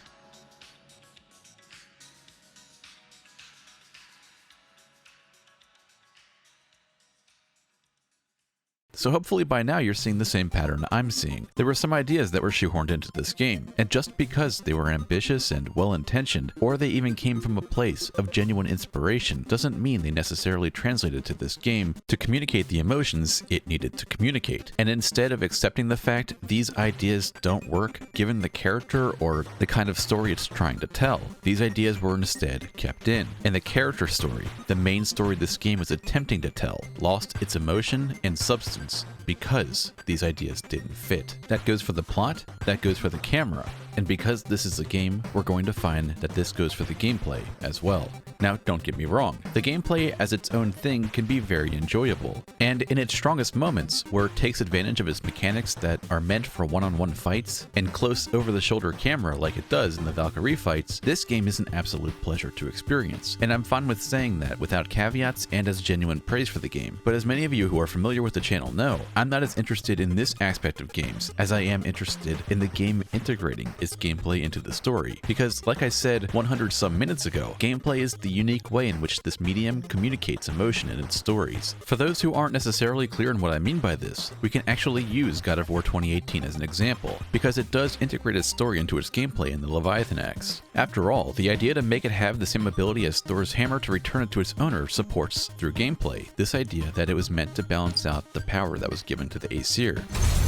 So hopefully by now you're seeing the same pattern I'm seeing. There were some ideas that were shoehorned into this game, and just because they were ambitious and well-intentioned, or they even came from a place of genuine inspiration, doesn't mean they necessarily translated to this game to communicate the emotions it needed to communicate. And instead of accepting the fact these ideas don't work given the character or the kind of story it's trying to tell, these ideas were instead kept in. And the character story, the main story this game was attempting to tell, lost its emotion and substance reasons, because these ideas didn't fit. That goes for the plot, that goes for the camera, and because this is a game, we're going to find that this goes for the gameplay as well. Now, don't get me wrong, the gameplay as its own thing can be very enjoyable, and in its strongest moments, where it takes advantage of its mechanics that are meant for one-on-one fights, and close over-the-shoulder camera like it does in the Valkyrie fights, this game is an absolute pleasure to experience, and I'm fine with saying that without caveats and as genuine praise for the game. But as many of you who are familiar with the channel know, I'm not as interested in this aspect of games as I am interested in the game integrating its gameplay into the story, because like I said 100 some minutes ago, gameplay is the unique way in which this medium communicates emotion in its stories. For those who aren't necessarily clear on what I mean by this, we can actually use God of War 2018 as an example, because it does integrate its story into its gameplay in the Leviathan acts. After all, the idea to make it have the same ability as Thor's hammer to return it to its owner supports, through gameplay, this idea that it was meant to balance out the power that was given to the Aesir.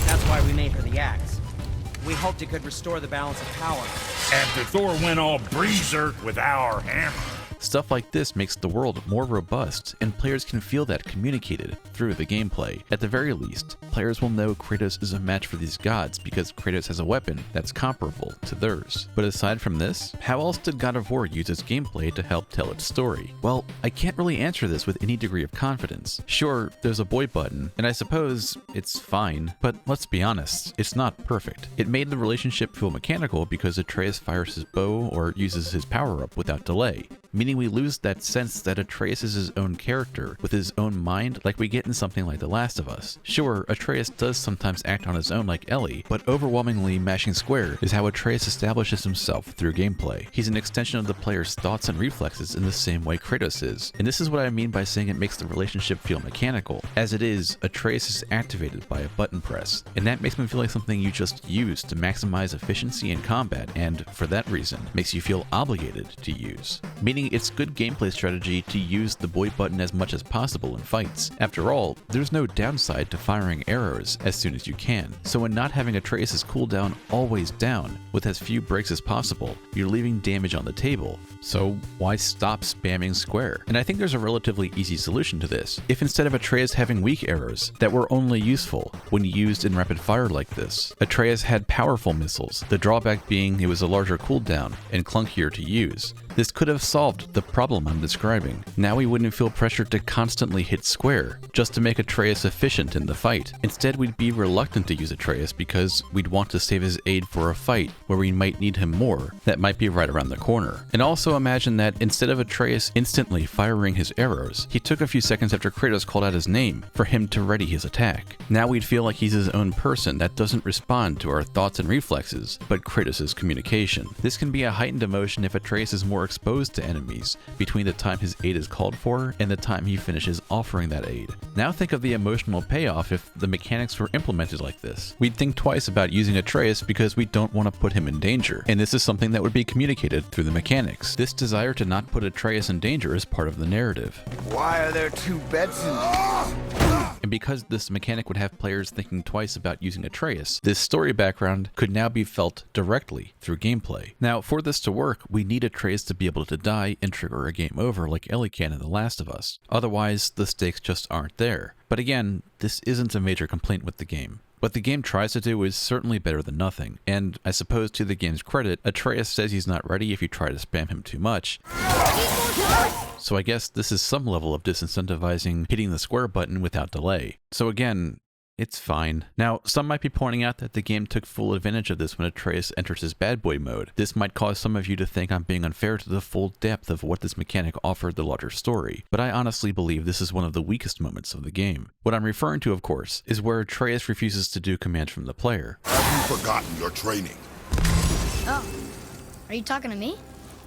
That's why we made her the axe. We hoped it could restore the balance of power. After Thor went all breezer with our hammer. Stuff like this makes the world more robust, and players can feel that communicated through the gameplay. At the very least, players will know Kratos is a match for these gods because Kratos has a weapon that's comparable to theirs. But aside from this, how else did God of War use its gameplay to help tell its story? Well, I can't really answer this with any degree of confidence. Sure, there's a boy button, and I suppose it's fine, but let's be honest, it's not perfect. It made the relationship feel mechanical because Atreus fires his bow or uses his power-up without delay, meaning we lose that sense that Atreus is his own character, with his own mind, like we get in something like The Last of Us. Sure, Atreus does sometimes act on his own like Ellie, but overwhelmingly mashing square is how Atreus establishes himself through gameplay. He's an extension of the player's thoughts and reflexes in the same way Kratos is. And this is what I mean by saying it makes the relationship feel mechanical. As it is, Atreus is activated by a button press, and that makes me feel like something you just use to maximize efficiency in combat, and for that reason, makes you feel obligated to use. Meaning it's good gameplay strategy to use the boy button as much as possible in fights. After all, there's no downside to firing arrows as soon as you can. So in not having Atreus' cooldown always down, with as few breaks as possible, you're leaving damage on the table. So why stop spamming square? And I think there's a relatively easy solution to this. If instead of Atreus having weak arrows that were only useful when used in rapid fire like this, Atreus had powerful missiles, the drawback being it was a larger cooldown and clunkier to use. This could have solved the problem I'm describing. Now we wouldn't feel pressured to constantly hit square, just to make Atreus efficient in the fight. Instead, we'd be reluctant to use Atreus because we'd want to save his aid for a fight where we might need him more, that might be right around the corner. And also imagine that instead of Atreus instantly firing his arrows, he took a few seconds after Kratos called out his name for him to ready his attack. Now we'd feel like he's his own person that doesn't respond to our thoughts and reflexes, but Kratos' communication. This can be a heightened emotion if Atreus is more exposed to enemies between the time his aid is called for and the time he finishes offering that aid. Now think of the emotional payoff if the mechanics were implemented like this. We'd think twice about using Atreus because we don't want to put him in danger, and this is something that would be communicated through the mechanics. This desire to not put Atreus in danger is part of the narrative. Why are there two beds in there? And because this mechanic would have players thinking twice about using Atreus, this story background could now be felt directly through gameplay. Now, for this to work, we need Atreus to be able to die and trigger a game over like Ellie can in The Last of Us. Otherwise, the stakes just aren't there. But again, this isn't a major complaint with the game. What the game tries to do is certainly better than nothing, and I suppose to the game's credit, Atreus says he's not ready if you try to spam him too much. So I guess this is some level of disincentivizing hitting the square button without delay. So again, it's fine. Now, some might be pointing out that the game took full advantage of this when Atreus enters his bad boy mode. This might cause some of you to think I'm being unfair to the full depth of what this mechanic offered the larger story, but I honestly believe this is one of the weakest moments of the game. What I'm referring to, of course, is where Atreus refuses to do commands from the player. Have you forgotten your training? Oh, are you talking to me?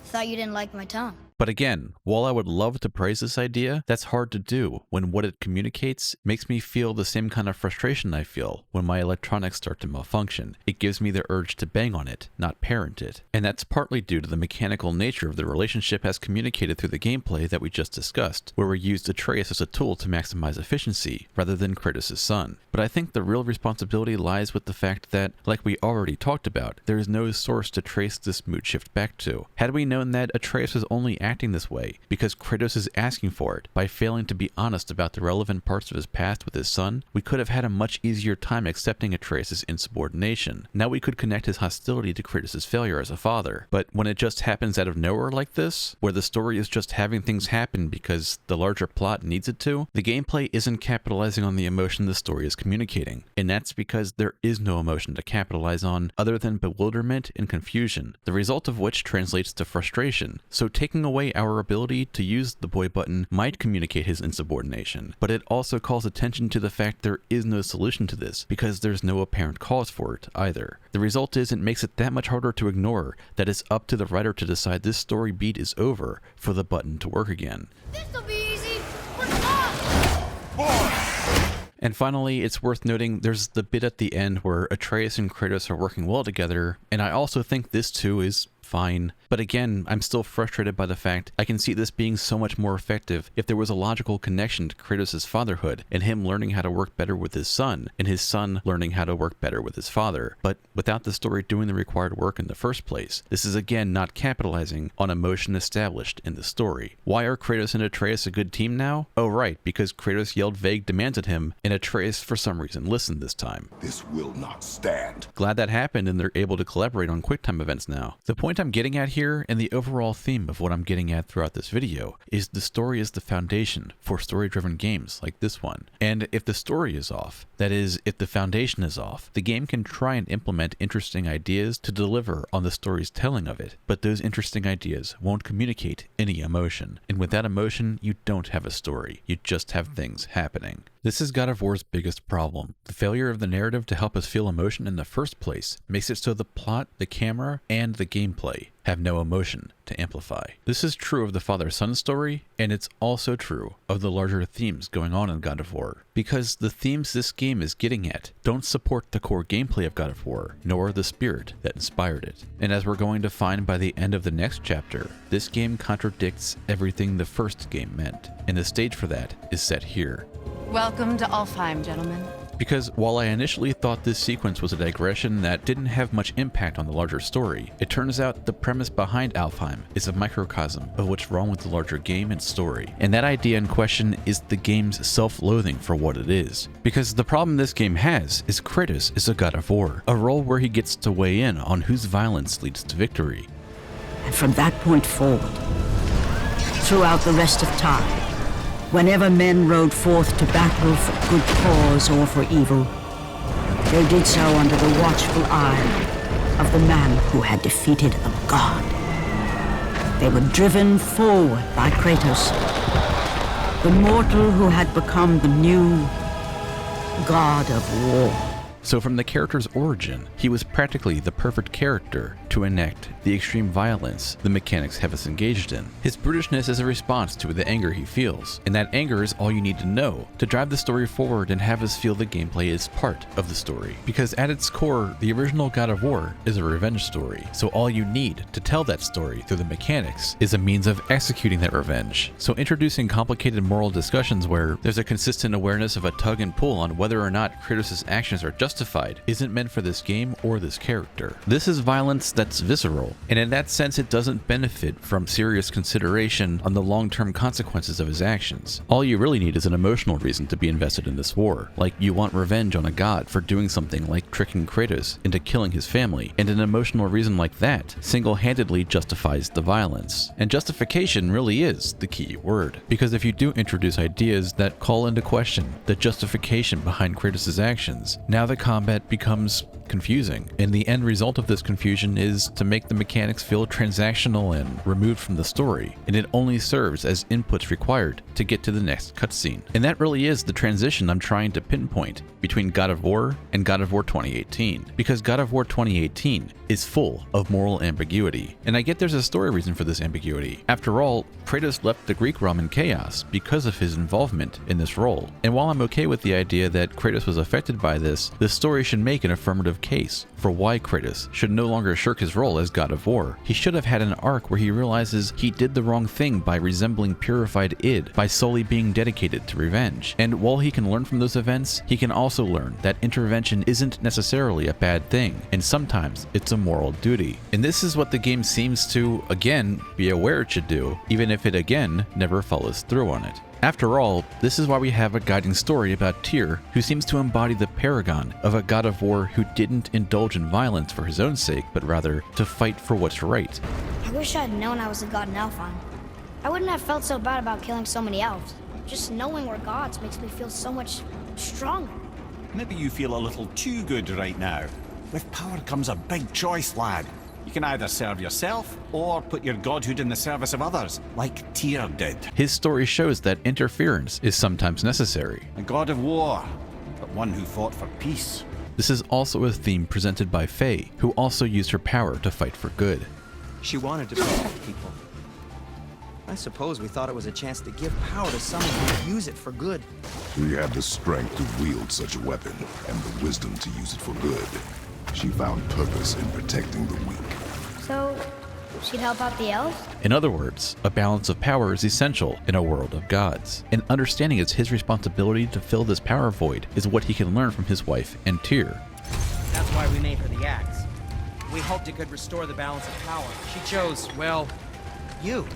Thought you didn't like my tone. But again, while I would love to praise this idea, that's hard to do when what it communicates makes me feel the same kind of frustration I feel when my electronics start to malfunction. It gives me the urge to bang on it, not parent it. And that's partly due to the mechanical nature of the relationship as communicated through the gameplay that we just discussed, where we used Atreus as a tool to maximize efficiency rather than Kratos' son. But I think the real responsibility lies with the fact that, like we already talked about, there is no source to trace this mood shift back to. Had we known that Atreus was only acting this way because Kratos is asking for it. By failing to be honest about the relevant parts of his past with his son, we could have had a much easier time accepting Atreus' insubordination. Now we could connect his hostility to Kratos' failure as a father. But when it just happens out of nowhere like this, where the story is just having things happen because the larger plot needs it to, the gameplay isn't capitalizing on the emotion the story is communicating. And that's because there is no emotion to capitalize on other than bewilderment and confusion, the result of which translates to frustration. So taking away our ability to use the boy button might communicate his insubordination, but it also calls attention to the fact there is no solution to this because there's no apparent cause for it either. The result is it makes it that much harder to ignore that it's up to the writer to decide this story beat is over for the button to work again. This'll be easy. We're off! And finally, it's worth noting there's the bit at the end where Atreus and Kratos are working well together, and I also think this too is fine. But again, I'm still frustrated by the fact I can see this being so much more effective if there was a logical connection to Kratos' fatherhood and him learning how to work better with his son, and his son learning how to work better with his father. But without the story doing the required work in the first place, this is again not capitalizing on emotion established in the story. Why are Kratos and Atreus a good team now? Oh right, because Kratos yelled vague demands at him, and Atreus for some reason listened this time. This will not stand. Glad that happened and they're able to collaborate on QuickTime events now. The point I'm getting at here, and the overall theme of what I'm getting at throughout this video, is the story is the foundation for story-driven games like this one. And if the story is off, that is, if the foundation is off, the game can try and implement interesting ideas to deliver on the story's telling of it, but those interesting ideas won't communicate any emotion. And without emotion, you don't have a story, you just have things happening. This is God of War's biggest problem. The failure of the narrative to help us feel emotion in the first place makes it so the plot, the camera, and the gameplay have no emotion to amplify. This is true of the father-son story, and it's also true of the larger themes going on in God of War, because the themes this game is getting at don't support the core gameplay of God of War, nor the spirit that inspired it. And as we're going to find by the end of the next chapter, this game contradicts everything the first game meant, and the stage for that is set here. Welcome to Alfheim, gentlemen. Because while I initially thought this sequence was a digression that didn't have much impact on the larger story, it turns out the premise behind Alfheim is a microcosm of what's wrong with the larger game and story. And that idea in question is the game's self-loathing for what it is. Because the problem this game has is Kratos is a God of War, a role where he gets to weigh in on whose violence leads to victory. And from that point forward, throughout the rest of time, whenever men rode forth to battle for good cause or for evil, they did so under the watchful eye of the man who had defeated a god. They were driven forward by Kratos, the mortal who had become the new god of war. So from the character's origin, he was practically the perfect character to enact the extreme violence the mechanics have us engaged in. His brutishness is a response to the anger he feels, and that anger is all you need to know to drive the story forward and have us feel the gameplay is part of the story. Because at its core, the original God of War is a revenge story, so all you need to tell that story through the mechanics is a means of executing that revenge. So introducing complicated moral discussions where there's a consistent awareness of a tug and pull on whether or not Kratos' actions are justified isn't meant for this game or this character. This is violence that's visceral, and in that sense it doesn't benefit from serious consideration on the long-term consequences of his actions. All you really need is an emotional reason to be invested in this war, like you want revenge on a god for doing something like tricking Kratos into killing his family, and an emotional reason like that single-handedly justifies the violence. And justification really is the key word, because if you do introduce ideas that call into question the justification behind Kratos' actions, now the combat becomes confusing, and the end result of this confusion is to make the mechanics feel transactional and removed from the story, and it only serves as inputs required to get to the next cutscene. And that really is the transition I'm trying to pinpoint between God of War and God of War 2018, because God of War 2018 is full of moral ambiguity, and I get there's a story reason for this ambiguity. After all, Kratos left the Greek realm in chaos because of his involvement in this role, and while I'm okay with the idea that Kratos was affected by this, the story should make an affirmative of case for why Kratos should no longer shirk his role as God of War. He should have had an arc where he realizes he did the wrong thing by resembling purified id, by solely being dedicated to revenge. And while he can learn from those events, he can also learn that intervention isn't necessarily a bad thing, and sometimes it's a moral duty. And this is what the game seems to, again, be aware it should do, even if it again never follows through on it. After all, this is why we have a guiding story about Tyr, who seems to embody the paragon of a god of war who didn't indulge in violence for his own sake, but rather to fight for what's right. I wish I had known I was a god in Alfheim. I wouldn't have felt so bad about killing so many elves. Just knowing we're gods makes me feel so much stronger. Maybe you feel a little too good right now. With power comes a big choice, lad. You can either serve yourself, or put your godhood in the service of others, like Tyr did. His story shows that interference is sometimes necessary. A god of war, but one who fought for peace. This is also a theme presented by Faye, who also used her power to fight for good. She wanted to protect people. I suppose we thought it was a chance to give power to someone who would use it for good. She had the strength to wield such a weapon, and the wisdom to use it for good. She found purpose in protecting the weak. So, she'd help out the elves? In other words, a balance of power is essential in a world of gods, and understanding it's his responsibility to fill this power void is what he can learn from his wife and Tyr. That's why we made her the axe. We hoped it could restore the balance of power. She chose, well, you.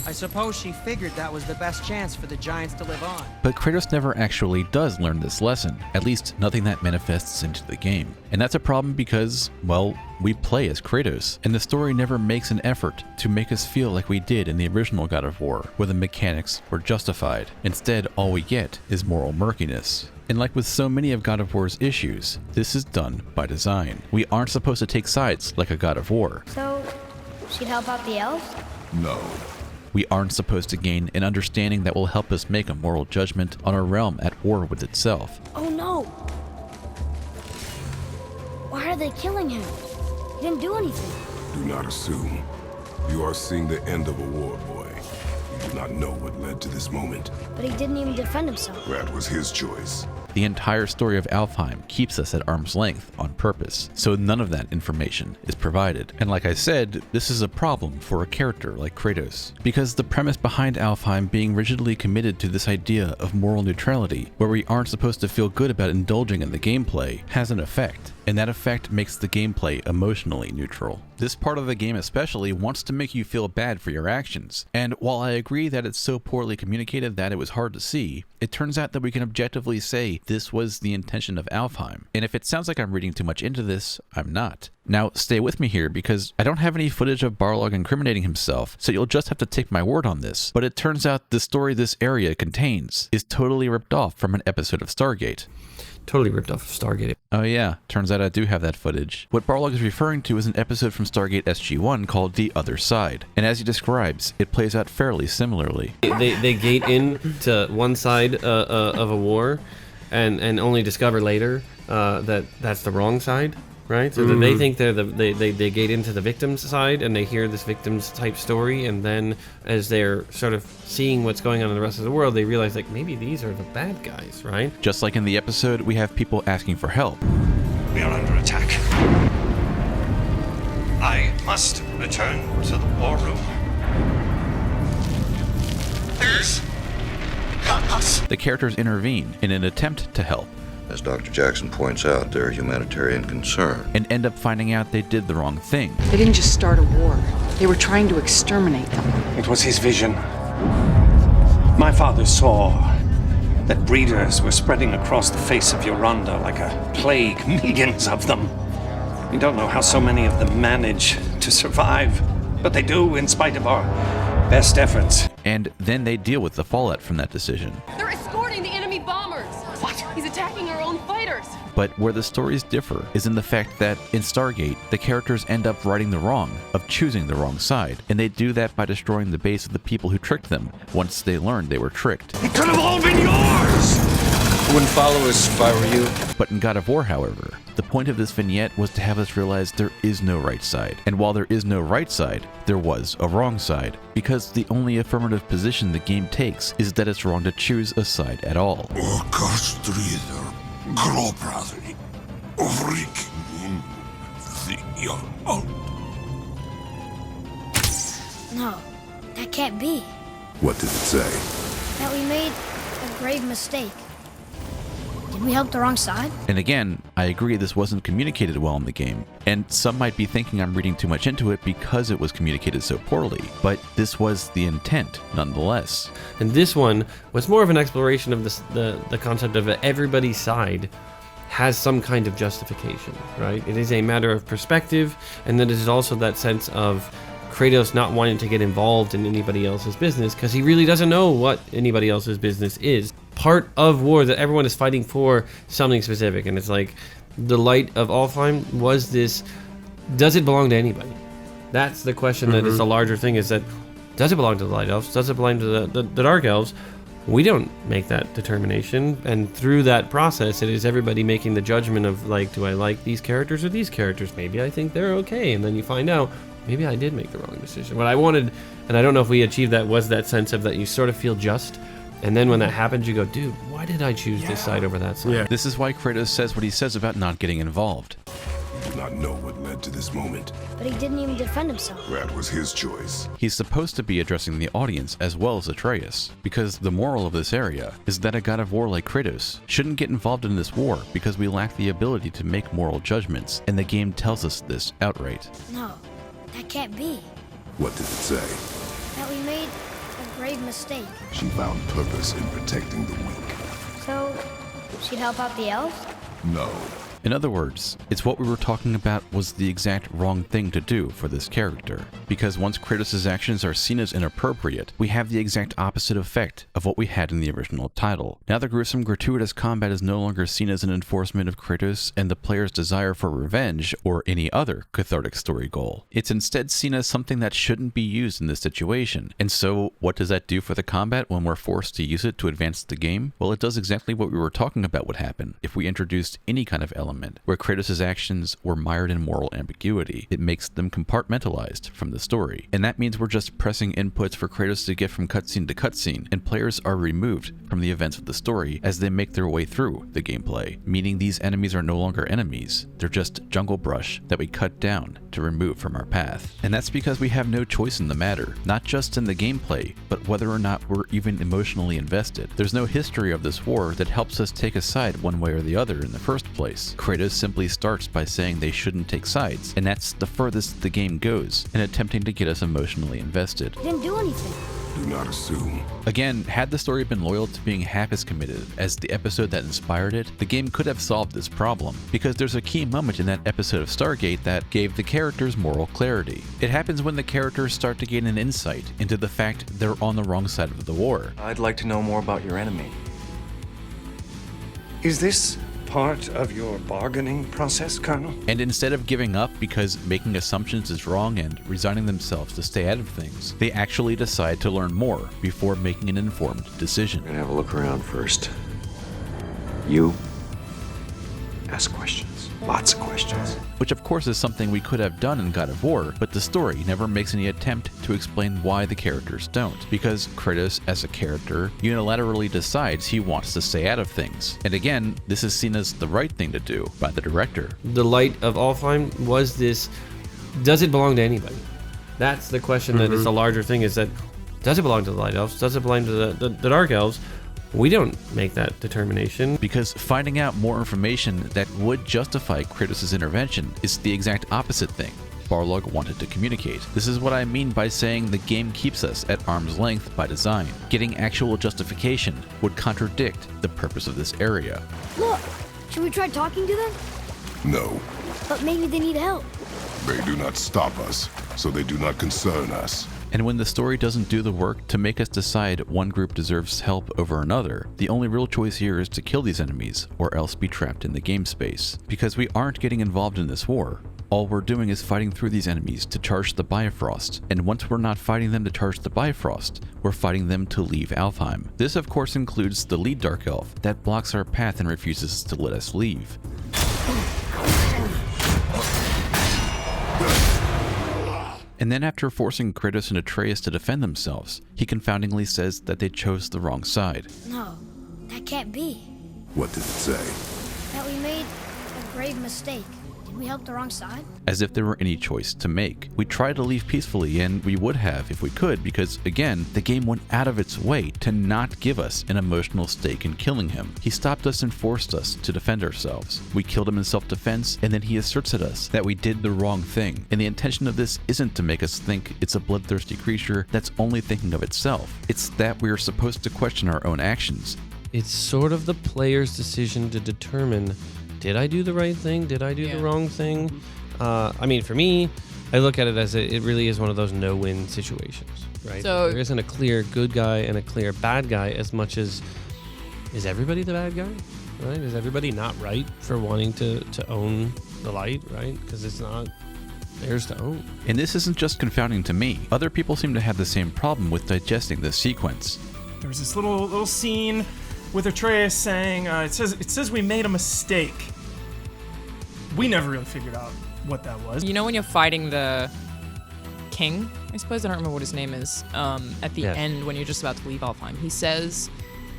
I suppose she figured that was the best chance for the giants to live on. But Kratos never actually does learn this lesson, at least nothing that manifests into the game. And that's a problem because, well, we play as Kratos, and the story never makes an effort to make us feel like we did in the original God of War, where the mechanics were justified. Instead, all we get is moral murkiness. And like with so many of God of War's issues, this is done by design. We aren't supposed to take sides like a God of War. So, she'd help out the elves? No. We aren't supposed to gain an understanding that will help us make a moral judgment on a realm at war with itself. Oh no! Why are they killing him? He didn't do anything. Do not assume. You are seeing the end of a war, boy. You do not know what led to this moment. But he didn't even defend himself. That was his choice. The entire story of Alfheim keeps us at arm's length on purpose, so none of that information is provided. And like I said, this is a problem for a character like Kratos, because the premise behind Alfheim being rigidly committed to this idea of moral neutrality, where we aren't supposed to feel good about indulging in the gameplay, has an effect. And that effect makes the gameplay emotionally neutral. This part of the game especially wants to make you feel bad for your actions, and while I agree that it's so poorly communicated that it was hard to see, it turns out that we can objectively say this was the intention of Alfheim. And if it sounds like I'm reading too much into this, I'm not. Now, stay with me here because I don't have any footage of Barlog incriminating himself, so you'll just have to take my word on this. But it turns out the story this area contains is totally ripped off from an episode of Stargate. Totally ripped off of Stargate. Oh yeah, turns out I do have that footage. What Barlog is referring to is an episode from Stargate SG-1 called The Other Side, and as he describes, it plays out fairly similarly. They gate in to one side of a war, and only discover later that that's the wrong side, right? So that they think they gate into the victim's side, and they hear this victim's type story, and then as they're sort of seeing what's going on in the rest of the world, they realize like maybe these are the bad guys, right? Just like in the episode, we have people asking for help. We are under attack. I must return to the war room. Please, help us. The characters intervene in an attempt to help. As Dr. Jackson points out, they're a humanitarian concern. And end up finding out they did the wrong thing. They didn't just start a war. They were trying to exterminate them. It was his vision. My father saw that breeders were spreading across the face of Yoranda like a plague, millions of them. We don't know how so many of them manage to survive, but they do in spite of our best efforts. And then they deal with the fallout from that decision. They're escorting the enemy bombers! What? He's attacking our own fighters! But where the stories differ is in the fact that in Stargate, the characters end up righting the wrong of choosing the wrong side, and they do that by destroying the base of the people who tricked them once they learned they were tricked. It could have all been yours! I wouldn't follow us if I were you. But in God of War, however, the point of this vignette was to have us realize there is no right side. And while there is no right side, there was a wrong side. Because the only affirmative position the game takes is that it's wrong to choose a side at all. No, that can't be. What did it say? That we made a grave mistake. Did we help the wrong side? And again, I agree this wasn't communicated well in the game, and some might be thinking I'm reading too much into it because it was communicated so poorly, but this was the intent nonetheless. And this one was more of an exploration of the concept of everybody's side has some kind of justification, right? It is a matter of perspective, and then it is also that sense of Kratos not wanting to get involved in anybody else's business because he really doesn't know what anybody else's business is. Part of war that everyone is fighting for something specific, and it's like the light of Alfheim was this, does it belong to anybody? That's the question that is the larger thing, is that does it belong to the Light Elves? Does it belong to the Dark Elves? We don't make that determination, and through that process it is everybody making the judgment of like, do I like these characters or these characters? Maybe I think they're okay, and then you find out maybe I did make the wrong decision. What I wanted, and I don't know if we achieved that, was that sense of that you sort of feel just, and then when that happens you go, dude, why did I choose this side over that side? This is why Kratos says what he says about not getting involved. You do not know what led to this moment. But he didn't even defend himself. That was his choice. He's supposed to be addressing the audience as well as Atreus, because the moral of this area is that a god of war like Kratos shouldn't get involved in this war because we lack the ability to make moral judgments, and the game tells us this outright. No, that can't be. What did it say? That we made a grave mistake. She found purpose in protecting the weak. So, she'd help out the elves? No. In other words, it's what we were talking about was the exact wrong thing to do for this character. Because once Kratos' actions are seen as inappropriate, we have the exact opposite effect of what we had in the original title. Now the gruesome, gratuitous combat is no longer seen as an enforcement of Kratos and the player's desire for revenge or any other cathartic story goal. It's instead seen as something that shouldn't be used in this situation. And so, what does that do for the combat when we're forced to use it to advance the game? Well, it does exactly what we were talking about would happen if we introduced any kind of element where Kratos' actions were mired in moral ambiguity. It makes them compartmentalized from the story. And that means we're just pressing inputs for Kratos to get from cutscene to cutscene, and players are removed from the events of the story as they make their way through the gameplay, meaning these enemies are no longer enemies. They're just jungle brush that we cut down to remove from our path. And that's because we have no choice in the matter, not just in the gameplay, but whether or not we're even emotionally invested. There's no history of this war that helps us take a side one way or the other in the first place. Kratos simply starts by saying they shouldn't take sides, and that's the furthest the game goes in attempting to get us emotionally invested. He didn't do anything. Do not assume. Again, had the story been loyal to being half as committed as the episode that inspired it, the game could have solved this problem, because there's a key moment in that episode of Stargate that gave the characters moral clarity. It happens when the characters start to gain an insight into the fact they're on the wrong side of the war. I'd like to know more about your enemy. Is this part of your bargaining process, Colonel? And instead of giving up because making assumptions is wrong and resigning themselves to stay out of things, they actually decide to learn more before making an informed decision. We're gonna have a look around first. You ask questions. Lots of questions. Which of course is something we could have done in God of War, but the story never makes any attempt to explain why the characters don't, because Kratos as a character unilaterally decides he wants to stay out of things. And again, this is seen as the right thing to do by the director. The Light of Alfheim was this, does it belong to anybody? That's the question that is the larger thing, is that does it belong to the Light Elves? Does it belong to the Dark Elves? We don't make that determination. Because finding out more information that would justify Kratos' intervention is the exact opposite thing Barlog wanted to communicate. This is what I mean by saying the game keeps us at arm's length by design. Getting actual justification would contradict the purpose of this area. Look, should we try talking to them? No. But maybe they need help. They do not stop us, so they do not concern us. And when the story doesn't do the work to make us decide one group deserves help over another, the only real choice here is to kill these enemies or else be trapped in the game space. Because we aren't getting involved in this war. All we're doing is fighting through these enemies to charge the Bifrost, and once we're not fighting them to charge the Bifrost, we're fighting them to leave Alfheim. This of course includes the lead Dark Elf that blocks our path and refuses to let us leave. And then after forcing Kratos and Atreus to defend themselves, he confoundingly says that they chose the wrong side. No, that can't be. What did it say? That we made a grave mistake. Did we help the wrong side? As if there were any choice to make. We tried to leave peacefully, and we would have if we could, because again, the game went out of its way to not give us an emotional stake in killing him. He stopped us and forced us to defend ourselves. We killed him in self-defense, and then he asserts at us that we did the wrong thing. And the intention of this isn't to make us think it's a bloodthirsty creature that's only thinking of itself. It's that we are supposed to question our own actions. It's sort of the player's decision to determine, did I do the right thing? Did I do the wrong thing? I mean, for me, I look at it as it really is one of those no-win situations, right? So there isn't a clear good guy and a clear bad guy as much as, is everybody the bad guy, right? Is everybody not right for wanting to own the light, right? Because it's not theirs to own. And this isn't just confounding to me. Other people seem to have the same problem with digesting this sequence. There was this little scene with Atreus saying, it says we made a mistake. We never really figured out what that was. You know when you're fighting the king, I suppose, I don't remember what his name is, at the end when you're just about to leave Alfheim, he says,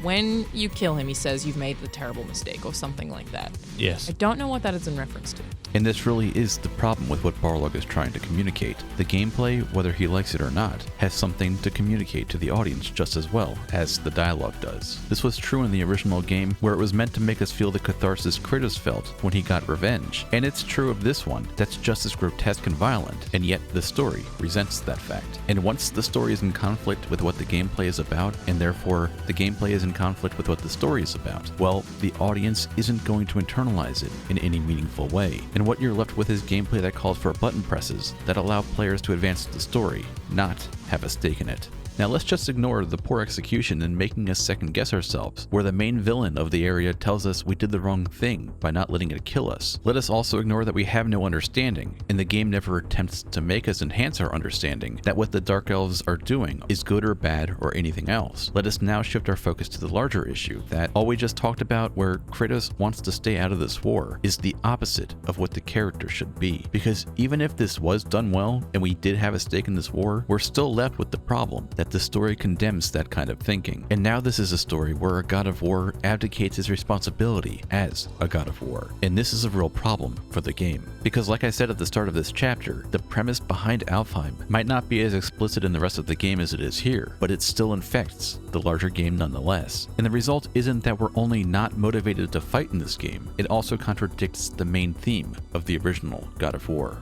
when you kill him, he says you've made the terrible mistake or something like that. Yes. I don't know what that is in reference to. And this really is the problem with what Barlog is trying to communicate. The gameplay, whether he likes it or not, has something to communicate to the audience just as well as the dialogue does. This was true in the original game, where it was meant to make us feel the catharsis Kratos felt when he got revenge. And it's true of this one, that's just as grotesque and violent, and yet the story resents that fact. And once the story is in conflict with what the gameplay is about, and therefore the gameplay is in conflict with what the story is about, well, the audience isn't going to internalize it in any meaningful way. And what you're left with is gameplay that calls for button presses that allow players to advance the story, not have a stake in it. Now let's just ignore the poor execution in making us second guess ourselves, where the main villain of the area tells us we did the wrong thing by not letting it kill us. Let us also ignore that we have no understanding, and the game never attempts to make us enhance our understanding that what the Dark Elves are doing is good or bad or anything else. Let us now shift our focus to the larger issue, that all we just talked about, where Kratos wants to stay out of this war, is the opposite of what the character should be. Because even if this was done well, and we did have a stake in this war, we're still left with the problem that the story condemns that kind of thinking. And now this is a story where a god of war abdicates his responsibility as a god of war. And this is a real problem for the game. Because like I said at the start of this chapter, the premise behind Alfheim might not be as explicit in the rest of the game as it is here, but it still infects the larger game nonetheless. And the result isn't that we're only not motivated to fight in this game, it also contradicts the main theme of the original God of War.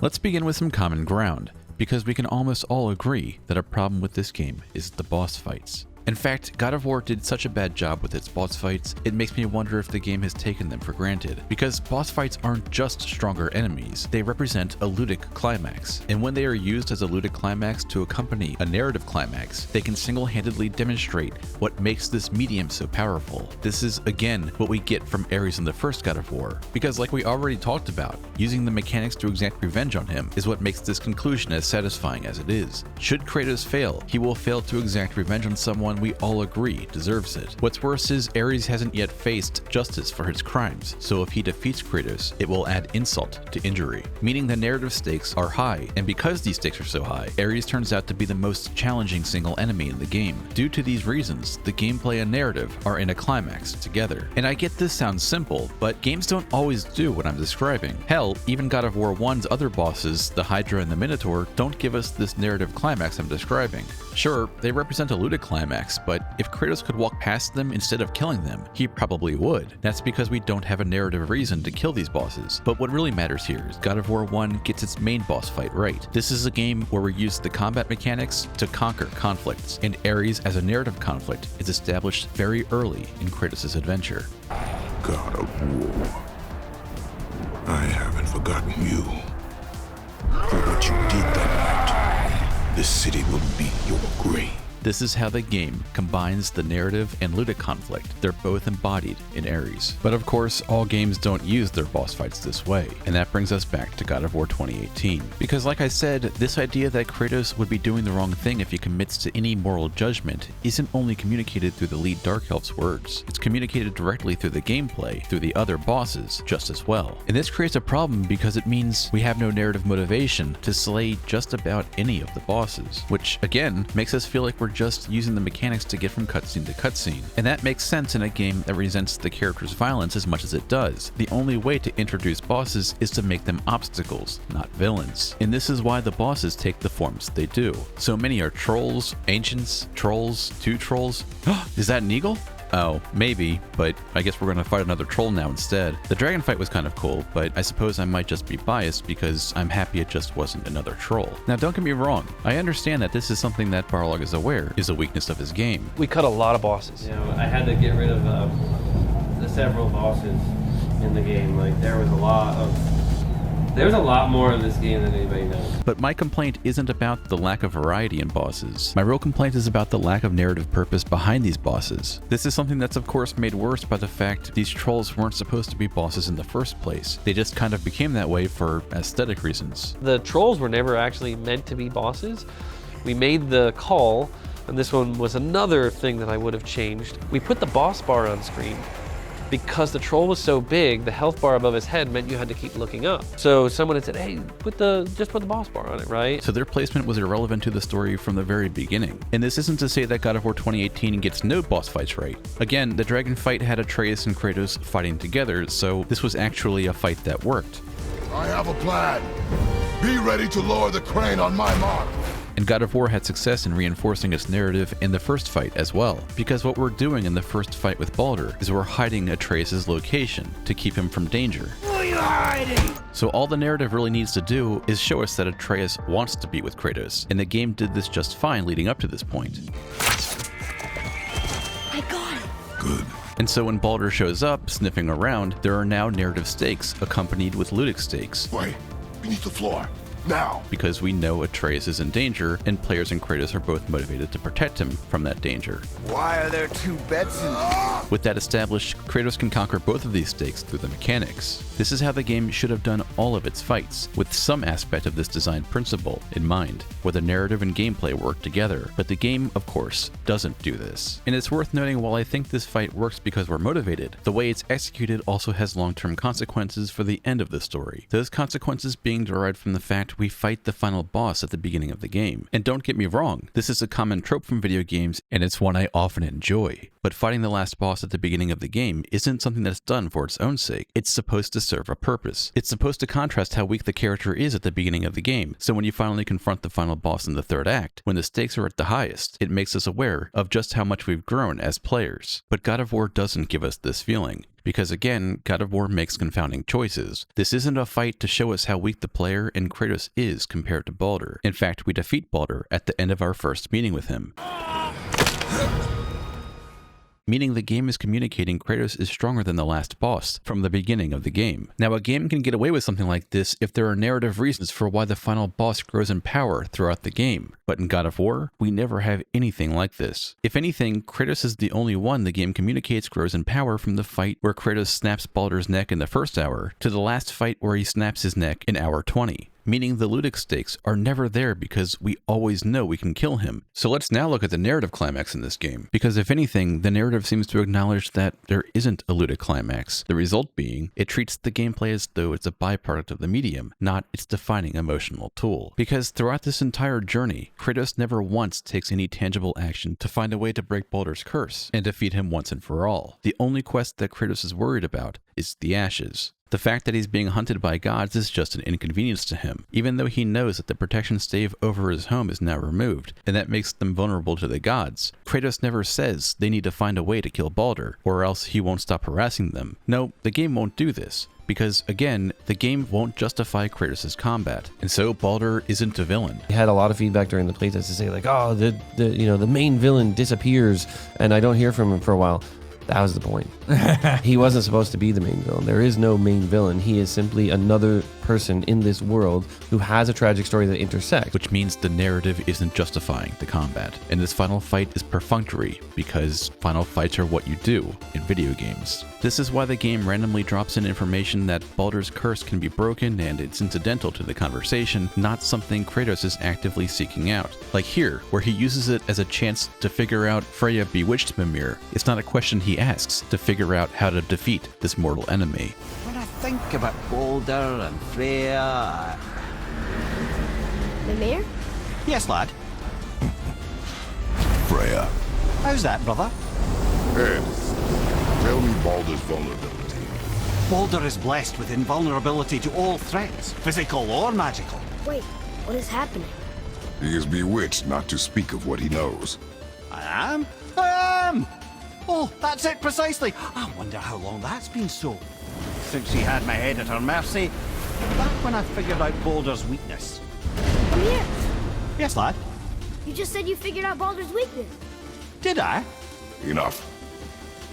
Let's begin with some common ground, because we can almost all agree that a problem with this game is the boss fights. In fact, God of War did such a bad job with its boss fights, it makes me wonder if the game has taken them for granted. Because boss fights aren't just stronger enemies, they represent a ludic climax. And when they are used as a ludic climax to accompany a narrative climax, they can single-handedly demonstrate what makes this medium so powerful. This is, again, what we get from Ares in the first God of War. Because like we already talked about, using the mechanics to exact revenge on him is what makes this conclusion as satisfying as it is. Should Kratos fail, he will fail to exact revenge on someone we all agree deserves it. What's worse is Ares hasn't yet faced justice for his crimes, so if he defeats Kratos, it will add insult to injury, meaning the narrative stakes are high, and because these stakes are so high, Ares turns out to be the most challenging single enemy in the game. Due to these reasons, the gameplay and narrative are in a climax together. And I get this sounds simple, but games don't always do what I'm describing. Hell, even God of War 1's other bosses, the Hydra and the Minotaur, don't give us this narrative climax I'm describing. Sure, they represent a ludic climax, but if Kratos could walk past them instead of killing them, he probably would. That's because we don't have a narrative reason to kill these bosses. But what really matters here is God of War 1 gets its main boss fight right. This is a game where we use the combat mechanics to conquer conflicts, and Ares as a narrative conflict is established very early in Kratos' adventure. God of War, I haven't forgotten you. For what you did that night, this city will be your grave. This is how the game combines the narrative and ludic conflict. They're both embodied in Ares. But of course, all games don't use their boss fights this way, and that brings us back to God of War 2018. Because like I said, this idea that Kratos would be doing the wrong thing if he commits to any moral judgment isn't only communicated through the lead Dark Elf's words, it's communicated directly through the gameplay, through the other bosses, just as well. And this creates a problem because it means we have no narrative motivation to slay just about any of the bosses, which again, makes us feel like we're just using the mechanics to get from cutscene to cutscene. And that makes sense in a game that resents the character's violence as much as it does. The only way to introduce bosses is to make them obstacles, not villains. And this is why the bosses take the forms they do. So many are trolls, ancients, trolls, 2 trolls. Is that an eagle? Oh, maybe, but I guess we're gonna fight another troll now instead. The dragon fight was kind of cool, but I suppose I might just be biased because I'm happy it just wasn't another troll. Now don't get me wrong, I understand that this is something that Barlog is aware is a weakness of his game. We cut a lot of bosses. You know, I had to get rid of the several bosses in the game. Like there was a lot more of this game than anybody knows. But my complaint isn't about the lack of variety in bosses. My real complaint is about the lack of narrative purpose behind these bosses. This is something that's of course made worse by the fact these trolls weren't supposed to be bosses in the first place. They just kind of became that way for aesthetic reasons. The trolls were never actually meant to be bosses. We made the call, and this one was another thing that I would have changed. We put the boss bar on screen. Because the troll was so big, the health bar above his head meant you had to keep looking up. So someone had said, hey, just put the boss bar on it, right? So their placement was irrelevant to the story from the very beginning. And this isn't to say that God of War 2018 gets no boss fights right. Again, the dragon fight had Atreus and Kratos fighting together, so this was actually a fight that worked. I have a plan. Be ready to lower the crane on my mark. And God of War had success in reinforcing its narrative in the first fight as well, because what we're doing in the first fight with Baldur is we're hiding Atreus' location to keep him from danger. What are you hiding? So all the narrative really needs to do is show us that Atreus wants to be with Kratos, and the game did this just fine leading up to this point. I got it. Good. And so when Baldur shows up, sniffing around, there are now narrative stakes accompanied with ludic stakes. Wait, beneath the floor. Now! Because we know Atreus is in danger, and players and Kratos are both motivated to protect him from that danger. Why are there 2 beds in here? With that established, Kratos can conquer both of these stakes through the mechanics. This is how the game should have done all of its fights, with some aspect of this design principle in mind, where the narrative and gameplay work together. But the game, of course, doesn't do this. And it's worth noting, while I think this fight works because we're motivated, the way it's executed also has long-term consequences for the end of the story. Those consequences being derived from the fact we fight the final boss at the beginning of the game. And don't get me wrong, this is a common trope from video games, and it's one I often enjoy. But fighting the last boss at the beginning of the game isn't something that's done for its own sake. It's supposed to serve a purpose. It's supposed to contrast how weak the character is at the beginning of the game. So when you finally confront the final boss in the third act, when the stakes are at the highest, it makes us aware of just how much we've grown as players. But God of War doesn't give us this feeling. Because again, God of War makes confounding choices. This isn't a fight to show us how weak the player and Kratos is compared to Baldur. In fact, we defeat Baldur at the end of our first meeting with him. Meaning the game is communicating Kratos is stronger than the last boss from the beginning of the game. Now, a game can get away with something like this if there are narrative reasons for why the final boss grows in power throughout the game. But in God of War, we never have anything like this. If anything, Kratos is the only one the game communicates grows in power from the fight where Kratos snaps Baldur's neck in the first hour to the last fight where he snaps his neck in hour 20. Meaning the ludic stakes are never there because we always know we can kill him. So let's now look at the narrative climax in this game. Because if anything, the narrative seems to acknowledge that there isn't a ludic climax. The result being, it treats the gameplay as though it's a byproduct of the medium, not its defining emotional tool. Because throughout this entire journey, Kratos never once takes any tangible action to find a way to break Baldur's curse and defeat him once and for all. The only quest that Kratos is worried about is the ashes. The fact that he's being hunted by gods is just an inconvenience to him, even though he knows that the protection stave over his home is now removed, and that makes them vulnerable to the gods. Kratos never says they need to find a way to kill Baldur, or else he won't stop harassing them. No, the game won't do this. Because, again, the game won't justify Kratos' combat, and so Baldur isn't a villain. We had a lot of feedback during the playtest to say like, oh, the main villain disappears, and I don't hear from him for a while. That was the point. He wasn't supposed to be the main villain. There is no main villain. He is simply another person in this world who has a tragic story that intersects. Which means the narrative isn't justifying the combat. And this final fight is perfunctory, because final fights are what you do in video games. This is why the game randomly drops in information that Baldur's curse can be broken and it's incidental to the conversation, not something Kratos is actively seeking out. Like here, where he uses it as a chance to figure out Freya bewitched Mimir. It's not a question he asks to figure out how to defeat this mortal enemy. When I think about Baldur and Freya... Mimir? Yes, lad. Freya. How's that, brother? Yes. Tell me Baldur's vulnerability. Baldur is blessed with invulnerability to all threats, physical or magical. Wait, what is happening? He is bewitched not to speak of what he knows. I am? I am! Oh, that's it precisely. I wonder how long that's been so. Since she had my head at her mercy, back when I figured out Baldur's weakness. Come here. Yes, lad? You just said you figured out Baldur's weakness. Did I? Enough.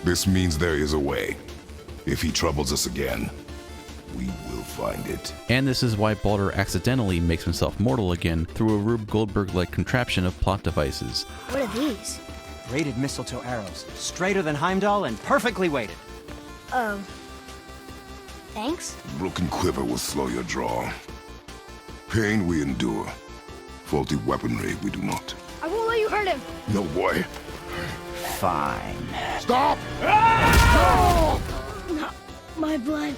This means there is a way. If he troubles us again, we will find it. And this is why Baldur accidentally makes himself mortal again through a Rube Goldberg-like contraption of plot devices. What are these? Braided mistletoe arrows, straighter than Heimdall and perfectly weighted. Thanks? Broken quiver will slow your draw. Pain we endure. Faulty weaponry we do not. I won't let you hurt him. No, boy. Fine. Stop! Not my blood.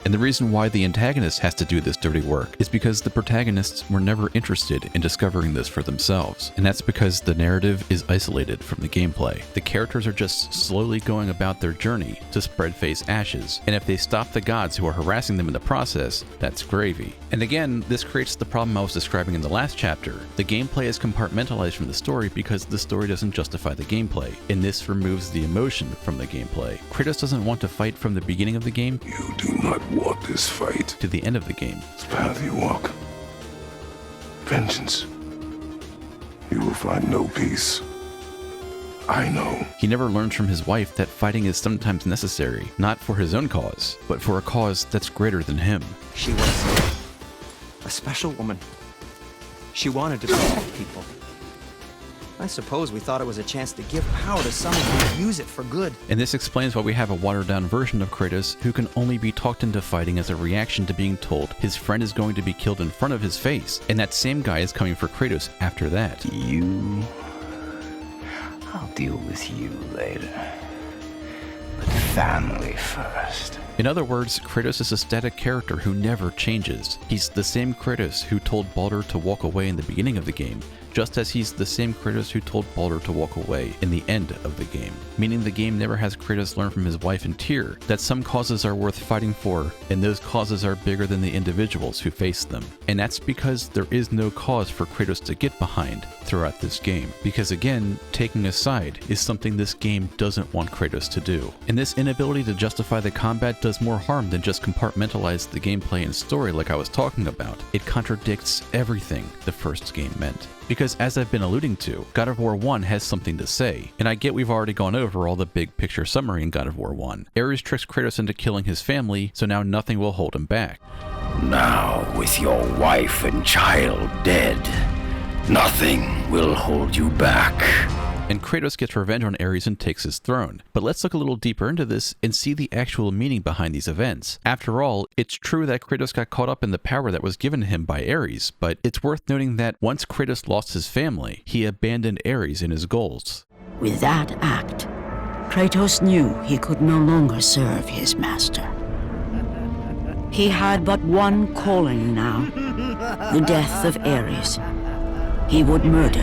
And the reason why the antagonist has to do this dirty work is because the protagonists were never interested in discovering this for themselves. And that's because the narrative is isolated from the gameplay. The characters are just slowly going about their journey to spread face ashes. And if they stop the gods who are harassing them in the process, that's gravy. And again, this creates the problem I was describing in the last chapter. The gameplay is compartmentalized from the story because the story doesn't justify the gameplay. And this removes the emotion from the gameplay. Kratos doesn't want to fight from the beginning of the game. You do not want this fight. To the end of the game. This path you walk. Vengeance. You will find no peace. I know. He never learns from his wife that fighting is sometimes necessary, not for his own cause, but for a cause that's greater than him. She was a special woman. She wanted to protect people. I suppose we thought it was a chance to give power to someone who would use it for good. And this explains why we have a watered-down version of Kratos who can only be talked into fighting as a reaction to being told his friend is going to be killed in front of his face, and that same guy is coming for Kratos after that. You? I'll deal with you later. But family first. In other words, Kratos is a static character who never changes. He's the same Kratos who told Baldur to walk away in the beginning of the game, just as he's the same Kratos who told Baldur to walk away in the end of the game. Meaning the game never has Kratos learn from his wife and Tyr that some causes are worth fighting for, and those causes are bigger than the individuals who face them. And that's because there is no cause for Kratos to get behind throughout this game. Because again, taking a side is something this game doesn't want Kratos to do. And this inability to justify the combat does more harm than just compartmentalize the gameplay and story like I was talking about. It contradicts everything the first game meant. Because as I've been alluding to, God of War 1 has something to say, and I get we've already gone over all the big picture summary in God of War 1. Ares tricks Kratos into killing his family, so now nothing will hold him back. Now, with your wife and child dead, nothing will hold you back. And Kratos gets revenge on Ares and takes his throne. But let's look a little deeper into this and see the actual meaning behind these events. After all, it's true that Kratos got caught up in the power that was given to him by Ares, but it's worth noting that once Kratos lost his family, he abandoned Ares in his goals. With that act, Kratos knew he could no longer serve his master. He had but one calling now, the death of Ares. He would murder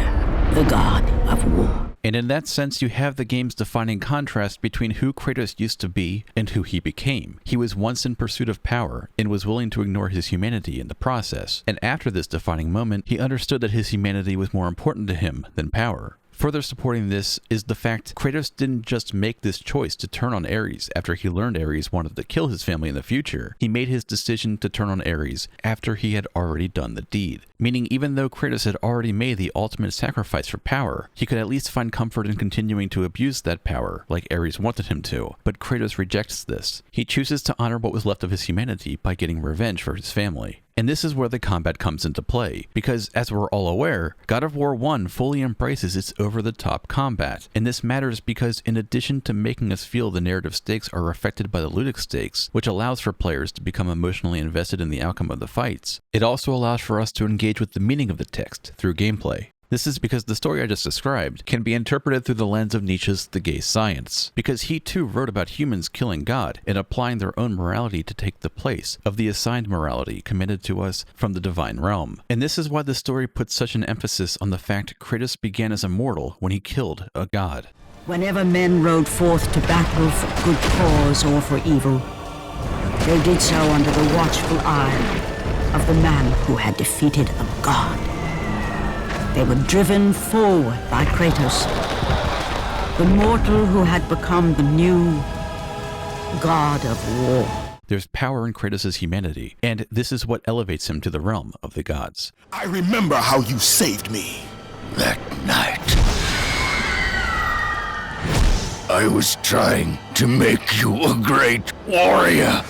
the god of war. And in that sense, you have the game's defining contrast between who Kratos used to be and who he became. He was once in pursuit of power and was willing to ignore his humanity in the process. And after this defining moment, he understood that his humanity was more important to him than power. Further supporting this is the fact Kratos didn't just make this choice to turn on Ares after he learned Ares wanted to kill his family in the future. He made his decision to turn on Ares after he had already done the deed. Meaning even though Kratos had already made the ultimate sacrifice for power, he could at least find comfort in continuing to abuse that power like Ares wanted him to. But Kratos rejects this. He chooses to honor what was left of his humanity by getting revenge for his family. And this is where the combat comes into play, because as we're all aware, God of War 1 fully embraces its over-the-top combat. And this matters because in addition to making us feel the narrative stakes are affected by the ludic stakes, which allows for players to become emotionally invested in the outcome of the fights, it also allows for us to engage with the meaning of the text through gameplay. This is because the story I just described can be interpreted through the lens of Nietzsche's The Gay Science, because he too wrote about humans killing God and applying their own morality to take the place of the assigned morality committed to us from the divine realm. And this is why the story puts such an emphasis on the fact Kratos began as a mortal when he killed a god. Whenever men rode forth to battle for good cause or for evil, they did so under the watchful eye of the man who had defeated a god. They were driven forward by Kratos, the mortal who had become the new god of war. There's power in Kratos' humanity, and this is what elevates him to the realm of the gods. I remember how you saved me that night. I was trying to make you a great warrior.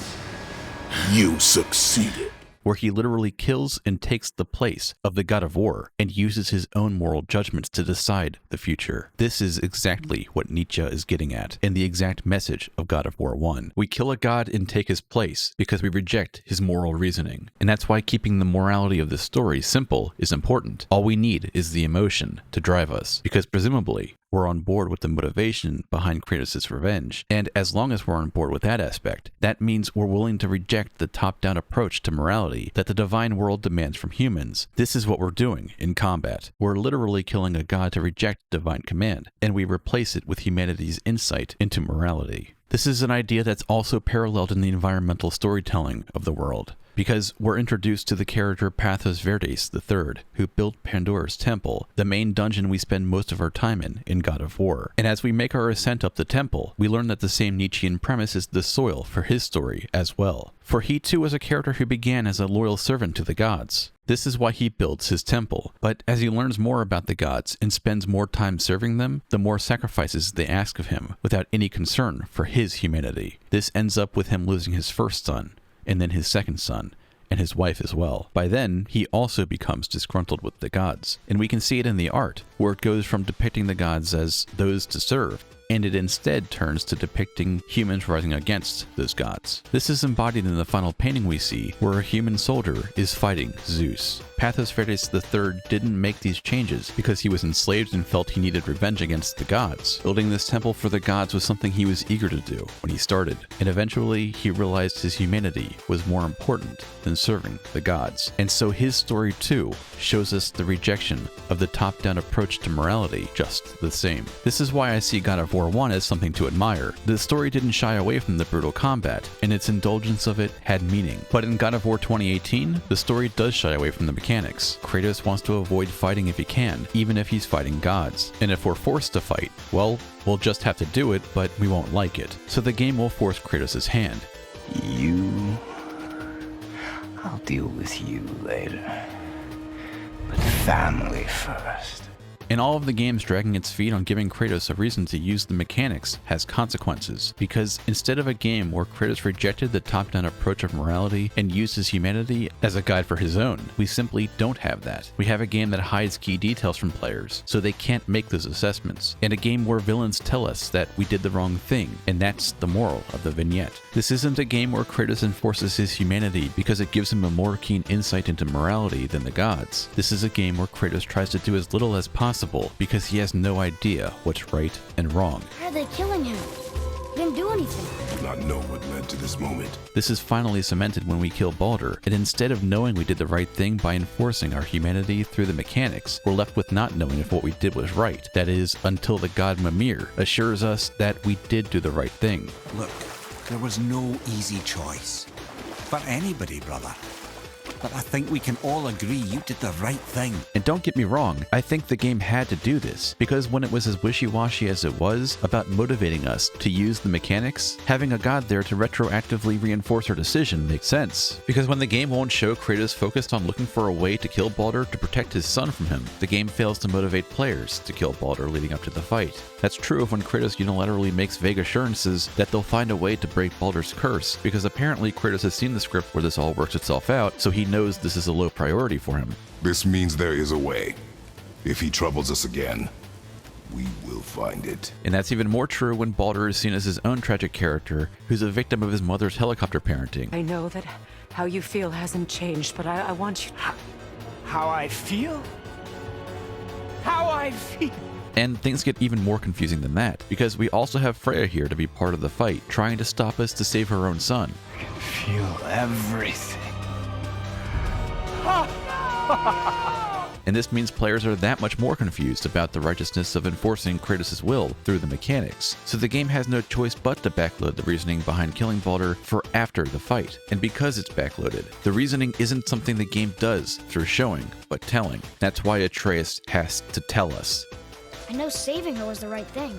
You succeeded. Where he literally kills and takes the place of the god of war and uses his own moral judgments to decide the future. This is exactly what Nietzsche is getting at, and the exact message of God of War 1. We kill a god and take his place because we reject his moral reasoning. And that's why keeping the morality of the story simple is important. All we need is the emotion to drive us, because presumably we're on board with the motivation behind Kratos' revenge. And as long as we're on board with that aspect, that means we're willing to reject the top-down approach to morality that the divine world demands from humans. This is what we're doing in combat. We're literally killing a god to reject divine command, and we replace it with humanity's insight into morality. This is an idea that's also paralleled in the environmental storytelling of the world, because we're introduced to the character Pathos Verdes III, who built Pandora's Temple, the main dungeon we spend most of our time in God of War. And as we make our ascent up the temple, we learn that the same Nietzschean premise is the soil for his story as well. For he too was a character who began as a loyal servant to the gods. This is why he builds his temple. But as he learns more about the gods and spends more time serving them, the more sacrifices they ask of him, without any concern for his humanity. This ends up with him losing his first son, and then his second son, and his wife as well. By then, he also becomes disgruntled with the gods, and we can see it in the art, where it goes from depicting the gods as those to serve, and it instead turns to depicting humans rising against those gods. This is embodied in the final painting we see, where a human soldier is fighting Zeus. Pathos Verdes III didn't make these changes because he was enslaved and felt he needed revenge against the gods. Building this temple for the gods was something he was eager to do when he started, and eventually he realized his humanity was more important than serving the gods. And so his story too shows us the rejection of the top-down approach to morality just the same. This is why I see God of War 1 as something to admire. The story didn't shy away from the brutal combat, and its indulgence of it had meaning. But in God of War 2018, the story does shy away from the mechanics. Kratos wants to avoid fighting if he can, even if he's fighting gods. And if we're forced to fight, well, we'll just have to do it, but we won't like it. So the game will force Kratos' hand. I'll deal with you later. But family first. And all of the games dragging its feet on giving Kratos a reason to use the mechanics has consequences, because instead of a game where Kratos rejected the top-down approach of morality and used his humanity as a guide for his own, we simply don't have that. We have a game that hides key details from players, so they can't make those assessments, and a game where villains tell us that we did the wrong thing, and that's the moral of the vignette. This isn't a game where Kratos enforces his humanity because it gives him a more keen insight into morality than the gods. This is a game where Kratos tries to do as little as possible because he has no idea what's right and wrong. Why are they killing him? He didn't do anything. I do not know what led to this moment. This is finally cemented when we kill Baldur, and instead of knowing we did the right thing by enforcing our humanity through the mechanics, we're left with not knowing if what we did was right. That is, until the god Mimir assures us that we did do the right thing. Look, there was no easy choice. For anybody, brother. But I think we can all agree you did the right thing. And don't get me wrong, I think the game had to do this, because when it was as wishy-washy as it was about motivating us to use the mechanics, having a god there to retroactively reinforce our decision makes sense. Because when the game won't show Kratos focused on looking for a way to kill Baldur to protect his son from him, the game fails to motivate players to kill Baldur leading up to the fight. That's true of when Kratos unilaterally makes vague assurances that they'll find a way to break Baldur's curse, because apparently Kratos has seen the script where this all works itself out, so he knows this is a low priority for him. This means there is a way. If he troubles us again, we will find it. And that's even more true when Baldur is seen as his own tragic character, who's a victim of his mother's helicopter parenting. I know that how you feel hasn't changed, but I want you... How I feel? how I feel. And things get even more confusing than that, because we also have Freya here to be part of the fight, trying to stop us to save her own son. I can feel everything. And this means players are that much more confused about the righteousness of enforcing Kratos' will through the mechanics, so the game has no choice but to backload the reasoning behind killing Baldur for after the fight. And because it's backloaded, the reasoning isn't something the game does through showing, but telling. That's why Atreus has to tell us. I know saving her was the right thing.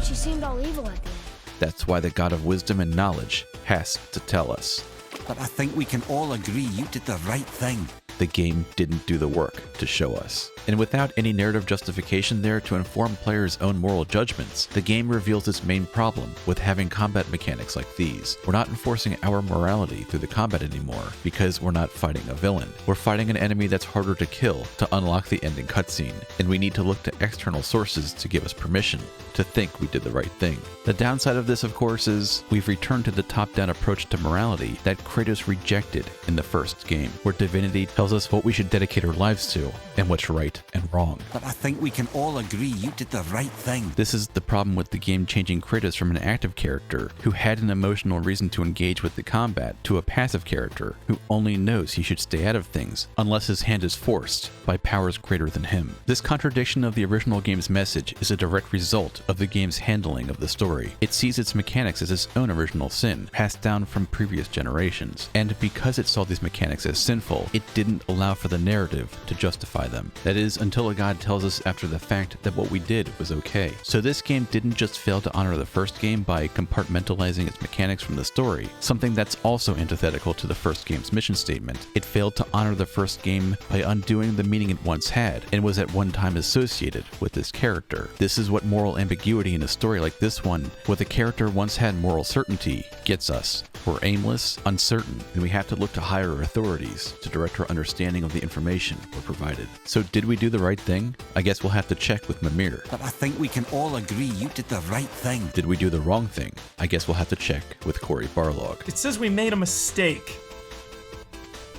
She seemed all evil at the end. That's why the God of Wisdom and Knowledge has to tell us. But I think we can all agree you did the right thing. The game didn't do the work to show us. And without any narrative justification there to inform players' own moral judgments, the game reveals its main problem with having combat mechanics like these. We're not enforcing our morality through the combat anymore because we're not fighting a villain. We're fighting an enemy that's harder to kill to unlock the ending cutscene, and we need to look to external sources to give us permission to think we did the right thing. The downside of this, of course, is we've returned to the top-down approach to morality that Kratos rejected in the first game, where divinity tells us what we should dedicate our lives to and what's right and wrong. But I think we can all agree you did the right thing. This is the problem with the game changing Kratos from an active character who had an emotional reason to engage with the combat to a passive character who only knows he should stay out of things unless his hand is forced by powers greater than him. This contradiction of the original game's message is a direct result of the game's handling of the story. It sees its mechanics as its own original sin, passed down from previous generations, and because it saw these mechanics as sinful, it didn't allow for the narrative to justify them. That is, until a god tells us after the fact that what we did was okay. So this game didn't just fail to honor the first game by compartmentalizing its mechanics from the story, something that's also antithetical to the first game's mission statement. It failed to honor the first game by undoing the meaning it once had and was at one time associated with this character. This is what moral ambiguity in a story like this one, where the character once had moral certainty, gets us. We're aimless, uncertain, and we have to look to higher authorities to direct our understanding of the information we're provided. So did we do the right thing? I guess we'll have to check with Mimir. But I think we can all agree you did the right thing. Did we do the wrong thing? I guess we'll have to check with Corey Barlog. It says we made a mistake.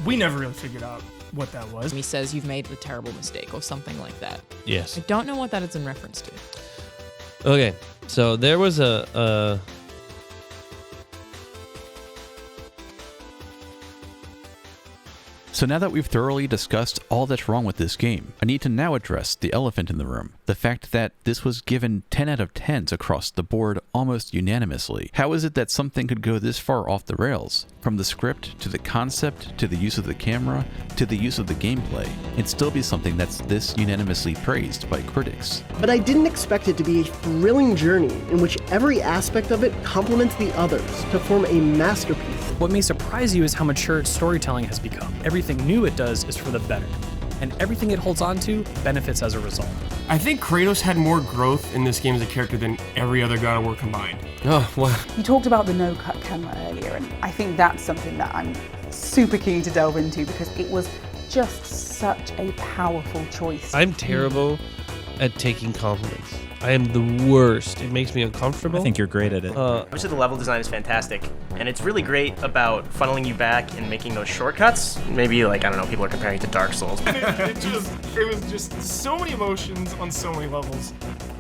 We never really figured out what that was. He says you've made a terrible mistake or something like that. Yes. I don't know what that is in reference to. Okay, so there was a So now that we've thoroughly discussed all that's wrong with this game, I need to now address the elephant in the room. The fact that this was given 10 out of 10s across the board almost unanimously. How is it that something could go this far off the rails? From the script, to the concept, to the use of the camera, to the use of the gameplay, and still be something that's this unanimously praised by critics. But I didn't expect it to be a thrilling journey in which every aspect of it complements the others to form a masterpiece. What may surprise you is how mature its storytelling has become. Everything new it does is for the better, and everything it holds on to benefits as a result. I think Kratos had more growth in this game as a character than every other God of War combined. Oh, wow. You talked about the no-cut camera earlier, and I think that's something that I'm super keen to delve into because it was just such a powerful choice. I'm terrible at taking compliments. I am the worst. It makes me uncomfortable. I think you're great at it. Obviously, the level design is fantastic, and it's really great about funneling you back and making those shortcuts. Maybe, like, I don't know, people are comparing it to Dark Souls. It was just so many emotions on so many levels.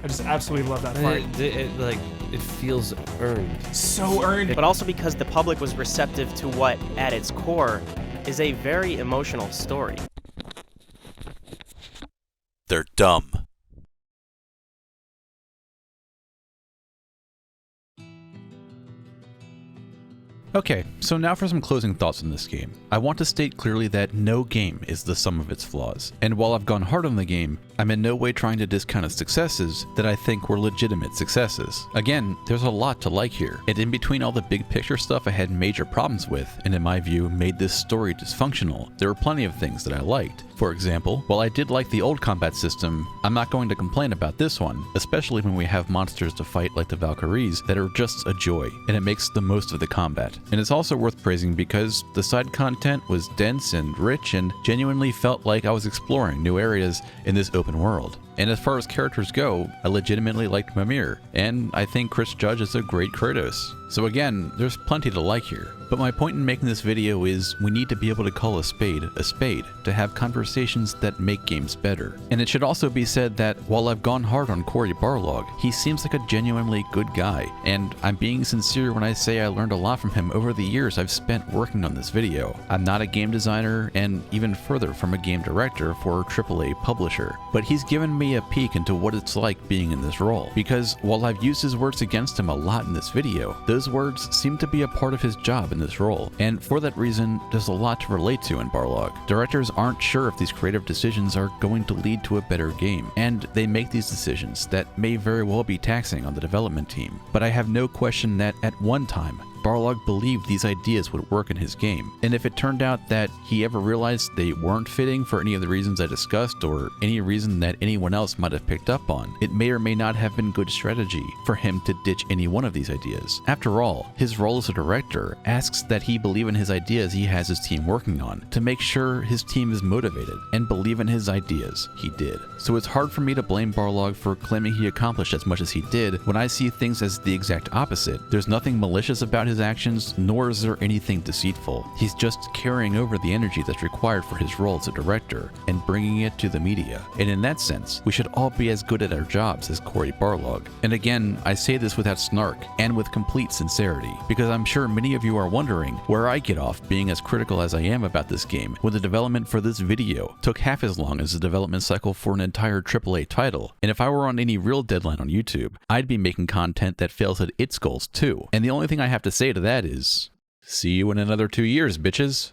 I just absolutely love that part. It feels earned. So earned. But also because the public was receptive to what, at its core, is a very emotional story. They're dumb. Okay, so now for some closing thoughts on this game. I want to state clearly that no game is the sum of its flaws, and while I've gone hard on the game, I'm in no way trying to discount its successes that I think were legitimate successes. Again, there's a lot to like here, and in between all the big picture stuff I had major problems with, and in my view made this story dysfunctional, there were plenty of things that I liked. For example, while I did like the old combat system, I'm not going to complain about this one, especially when we have monsters to fight like the Valkyries that are just a joy, and it makes the most of the combat. And it's also worth praising because the side content was dense and rich and genuinely felt like I was exploring new areas in this open world. And as far as characters go, I legitimately liked Mimir, and I think Chris Judge is a great Kratos. So again, there's plenty to like here. But my point in making this video is we need to be able to call a spade to have conversations conversations that make games better. And it should also be said that while I've gone hard on Cory Barlog, he seems like a genuinely good guy, and I'm being sincere when I say I learned a lot from him over the years I've spent working on this video. I'm not a game designer, and even further from a game director for a AAA publisher, but he's given me a peek into what it's like being in this role, because while I've used his words against him a lot in this video, those words seem to be a part of his job in this role, and for that reason, there's a lot to relate to in Barlog. Directors aren't sure if these creative decisions are going to lead to a better game, and they make these decisions that may very well be taxing on the development team. But I have no question that at one time, Barlog believed these ideas would work in his game, and if it turned out that he ever realized they weren't fitting for any of the reasons I discussed or any reason that anyone else might have picked up on, it may or may not have been good strategy for him to ditch any one of these ideas. After all, his role as a director asks that he believe in his ideas he has his team working on, to make sure his team is motivated and believe in his ideas. He did. So it's hard for me to blame Barlog for claiming he accomplished as much as he did when I see things as the exact opposite. There's nothing malicious about his actions, nor is there anything deceitful. He's just carrying over the energy that's required for his role as a director and bringing it to the media. And in that sense, we should all be as good at our jobs as Cory Barlog. And again, I say this without snark and with complete sincerity, because I'm sure many of you are wondering where I get off being as critical as I am about this game when the development for this video took half as long as the development cycle for an entire AAA title. And if I were on any real deadline on YouTube, I'd be making content that fails at its goals too. And the only thing I have to say to that is, see you in another 2 years, bitches.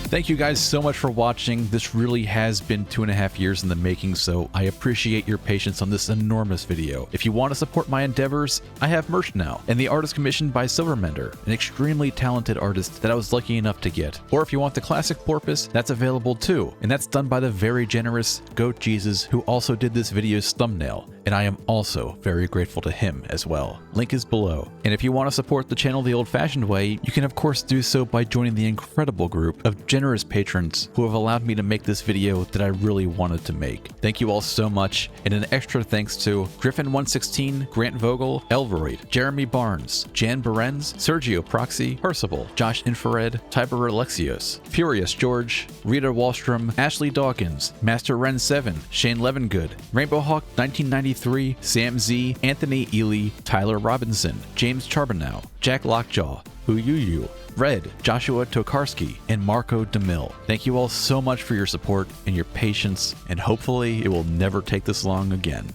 Thank you guys so much for watching. This really has been 2.5 years in the making, so I appreciate your patience on this enormous video. If you want to support my endeavors, I have merch now, and the art is commissioned by Silvermender, an extremely talented artist that I was lucky enough to get. Or if you want the classic porpoise, that's available too, and that's done by the very generous Goat Jesus, who also did this video's thumbnail, and I am also very grateful to him as well. Link is below. And if you want to support the channel the old-fashioned way, you can of course do so by joining the incredible group of generous patrons who have allowed me to make this video that I really wanted to make. Thank you all so much, and an extra thanks to Griffin116, Grant Vogel, Elroyd, Jeremy Barnes, Jan Berenz, Sergio Proxy, Percival, Josh Infrared, Tiber Alexios, Furious George, Rita Wallstrom, Ashley Dawkins, Master Ren 7, Shane Levengood, Rainbow Hawk 1993, Sam Z, Anthony Ely, Tyler Robinson, James Charbonneau, Jack Lockjaw, Huyuyu, Red, Joshua Tokarski, and Marco DeMille. Thank you all so much for your support and your patience, and hopefully it will never take this long again.